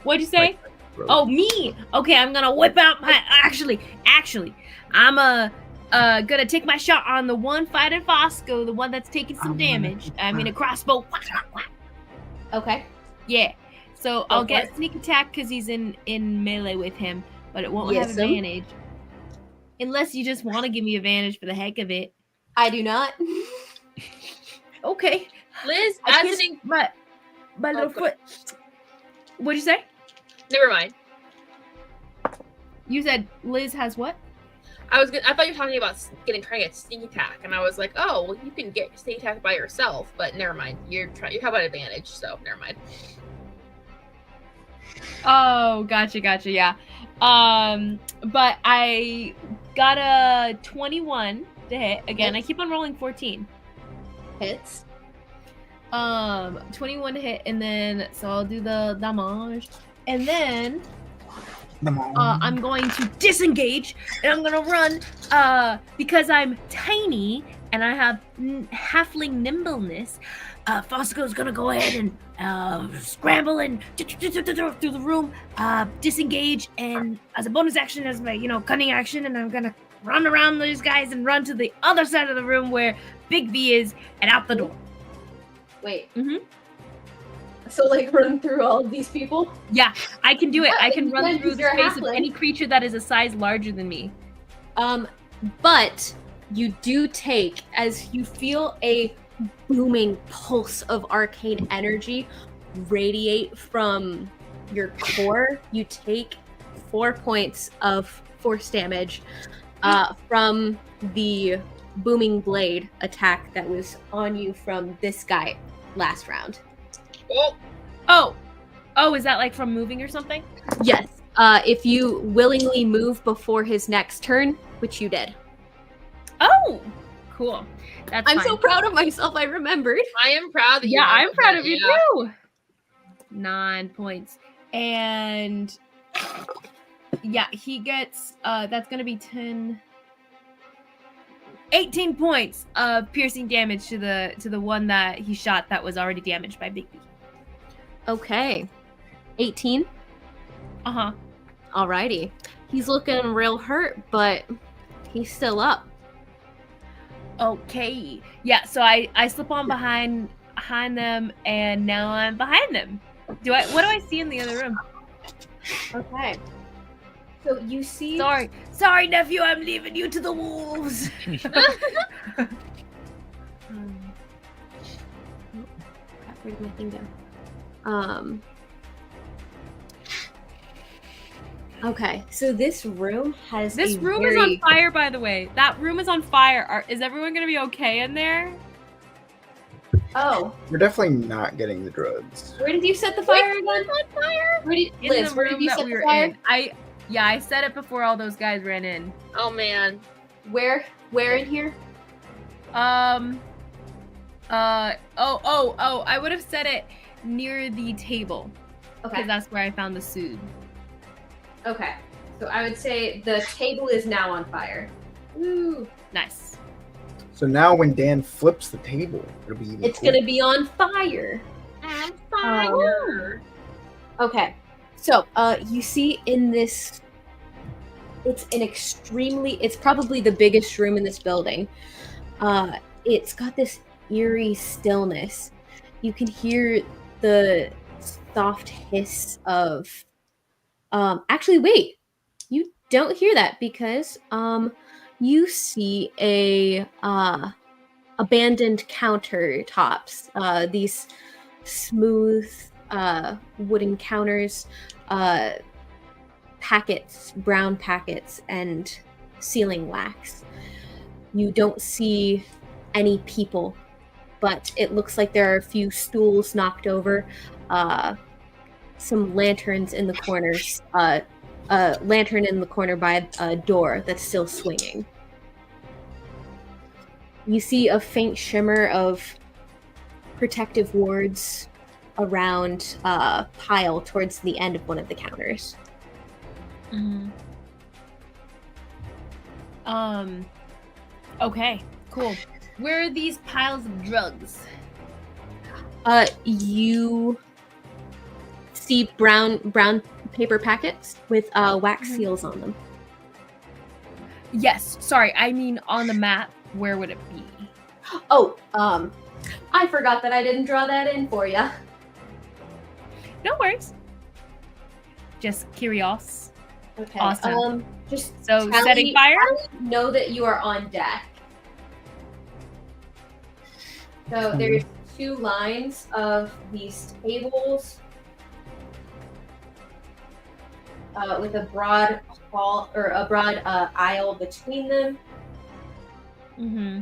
What'd you say? Rogue. Oh, me? Okay, I'm gonna whip out my. Actually, I'm gonna take my shot on the one fighting Fosco, the one that's taking some damage. I mean, a crossbow. Okay. Yeah. So I'll for get it. sneak attack because he's in melee with him, but it won't have Yes, sir. advantage. Unless you just want to give me advantage for the heck of it. I do not. Okay. Liz, I as kissed an my little Okay. foot. What'd you say? never mind. You said Liz has what? I thought you were talking about trying to get sneak attack, and I was like, oh, well, you can get sneak attack by yourself, but never mind. You have an advantage, so never mind. Oh, gotcha, yeah. But I got a 21 to hit. Again, I keep on rolling 14. Hits. 21 to hit, and then, so I'll do the damage. And then, I'm going to disengage, and I'm gonna run, because I'm tiny, and I have halfling nimbleness. Fosco's gonna go ahead and scramble and through the room, disengage, and as a bonus action, as my cunning action, and I'm gonna run around those guys and run to the other side of the room where Bigby is, and out the door. Wait. Mm-hmm. So run through all of these people? Yeah, I can do it. I can run through the space of halfling. any creature that is a size larger than me. But you do take, as you feel a booming pulse of arcane energy radiate from your core, you take 4 points of force damage from the booming blade attack that was on you from this guy last round. Oh, is that from moving or something? Yes. If you willingly move before his next turn, which you did. Oh, cool. That's I'm fine. so proud of myself. I remembered. I am proud of you. Yeah, I'm proud of you too. 9 points. And yeah, he gets that's gonna be 18 points of piercing damage to the one that he shot that was already damaged by Bigby. Okay. 18? Uh-huh. Alrighty. He's looking real hurt, but he's still up. Okay. Yeah, so I slip on behind them, and now I'm behind them. What do I see in the other room? Okay. So you see... Sorry, nephew, I'm leaving you to the wolves. Where'd my thing go? Okay, so this room has This room is on fire, by the way. That room is on fire. Is everyone gonna be okay in there? Oh. We're definitely not getting the drugs. Where did you set the fire again? On fire? Liz, where did you set the fire? I set it before all those guys ran in. Oh man. Where in here? I would have set it near the table. Okay. Because that's where I found the suit. Okay. So I would say the table is now on fire. Ooh. Nice. So now when Dan flips the table, it'll be even It's cooler. gonna be on fire. On fire. Okay. So, you see in this, it's probably the biggest room in this building. It's got this eerie stillness. You can hear the soft hiss of, actually, wait, you don't hear that because, you see abandoned countertops, these smooth, wooden counters, brown packets, and ceiling wax. You don't see any people, but it looks like there are a few stools knocked over, some lanterns in the corners, a lantern in the corner by a door that's still swinging. You see a faint shimmer of protective wards around a pile towards the end of one of the counters. Mm-hmm. Okay, cool. Where are these piles of drugs? You see brown paper packets with wax seals on them. Yes, sorry, I mean on the map, where would it be? Oh, I forgot that I didn't draw that in for you. No worries. Just curious. Okay. Awesome. Just So setting fire? Know that you are on deck. So there's 2 lines of these tables. with a broad hall or a broad aisle between them. Mm-hmm.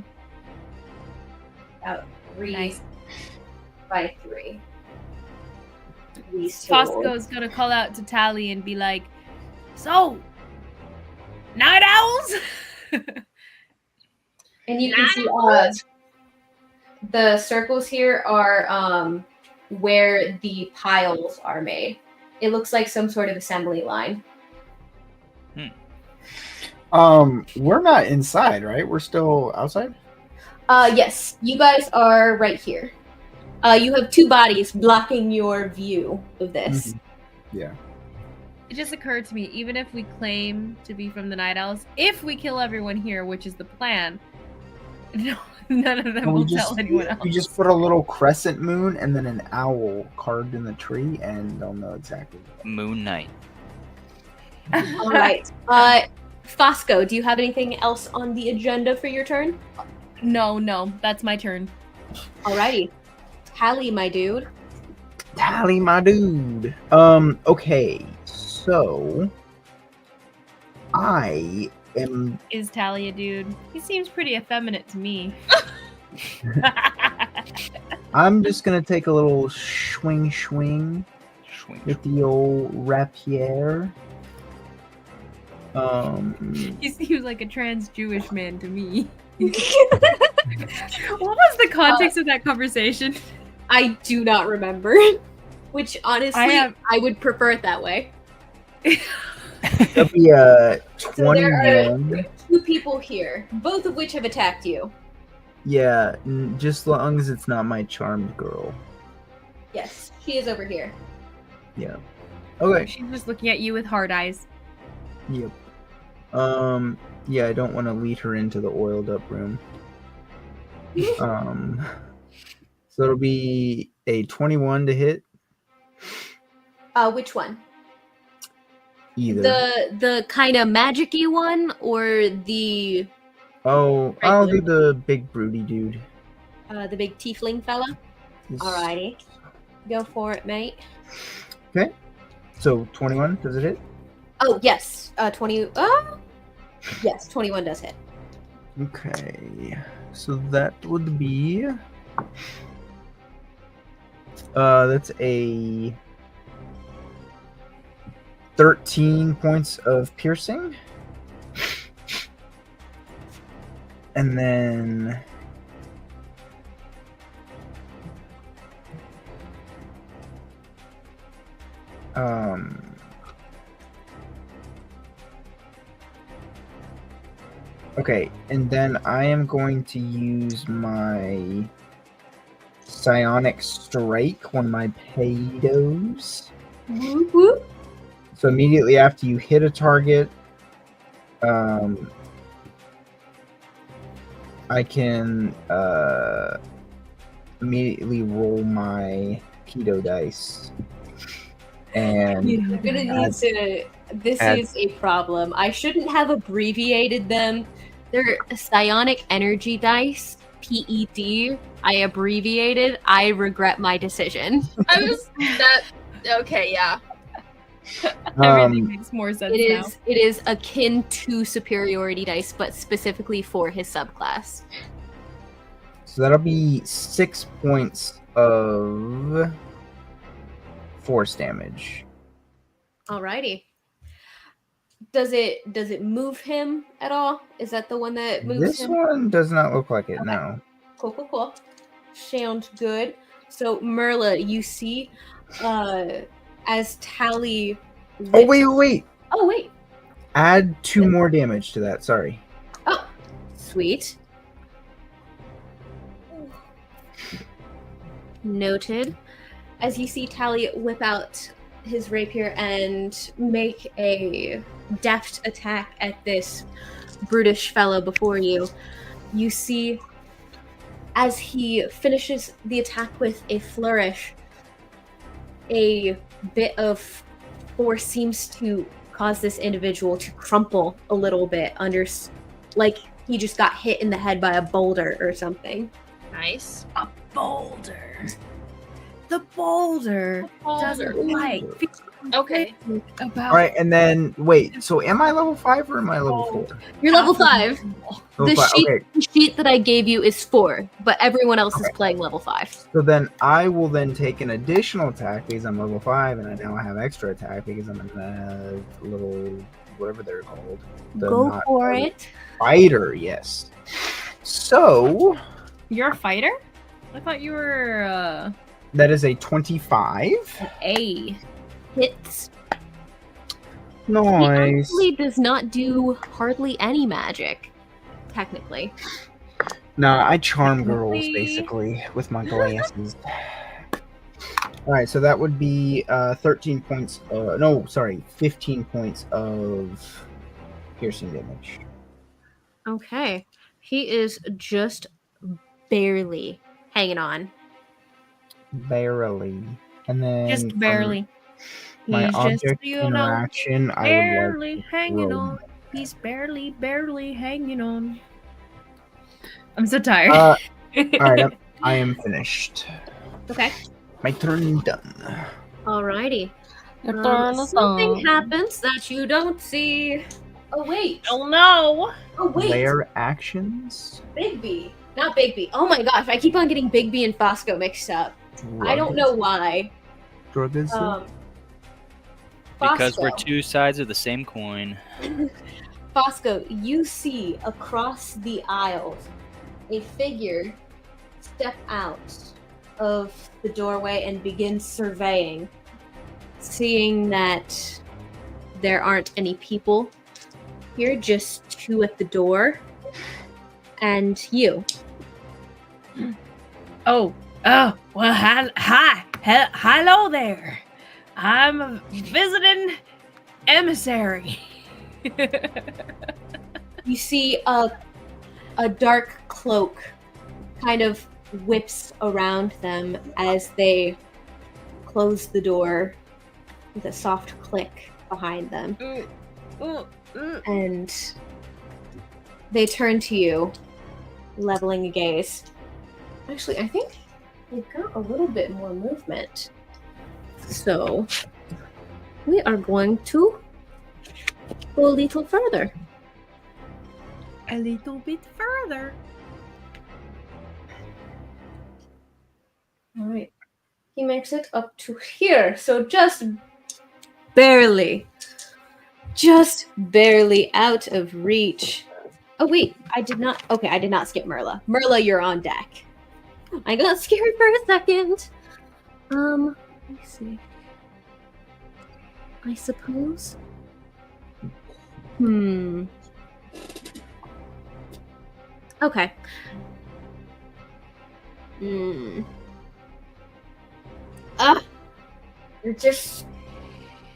About 3 Nice. by 3. These two. Fosco's gonna call out to Talli and be like, "So, night owls?" And you can see the circles here are where the piles are made. It looks like some sort of assembly line. We're not inside, right? We're still outside? Yes, you guys are right here. You have 2 bodies blocking your view of this. Yeah. It just occurred to me, even if we claim to be from the Night Owls, if we kill everyone here, which is the plan, none of them will tell anyone else. We just put a little crescent moon and then an owl carved in the tree, and they'll know exactly. Moon Knight. All right. Fosco, do you have anything else on the agenda for your turn? No, that's my turn. Alrighty. Talli, my dude. Talli, my dude. Okay, so I am. Is Talli a dude? He seems pretty effeminate to me. I'm just gonna take a little swing Swing. with the old rapier. He seems like a trans Jewish man to me. What was the context of that conversation? I do not remember. Which, honestly, I would prefer it that way. That'll be So there are 21. 2 people here, both of which have attacked you. Yeah, just as long as it's not my charmed girl. Yes, she is over here. Yeah. Okay. She's just looking at you with hard eyes. Yep. Yeah, I don't want to lead her into the oiled up room. So it'll be a 21 to hit. Which one? Either. The kind of magic-y one, or the Oh, I'll do the big broody dude. the big tiefling fella? Alrighty. Go for it, mate. Okay. So 21, does it hit? Oh, yes. 20. Yes, 21 does hit. Okay. So that would be. That's a 13 points of piercing. And then. Okay, and then I am going to use my psionic strike, one of my pedos. Whoop, whoop. So immediately after you hit a target, I can immediately roll my pedo dice. And You're gonna need to. This is a problem. I shouldn't have abbreviated them. They're psionic energy dice. PED. I abbreviated. I regret my decision. I was that okay, yeah. Everything makes more sense now. It is akin to superiority dice, but specifically for his subclass. so that'll be 6 points of force damage. Alrighty. Does it move him at all? Is that the one that moves This him? one does not look like it, no. Cool. Sounds good. So Merla, you see, as Talli. Oh, wait. Oh wait. Add 2 more damage to that, sorry. Oh, sweet. Noted. As you see Talli whip out his rapier and make a deft attack at this brutish fellow before you, you see as he finishes the attack with a flourish, a bit of force seems to cause this individual to crumple a little bit under, like he just got hit in the head by a boulder or something. Nice. A boulder. The boulder Boulder. doesn't like. Okay. About All right, and then wait. So am I level 5 or am I level 4? You're level 5. Level 5. Okay. The sheet that I gave you is 4, but everyone else is Okay. playing level 5. So then I will then take an additional attack because I'm level 5, and I now have extra attack because I'm in a little whatever they're called. Go not for fighter. it. Fighter, yes. So You're a fighter? I thought you were that is a 25. A. Hits. He Nice. actually does not do hardly any magic, technically. No, I charm girls Technically. basically with my glasses. All right, so that would be 13 points. No, sorry, 15 points of piercing damage. Okay. He is just barely hanging on. Barely. And then Just from barely. my He's object just, you know, interaction, I would barely like to hanging roll. on. He's barely hanging on. I'm so tired. All right, I am finished. Okay. My turn done. Alrighty. Your turn is Something done. happens that you don't see. Oh wait. Oh no! Oh wait. Layer actions. Bigby. Not Bigby. Oh my gosh, I keep on getting Bigby and Fosco mixed up. I don't know why. Drugism. Because we're Fosco. two sides of the same coin. Fosco, you see across the aisles a figure step out of the doorway and begin surveying, seeing that there aren't any people here, just two at the door, and you. Oh, well, hello there. I'm a visiting emissary. You see a dark cloak kind of whips around them as they close the door with a soft click behind them. And they turn to you, leveling a gaze. Actually, I think they've got a little bit more movement. So, we are going to go a little further. A little bit further. Alright. He makes it up to here. So just barely out of reach. Oh wait, I did not skip Merla. Merla, you're on deck. I got scared for a second. Let me see. I suppose. Okay. You're just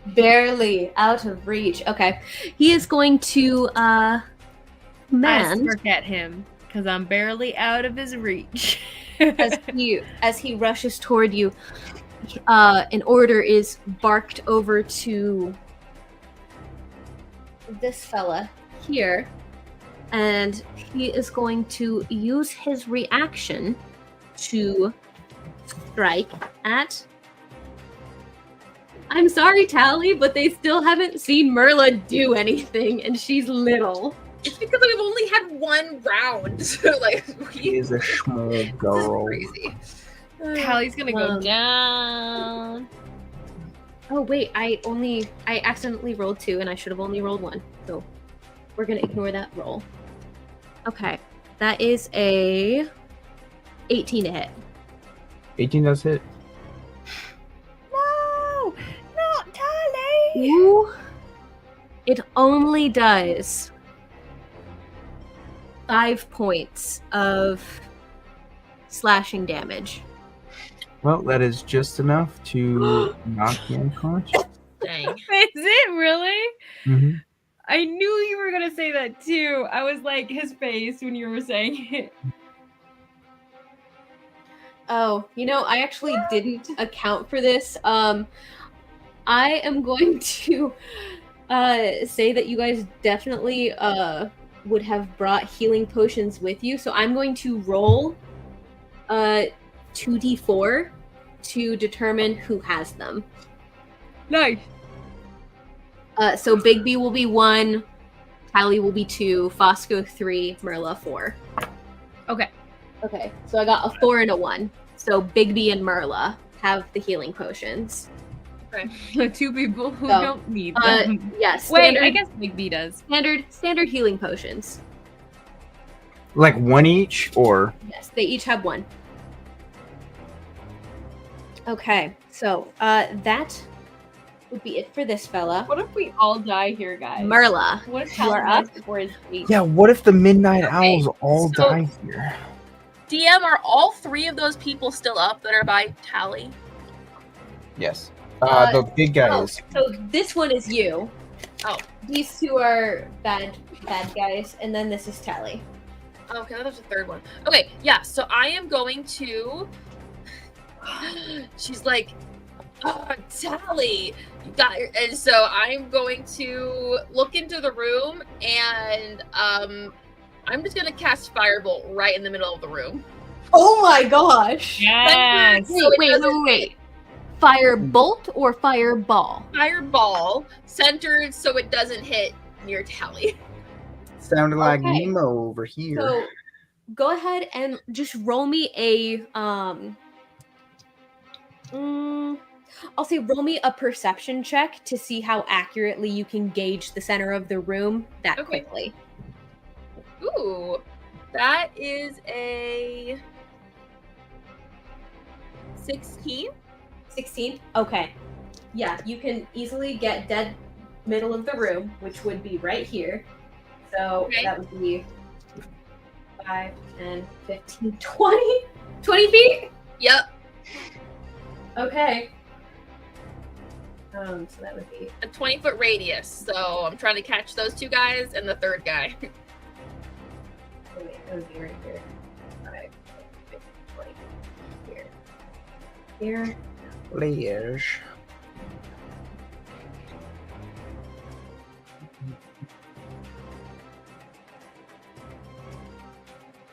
barely out of reach. Okay. He is going to I man forget him because I'm barely out of his reach. as he rushes toward you. An order is barked over to this fella here, and he is going to use his reaction to strike at. I'm sorry, Talli, but they still haven't seen Merla do anything, and she's little. It's because we've only had one round. So like He is a small girl. crazy. Tally's gonna go down. Oh wait, I accidentally rolled 2 and I should have only rolled 1. So we're gonna ignore that roll. Okay. That is a 18 to hit. 18 does hit. No, not Talli. Ooh. It only does 5 points of slashing damage. Well, that is just enough to knock you unconscious. Dang. Is it really? Mm-hmm. I knew you were gonna say that too. I was like his face when you were saying it. Oh, I actually didn't account for this. I am going to say that you guys definitely would have brought healing potions with you. So I'm going to roll 2d4 to determine who has them. Nice. So Bigby will be 1, Talli will be 2, Fosco 3, Merla 4. Okay. Okay, so I got a 4 and a 1. So Bigby and Merla have the healing potions. Two people who So, don't need them. Yes. Wait, I guess Bigby does. Standard healing potions. Like one each, or Yes, they each have 1. Okay, so that would be it for this fella. What if we all die here, guys? Merla, What if you are Talon dies up. before his date? yeah. What if the Midnight Okay, Owls all so- die here? DM, are all 3 of those people still up that are by Talli? Yes. Uh, The big guy Oh, is. so this one is you. Oh. These 2 are bad guys, and then this is Talli. Okay, there's a third one. Okay, yeah, so I am going to... She's like, Talli, you got your... And so I'm going to look into the room, and I'm just gonna cast Firebolt right in the middle of the room. Oh my gosh! Yes. So it Wait. doesn't- Fire bolt or fireball? Fireball centered so it doesn't hit near Talli. Sounded like Okay. Nemo over here. So go ahead and just roll me a I'll say roll me a perception check to see how accurately you can gauge the center of the room that Okay. quickly. Ooh, that is a 16. 16? Okay. Yeah, you can easily get dead middle of the room, which would be right here. So Okay. that would be 5, 10, 15, 20? 20 feet? Yep, Okay. So that would be a 20-foot radius. So I'm trying to catch those 2 guys and the third guy. that would be right here. 5, 10, 15, 20. Here. Here. Layers.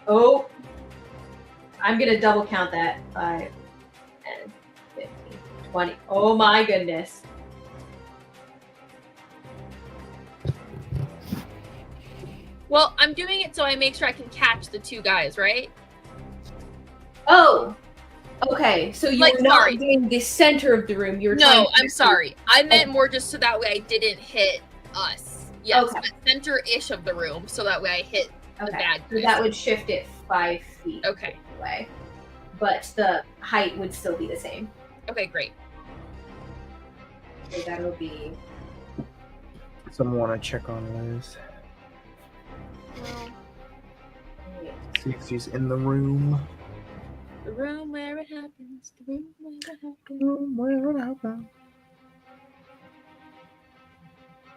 Oh, I'm gonna double count that. 5, 10, 15, 20. Oh my goodness. Well, I'm doing it so I make sure I can catch the 2 guys, right? Oh, okay. So you're Like, not sorry. doing the center of the room. You're trying No, to I'm sorry. I meant Oh. more just so that way I didn't hit us. Yes, Okay. but center-ish of the room, so that way I hit the Okay. bad So guys. that would shift it 5 feet Okay. away, but the height would still be the same. Okay, great. So that'll be Someone want to check on Liz. Well, See if she's in the room. the room where it happens. The room where it happens.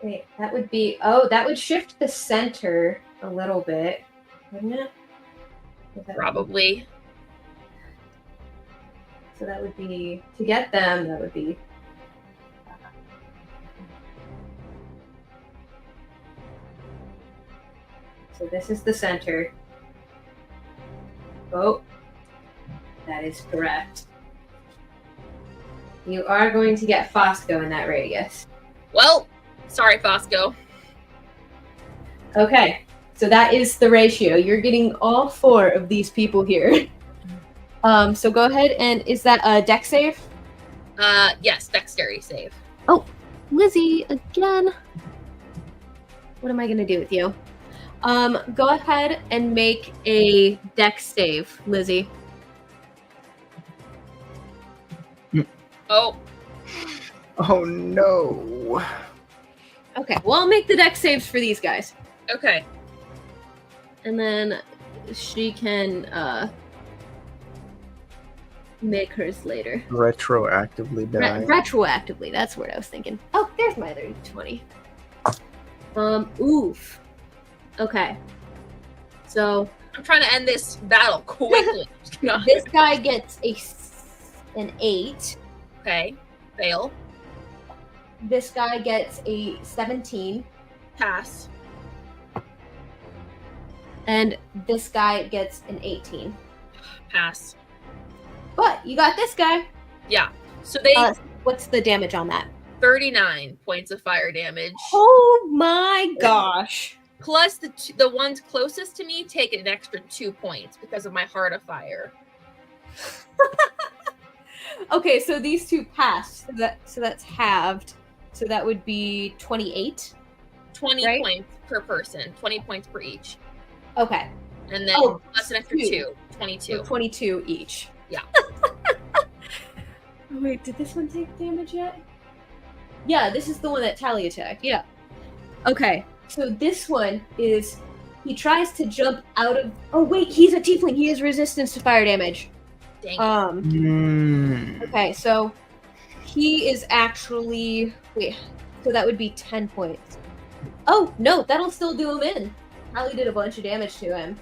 wait. That would be that would shift the center a little bit, wouldn't it? Is that- Probably. So that would be to get them. That would be. So this is the center. Oh, that is correct. You are going to get Fosco in that radius. Well, sorry, Fosco. Okay, so that is the ratio. You're getting all 4 of these people here. So go ahead and is that a dex save? Yes, dexterity save. Lizzie, again. What am I going to do with you? Go ahead and make a dex save, Lizzie. Oh, Oh no. Okay, well, I'll make the dex saves for these guys. okay. And then she can make hers later. Retroactively die. Retroactively, that's what I was thinking. Oh, there's my other 20. Oof. Okay. So I'm trying to end this battle quickly. this guy gets an 8. Okay, fail. This guy gets a 17. Pass. And this guy gets an 18. Pass. But you got this guy. Yeah. So they What's the damage on that? 39 points of fire damage. Oh my gosh. Plus the ones closest to me take an extra 2 points because of my heart of fire. Okay, so these two passed. So that's halved. So that would be 28. 20 Right? points per person. 20 points per each. Okay. And then plus an extra 2. 22. So 22 each. Yeah. Wait, did this one take damage yet? Yeah, this is the one that Talli attacked. Yeah. Okay, so this one is he tries to jump out of. Oh wait, he's a tiefling. He has resistance to fire damage. Dang. Okay, so he is actually so that would be 10 points. Oh no, that'll still do him in. Talli did a bunch of damage to him.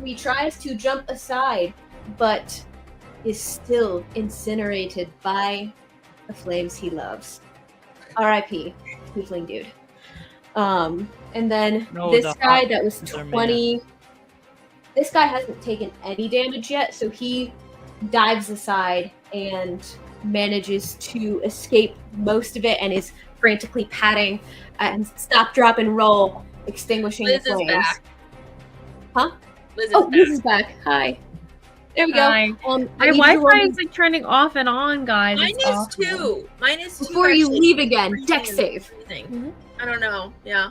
He tries to jump aside, but is still incinerated by the flames he loves. R.I.P. Tiefling dude. And then this guy that was 20. This guy hasn't taken any damage yet, so he dives aside and manages to escape most of it and is frantically patting and stop, drop, and roll, extinguishing Liz the is flames. back. Huh? Liz is back. Hi. There we Hi. go. My Wi-Fi is like turning off and on, guys. Mine It's is awful. too. Mine is too. Before you actually. leave again, deck save. Freezing. I don't know. Yeah.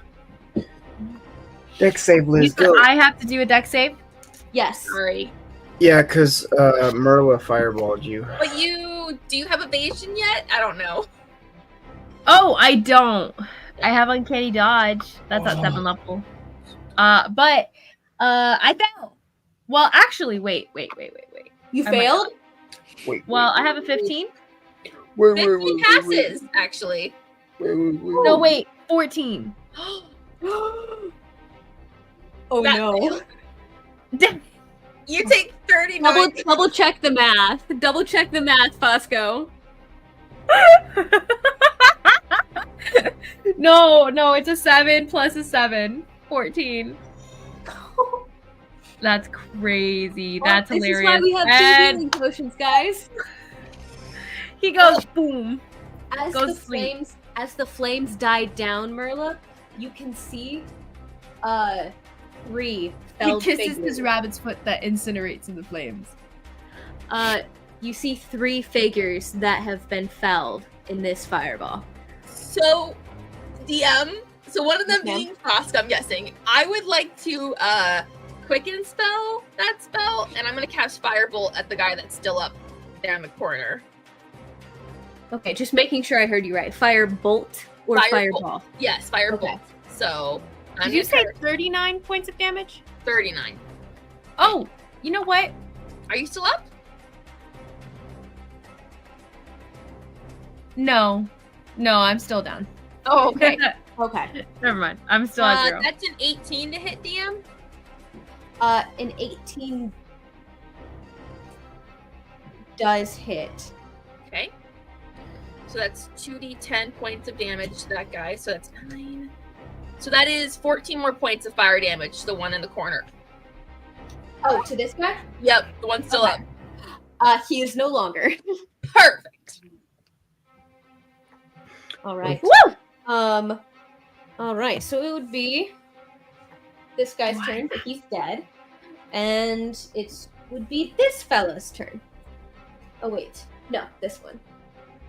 Dex save, You Liz. said Go. I have to do a deck save? Yes. Sorry. Yeah, because Merla fireballed you. But do you have evasion yet? I don't know. Oh, I don't. I have uncanny dodge. That's at 7 level. But I failed. Well, actually, wait. You I might failed? Wait. Well, I have a 15. 15 passes, actually. No, wait, 14. Oh That no. You take 39. Double check the math. Double check the math, Fosco. No, it's a 7 plus a 7. 14. That's crazy. That's this hilarious. This is why we have And two healing potions, guys. he goes boom. As Go the sleep. flames, as the flames died down, Merla, you can see 3 He felled kisses figures. his rabbit's foot that incinerates in the flames. You see 3 figures that have been felled in this fireball. So, DM, so one of them Okay. being Fosco, I'm guessing. I would like to quicken spell that spell, and I'm going to cast Firebolt at the guy that's still up there in the corner. Okay, just making sure I heard you right. Firebolt or Firebolt. fireball? Yes, Firebolt. Okay. So, I'm Did you gonna say cast 39 points of damage? 39. Oh, you know what? Are you still up? No, I'm still down. Oh, okay. Okay. Never mind. I'm still at 0. That's an 18 to hit, DM. An 18 does hit. Okay. So that's 2d10 points of damage to that guy. So that's 9. So that is 14 more points of fire damage to the one in the corner. Oh, to this guy? Yep, the one's still Okay. up. He is no longer. Perfect. All right. Woo! All right. So it would be this guy's turn, but he's dead, and it would be this fella's turn. Oh wait, no, this one.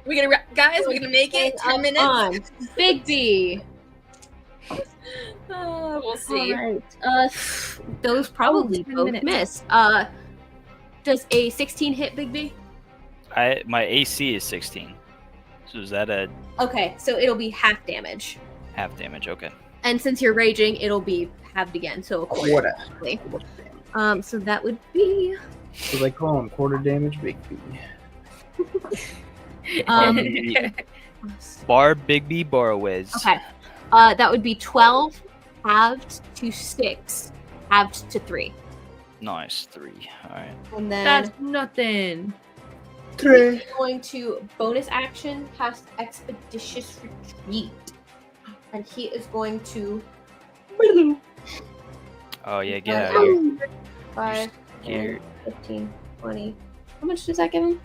We're gonna guys, we're gonna make it 10 minutes. On Bigby. We'll see. All right. Those probably 10 both minutes. miss. Does a 16 hit Bigby? My AC is 16. So is that a Okay, so it'll be half damage, half damage? Okay. and since you're raging, it'll be halved again. So a quarter. Quarter. basically. So that would be. So they call him quarter damage Bigby. Bigby Barrowes. Okay. That would be 12 halved to 6, halved to 3. Nice. 3. All right. And then That's nothing. he's going to bonus action cast Expeditious Retreat. And he is going to. Oh yeah, get out of here. 5, Scared. 10, 15, 20. How much does that give him?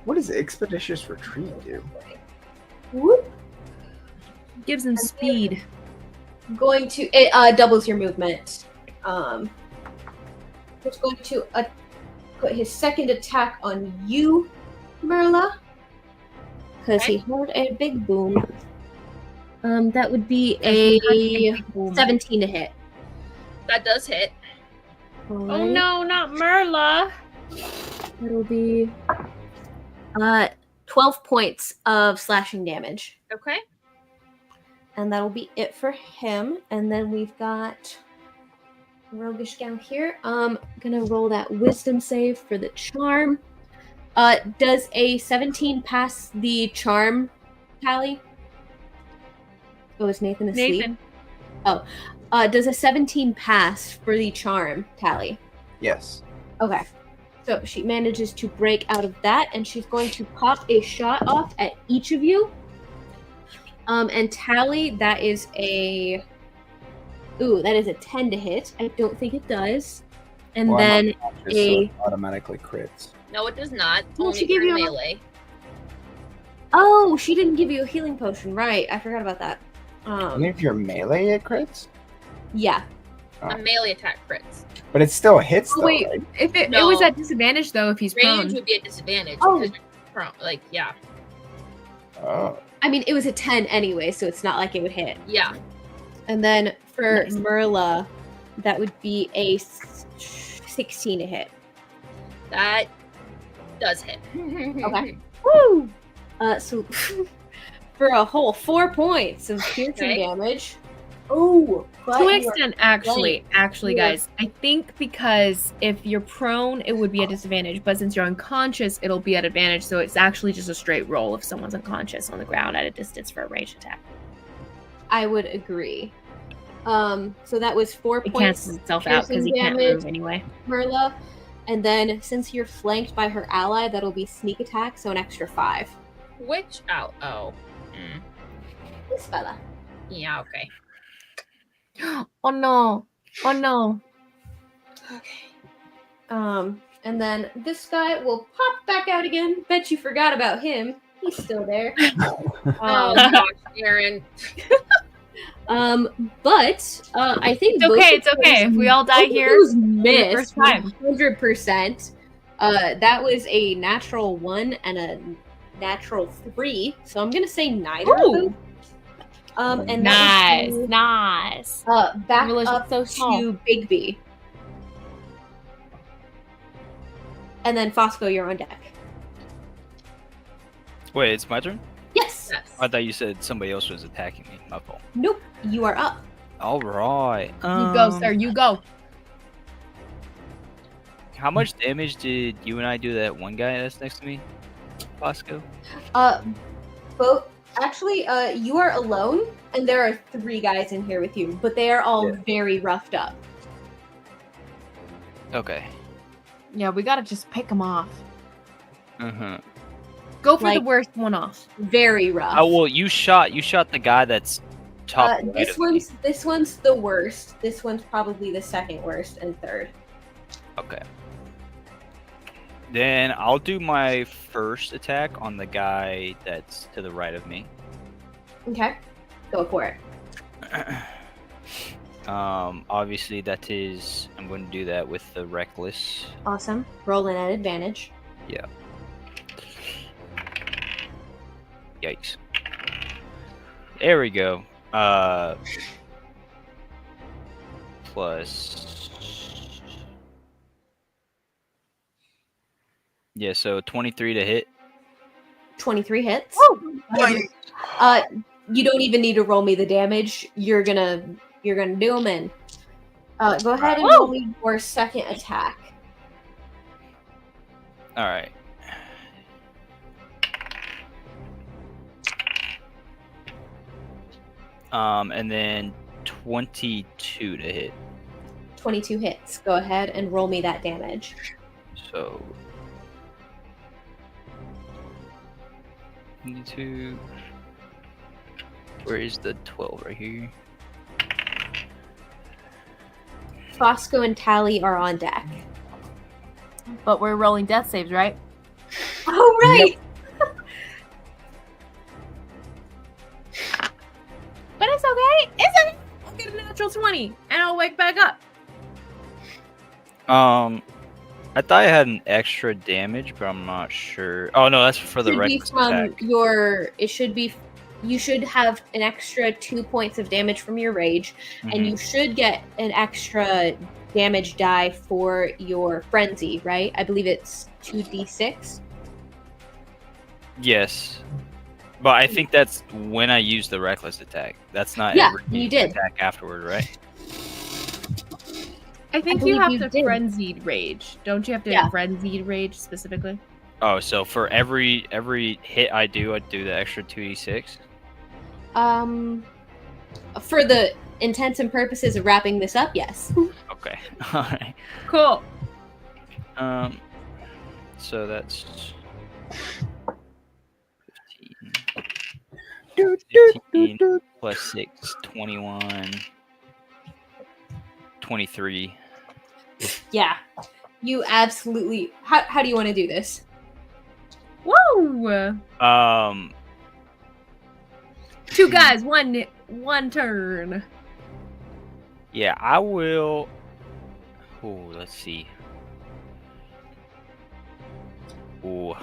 What does expeditious retreat do? Whoop. Gives him speed. I'm going to it doubles your movement. He's going to put his second attack on you, Merla, because he heard a big boom. That would be a 17 to hit. That does hit. Oh Alrighty. no, not Merla. It'll be 12 points of slashing damage. Okay. And that'll be it for him. And then we've got Roguish Gal here. Gonna roll that wisdom save for the charm. Does a 17 pass the charm, Talli? Oh, is Nathan asleep? Nathan. Does a 17 pass for the charm, Talli? Yes. Okay. So she manages to break out of that, and she's going to pop a shot off at each of you. And Talli, that is a 10 to hit. I don't think it does. And Well, then I'm unconscious, so it automatically crits. No, it does not. Well, Only she gave for you a- melee. oh, she didn't give you a healing potion, right? I forgot about that. Only if you're melee, it crits. Yeah. A melee attack crits. But it still hits. Oh, Though, wait. right? If it No. was at disadvantage though, if he's Range prone. would be a disadvantage Oh. because you're prone. Like, yeah. Oh. I mean, it was a 10 anyway, so it's not like it would hit. Yeah. And then for Nice. Merla, that would be a 16 to hit. That does hit. Okay. Woo! So for a whole 4 points of piercing Okay. damage. Oh, but To an you are- extent, actually, Yeah. guys, I think because if you're prone, it would be a disadvantage, but since you're unconscious, it'll be at advantage. So it's actually just a straight roll if someone's unconscious on the ground at a distance for a ranged attack. I would agree. So that was 4 It points cancels itself out because he piercing can't damage. move anyway. Merla. And then since you're flanked by her ally, that'll be sneak attack, so an extra 5. Which out? Oh. Mm. This fella. Yeah. Okay. Oh no! Oh no! Okay. And then this guy will pop back out again. Bet you forgot about him. He's still there. Oh gosh, Aaron. But I think It's okay. It's okay. If we all die here, those the missed first time. 100%. That was a natural 1 and a natural 3. So I'm gonna say neither of Ooh. them. And Nice, that was nice. back Merla's up so small. to Bigby. And then Fosco, you're on deck. Wait, it's my turn? Yes. Yes. I thought you said somebody else was attacking me. My fault. Nope. You are up. All right. You go, sir. You go. How much damage did you and I do to that one guy that's next to me, Fosco? Both. Actually, you are alone, and there are 3 guys in here with you, but they are all very roughed up. Okay. Yeah, we gotta just pick them off. Uh-huh. Go for Like- the worst one off. Very rough. Oh well, you shot the guy that's top right this of me. one's the worst. This one's probably the second worst and third. Okay. Then I'll do my first attack on the guy that's to the right of me. Okay, go for it. Obviously that is, I'm going to do that with the reckless. Awesome. Roll in at advantage. Yikes. There we go. Plus. Yeah, so 23 to hit. 23 hits. Nice. You don't even need to roll me the damage. You're gonna do them in. Go ahead and roll me your second attack. All right. And then 22 to hit. 22 hits. Go ahead and roll me that damage. So 22. Where is the 12 right here? Fosco and Talli are on deck. But we're rolling death saves, right? Oh, right. But it's okay. It's okay. I'll get a natural 20 and I'll wake back up. I thought I had an extra damage, but I'm not sure. Oh no, that's for the Should be reckless from attack. it should be, you should have an extra 2 points of damage from your rage, and you should get an extra damage die for your frenzy, right? I believe it's 2d6. Yes, but I think that's when I use the reckless attack. That's not Yeah, every you did. attack afterward, right? I think believe you have you to did. frenzied rage. Don't you have to Yeah. frenzied rage specifically? Oh, so for every hit I do the extra 2d6. For the intents and purposes of wrapping this up, yes. Okay, all right. Cool. So that's 15 plus 6, 21, 23. Yeah. You absolutely. How do you want to do this? Woo! Um, 2 guys, one turn. yeah, I will. Oh, let's see. Ooh.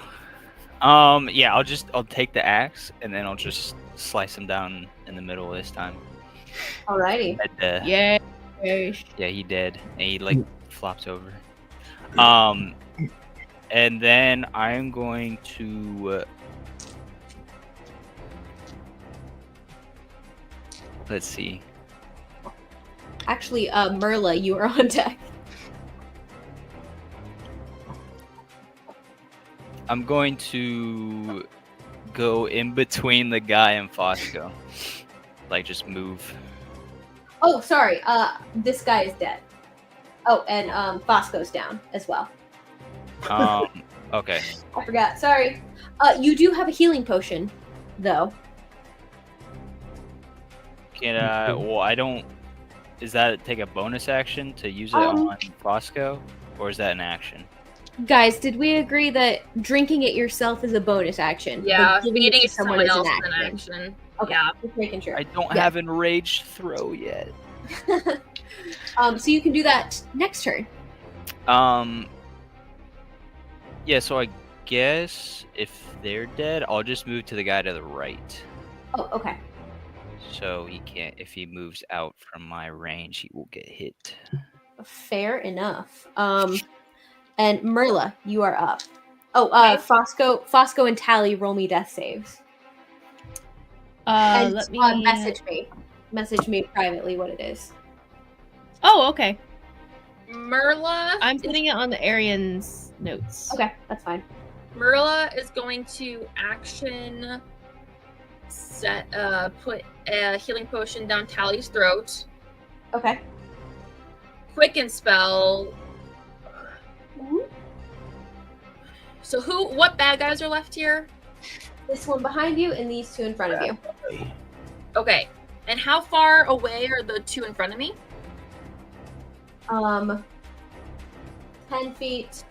Yeah, I'll take the axe and then I'll just slice him down in the middle this time. Alrighty. And, Yeah. yeah, he dead. And he like flops over. And then I'm going to let's see. Actually, Merla, you are on deck. I'm going to go in between the guy and Fosco. Like just move. Oh, sorry. This guy is dead. Oh, and Fosco's down as well. Okay. I forgot. Sorry. You do have a healing potion, though. Can well, I don't. Is that take a bonus action to use it on Fosco, or is that an action? Guys, did we agree that drinking it yourself is a bonus action? Yeah, but giving feeding it it to to someone someone is else an is an action? action. Okay, Yeah. just making sure. I don't Yeah. have enraged throw yet. So you can do that next turn. Yeah, so I guess if they're dead, I'll just move to the guy to the right. Oh, okay. So he can't. If he moves out from my range, he will get hit. Fair enough. And Merla, you are up. Oh, Okay. Fosco and Talli roll me death saves. And Let me message me privately what it is. Oh, okay. Merla. I'm putting it on the Arian's notes. Okay, that's fine. Merla is going to action put a healing potion down Tally's throat. Okay. Quicken spell. So what bad guys are left here? This one behind you and these 2 in front of you. Okay. And how far away are the 2 in front of me? 10 feet,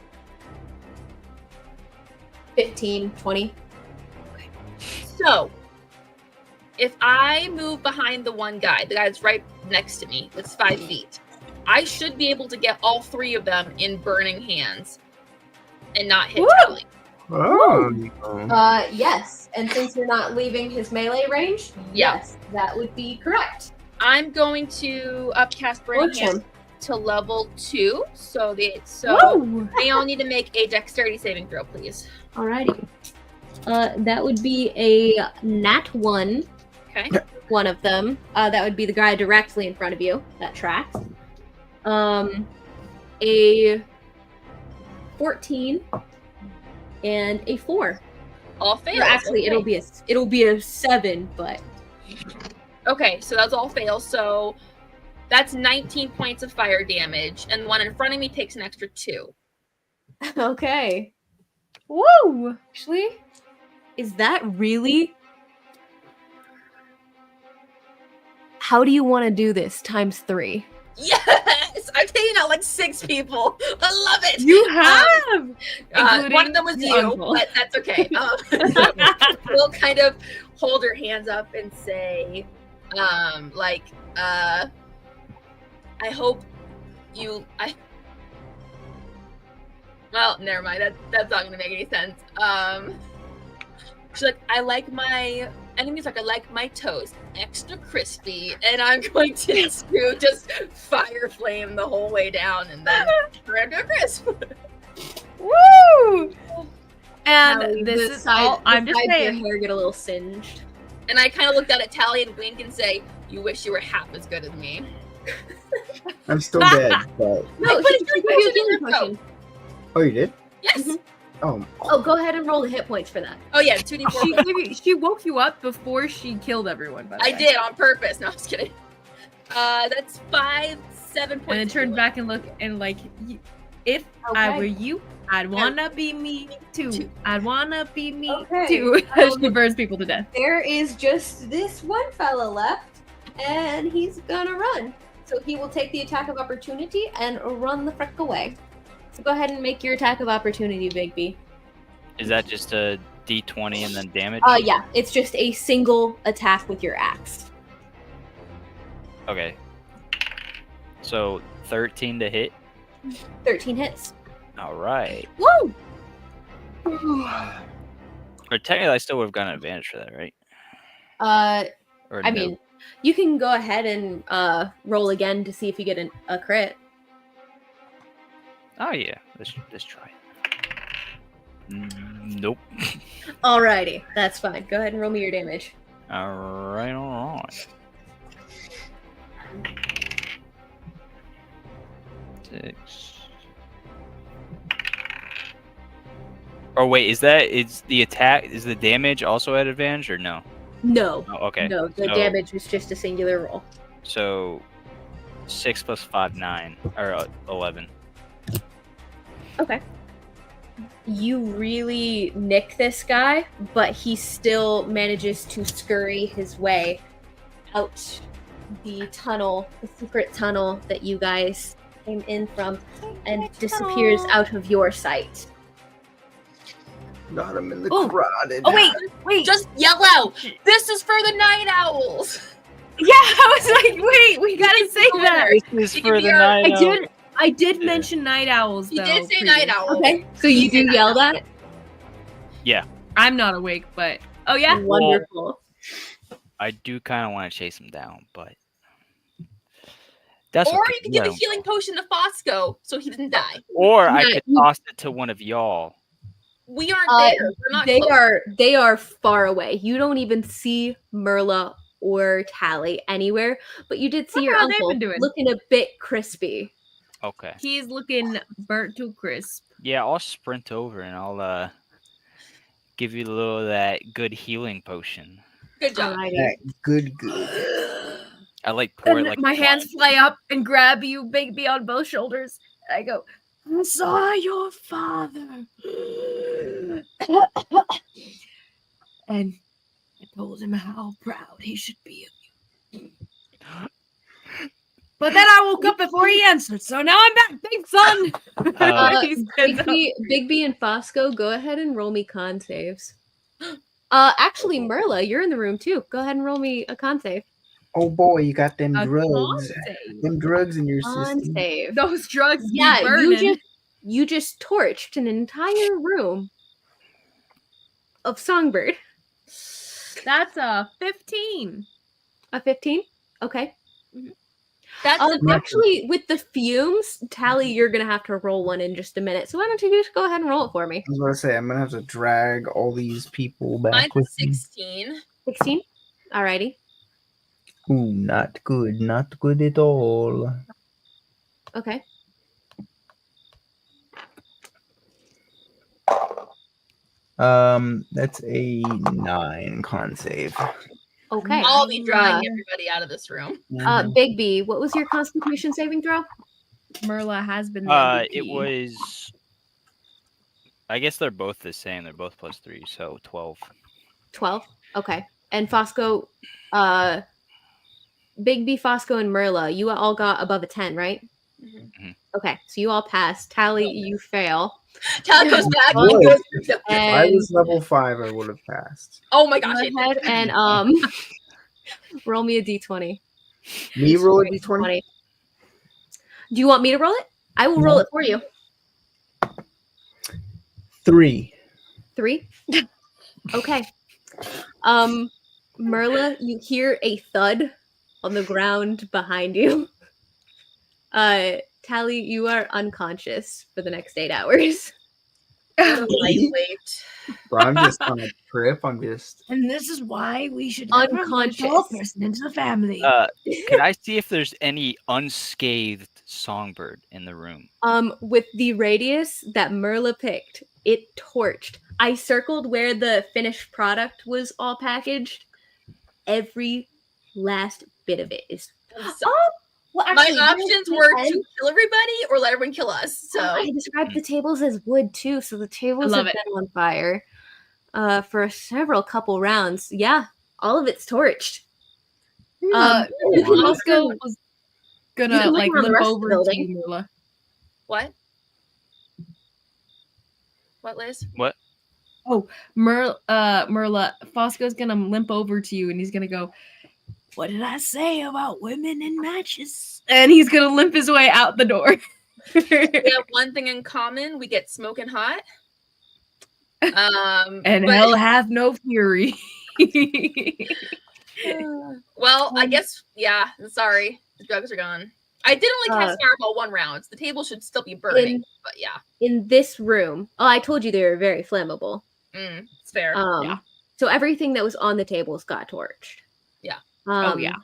15, 20. So, if I move behind the one guy, the guy that's right next to me, that's 5 feet, I should be able to get all 3 of them in burning hands and not hit Talli. Oh. Yes. And since you're not leaving his melee range, Yeah. yes, that would be correct. I'm going to upcast burning Watch hands him. to level 2. So they all need to make a dexterity saving throw, please. Alrighty. That would be a nat 1. Okay. One of them. That would be the guy directly in front of you. That tracks. A 14 and a 4. All fails. Or actually, okay. it'll be a 7, but Okay, so that's all fails. So that's 19 points of fire damage, and the one in front of me takes an extra 2. okay. Woo! Actually, is that really? How do you want to do this times 3? Yes, I've taken out like 6 people. I love it. You have. One of them was Including you, Uncle. but that's okay. We'll kind of hold her hands up and say, I hope you. Well, never mind. That's not gonna make any sense. She's like, I like my toast extra crispy, and I'm going to just fire flame the whole way down, and then turn to a crisp. Woo! And Talli, this the is side- all I'm the just sides of your saying. hair get a little singed. And I kind of looked out at Talli and wink and say, "You wish you were half as good as me." I'm still dead, but No, I put she a healing gave you a potion in healing your potion. oh, you did? Yes. Mhm. Oh, Oh, go ahead and roll the hit points for that. Oh yeah, 2d4. She woke you up before she killed everyone. By the I way. did on purpose. No, I was kidding. That's 5, 7 points. And then of turned healing. back and looked and like, if I Okay. were you, I'd wanna be me too. I'd wanna be me Okay. too. As she burns people to death. There is just this one fella left, and he's gonna run. So he will take the attack of opportunity and run the frick away. So go ahead and make your attack of opportunity, Bigby. Is that just a D20 and then damage? Yeah, it's just a single attack with your axe. Okay. So 13 to hit. 13 hits. All right. Woo! Or technically, I still would have gotten an advantage for that, right? Or I no? mean, you can go ahead and roll again to see if you get a crit. Oh yeah, let's try it. Nope. Alrighty, that's fine. Go ahead and roll me your damage. All right. 6. Or wait, is the attack? Is the damage also at advantage or no? No. Oh, okay. No, the So- damage is just a singular roll. So 6 plus 5, 9 or 11. Okay. You really nick this guy, but he still manages to scurry his way out the tunnel, the secret tunnel that you guys came in from, and disappears out of your sight. got him in the Oh. carotid. Oh wait. Just yell out. This is for the night owls. Yeah, I was like, wait, we gotta say that. This is It could be our- I did Yeah. mention night owls. You though, did say previously. night owl. Okay, so you do yell that? I'm not awake, but oh yeah. Wonderful. I do kind of want to chase him down, but that's Or okay. you could give let a him healing go. potion to Fosco so he doesn't die. Or I Yeah, could you- toss it to one of y'all. We aren't Uh, there. We're not They close. they are far away. You don't even see Merla or Talli anywhere, but you did see Look your how they've uncle been doing. looking a bit crispy. Okay. He's looking burnt to a crisp. Yeah, I'll sprint over and I'll give you a little of that good healing potion. Good job. Alrighty. Good. I like pour it And like my wine. hands fly up and grab you, Bigby, on both shoulders. I go, I saw your father. And I told him how proud he should be of you. But then I woke up before he answered, so now I'm back, big son. He stands up. Bigby and Fosco, go ahead and roll me con saves. Actually, Merla, you're in the room too. Go ahead and roll me a con save. Oh boy, you got them A drugs. con save. Them drugs in your Con system. save. Those drugs be Yeah, burning. you just torched an entire room of Songbird. That's a 15. A 15? Okay. That's a Actually, with the fumes, Talli, you're gonna have to roll one in just a minute. So why don't you just go ahead and roll it for me? I was about to say I'm gonna have to drag all these people back mine's with me. 16. 16? Alrighty. Ooh, not good at all. Okay. That's a 9 con save. Okay. I'll be drawing everybody out of this room. Bigby, what was your Constitution saving throw? Merla has been the It MVP. was. I guess they're both the same. They're both +3, so 12. 12. Okay. And Fosco, Bigby, Fosco, and Merla, you all got above a 10, right? Okay, so you all pass. Talli, you fail. Talli goes back. Would. He goes, If I And was level 5, I would have passed. oh my go gosh! it ahead did. and roll me a d20. Me roll a d20? 20. Do you want me to roll it? I will roll it for you. 3. 3. Okay. Merla, you hear a thud on the ground behind you. Talli, you are unconscious for the next 8 hours. Lightweight. Bro, I'm just on a trip. I'm just. And this is why we should never let a tall Unconscious. person into the family. Could I see if there's any unscathed songbird in the room? With the radius that Merla picked, it torched. I circled where the finished product was all packaged. Every last bit of it is. Well, actually, My options were to kill everybody or let everyone kill us. So I described the tables as wood too, so the tables have love it. been on fire for several couple rounds. Yeah, all of it's torched. Fosco was you gonna can look like around the limp rest of the over to building. you, Merla. what? What, Liz? What? Merla, Fosco's gonna limp over to you and he's gonna go, "What did I say about women in matches?" And he's gonna limp his way out the door. We have one thing in common: we get smoking hot. And but- hell hath no fury. Well, I guess sorry, the drugs are gone. I did only cast fireball 1 round. So the table should still be burning, but yeah. In this room, I told you they were very flammable. It's fair. Yeah. So everything that was on the tables got torched. Yeah. Oh yeah.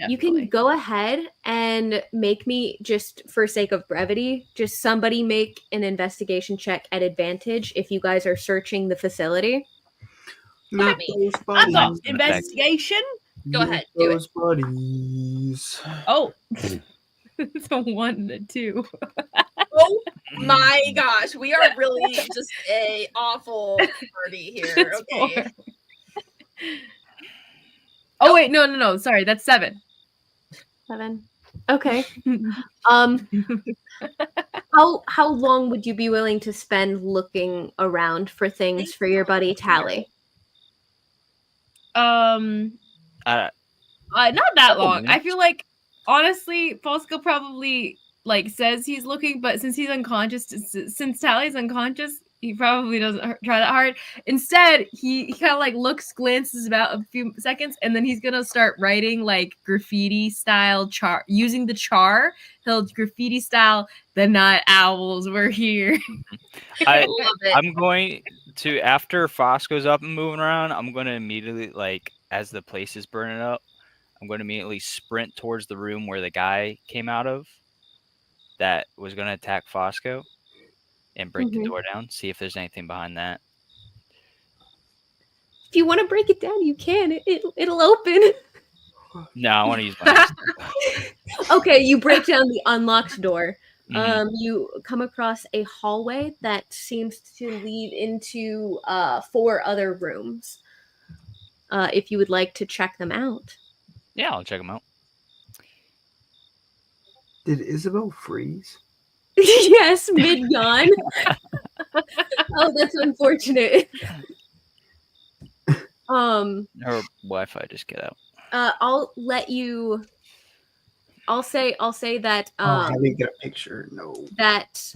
You can go ahead and make me, just for sake of brevity, just somebody make an investigation check at advantage if you guys are searching the facility. Not me. those I've got buddies. investigation. Go ahead, do it. Those buddies. Oh. It's a 1 and a 2. Oh my gosh, we are really just a awful party here. It's Okay. 4. Oh wait, no. Sorry, that's 7. 7. Okay. How long would you be willing to spend looking around for things for your buddy Talli? Uh, Not that long. minutes. I feel like honestly, Fosco probably like says he's looking, but since he's unconscious, since Tally's unconscious, he probably doesn't try that hard. Instead, he kind of like looks, glances about a few seconds, and then he's gonna start writing like graffiti style char using the char. He'll graffiti style. The night owls were here. I love it. I'm going to, after Fosco's up and moving around, I'm going to immediately, like, as the place is burning up, I'm going to immediately sprint towards the room where the guy came out of that was going to attack Fosco and break the door down, see if there's anything behind that. If you want to break it down, you can. It'll open. No, I want to use my Okay, you break down the unlocked door. Mhm. You come across a hallway that seems to lead into 4 other rooms. If you would like to check them out. Yeah, I'll check them out. Did Isabel freeze? Yes, mid yawn. Oh, that's unfortunate. Her Wi-Fi just get out. I'll let you. I'll say that. How do you get a picture? No. That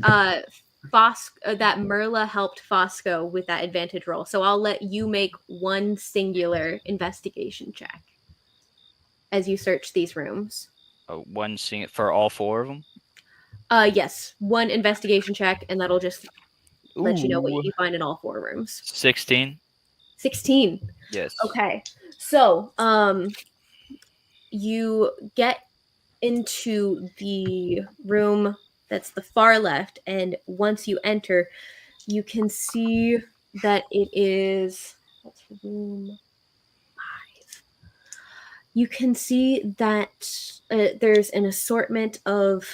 that Merla helped Fosco with that advantage roll. So I'll let you make one singular investigation check as you search these rooms. One sing for all 4 of them. Yes, one investigation check, and that'll just let you know what Ooh. you find in all 4 rooms. 16. 16. Yes. Okay. So, you get into the room that's the far left, and once you enter, you can see that it is room 5. You can see that there's an assortment of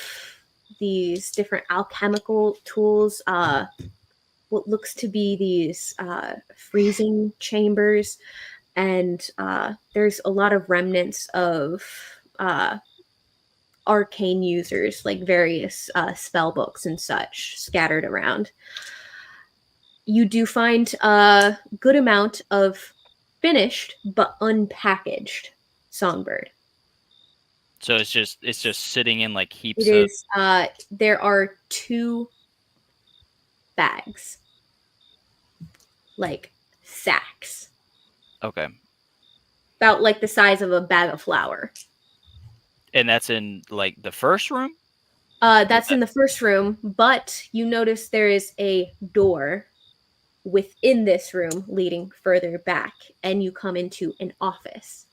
these different alchemical tools, what looks to be these freezing chambers, and there's a lot of remnants of arcane users, like various spell books and such scattered around. You do find a good amount of finished but unpackaged songbird. So it's just sitting in like heaps It of. is there are 2 bags, like sacks, Okay, about like the size of a bag of flour. and that's in like the first room. That's in the first room, but you notice there is a door within this room leading further back, and you come into an office.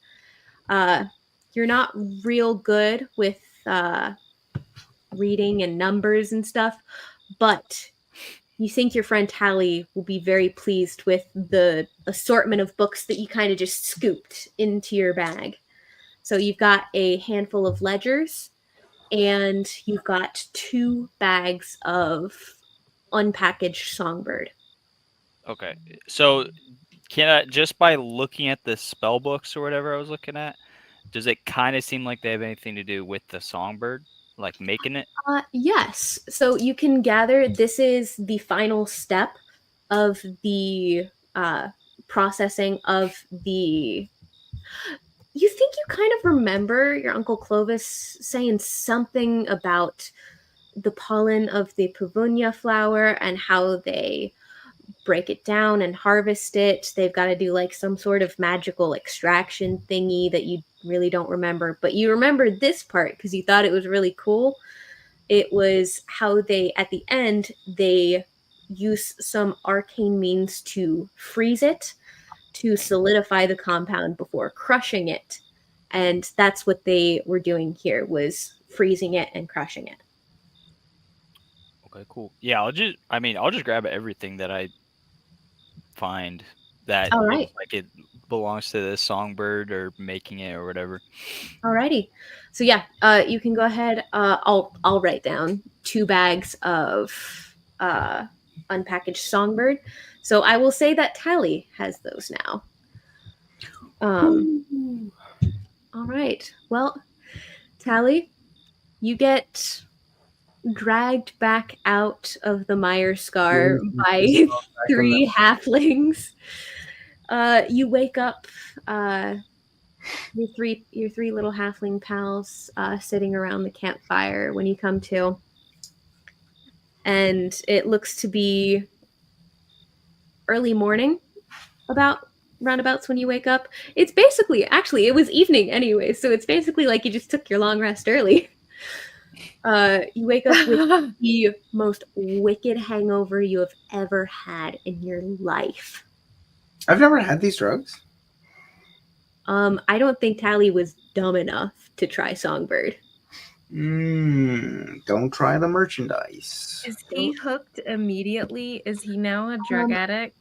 You're not real good with reading and numbers and stuff, but you think your friend Talli will be very pleased with the assortment of books that you kind of just scooped into your bag. So you've got a handful of ledgers, and you've got 2 bags of unpackaged songbird. Okay, so can I, just by looking at the spell books or whatever I was looking at, does it kind of seem like they have anything to do with the songbird, like making it? Yes. So you can gather this is the final step of the processing of the. You think you kind of remember your Uncle Clovis saying something about the pollen of the puvunia flower and how they break it down and harvest it. They've got to do like some sort of magical extraction thingy that you really don't remember, but you remember this part because you thought it was really cool. It was how they, at the end, they use some arcane means to freeze it, to solidify the compound before crushing it. And that's what they were doing here, was freezing it and crushing it. Okay, cool. Yeah, I'll just grab everything that I find that All looks right. like it belongs to this songbird or making it or whatever. Alrighty. So yeah, you can go ahead. I'll write down 2 bags of unpackaged songbird. So I will say that Talli has those now. All right. Well, Talli, you get dragged back out of the mire scar by 3 halflings. You wake up. Your three little halfling pals sitting around the campfire when you come to, and it looks to be early morning, about roundabouts when you wake up. It's basically, actually, it was evening anyway, so it's basically like you just took your long rest early. You wake up with the most wicked hangover you have ever had in your life. I've never had these drugs. I don't think Talli was dumb enough to try Songbird. Don't try the merchandise. Is he hooked immediately? Is he now a drug addict?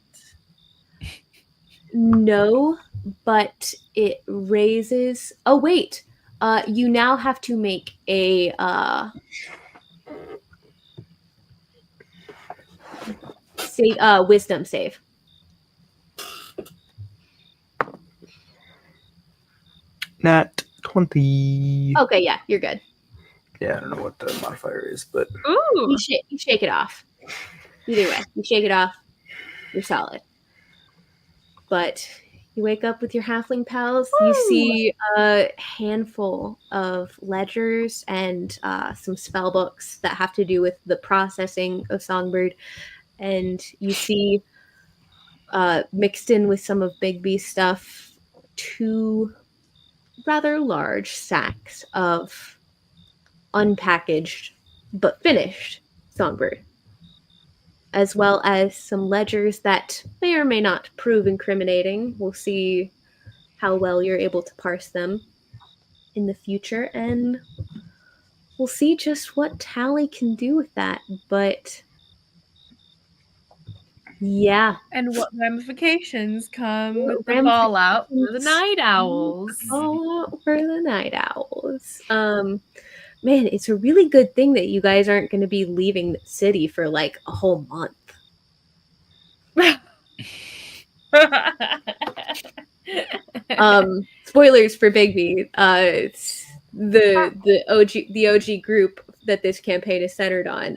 No, but it raises. Oh wait, you now have to make a wisdom save. Nat 20. Okay, yeah, you're good. Yeah, I don't know what the modifier is, but Ooh. You shake it off. Either way, you shake it off. You're solid. But you wake up with your halfling pals. Ooh. You see a handful of ledgers and some spell books that have to do with the processing of Songbird. And you see, mixed in with some of Bigby's stuff, 2 rather large sacks of unpackaged but finished Songbird, as well as some ledgers that may or may not prove incriminating. We'll see how well you're able to parse them in the future, and we'll see just what Talli can do with that. But yeah. And what ramifications come with the fallout for the night owls? Oh, for the night owls. Man, it's a really good thing that you guys aren't going to be leaving the city for like a whole month. Spoilers for Bigby. the OG group that this campaign is centered on,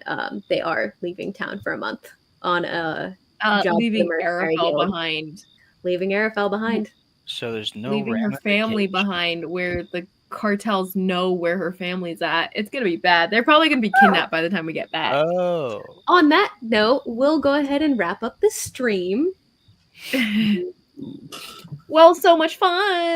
they are leaving town for a month on a job for the Leaving Mercenary Arafel Guild. behind. Leaving Arafel behind. So there's no Leaving her family ramification. behind where the cartels know where her family's at. It's gonna be bad. They're probably gonna be kidnapped by the time we get back. Oh. On that note, we'll go ahead and wrap up the stream. Well, so much fun.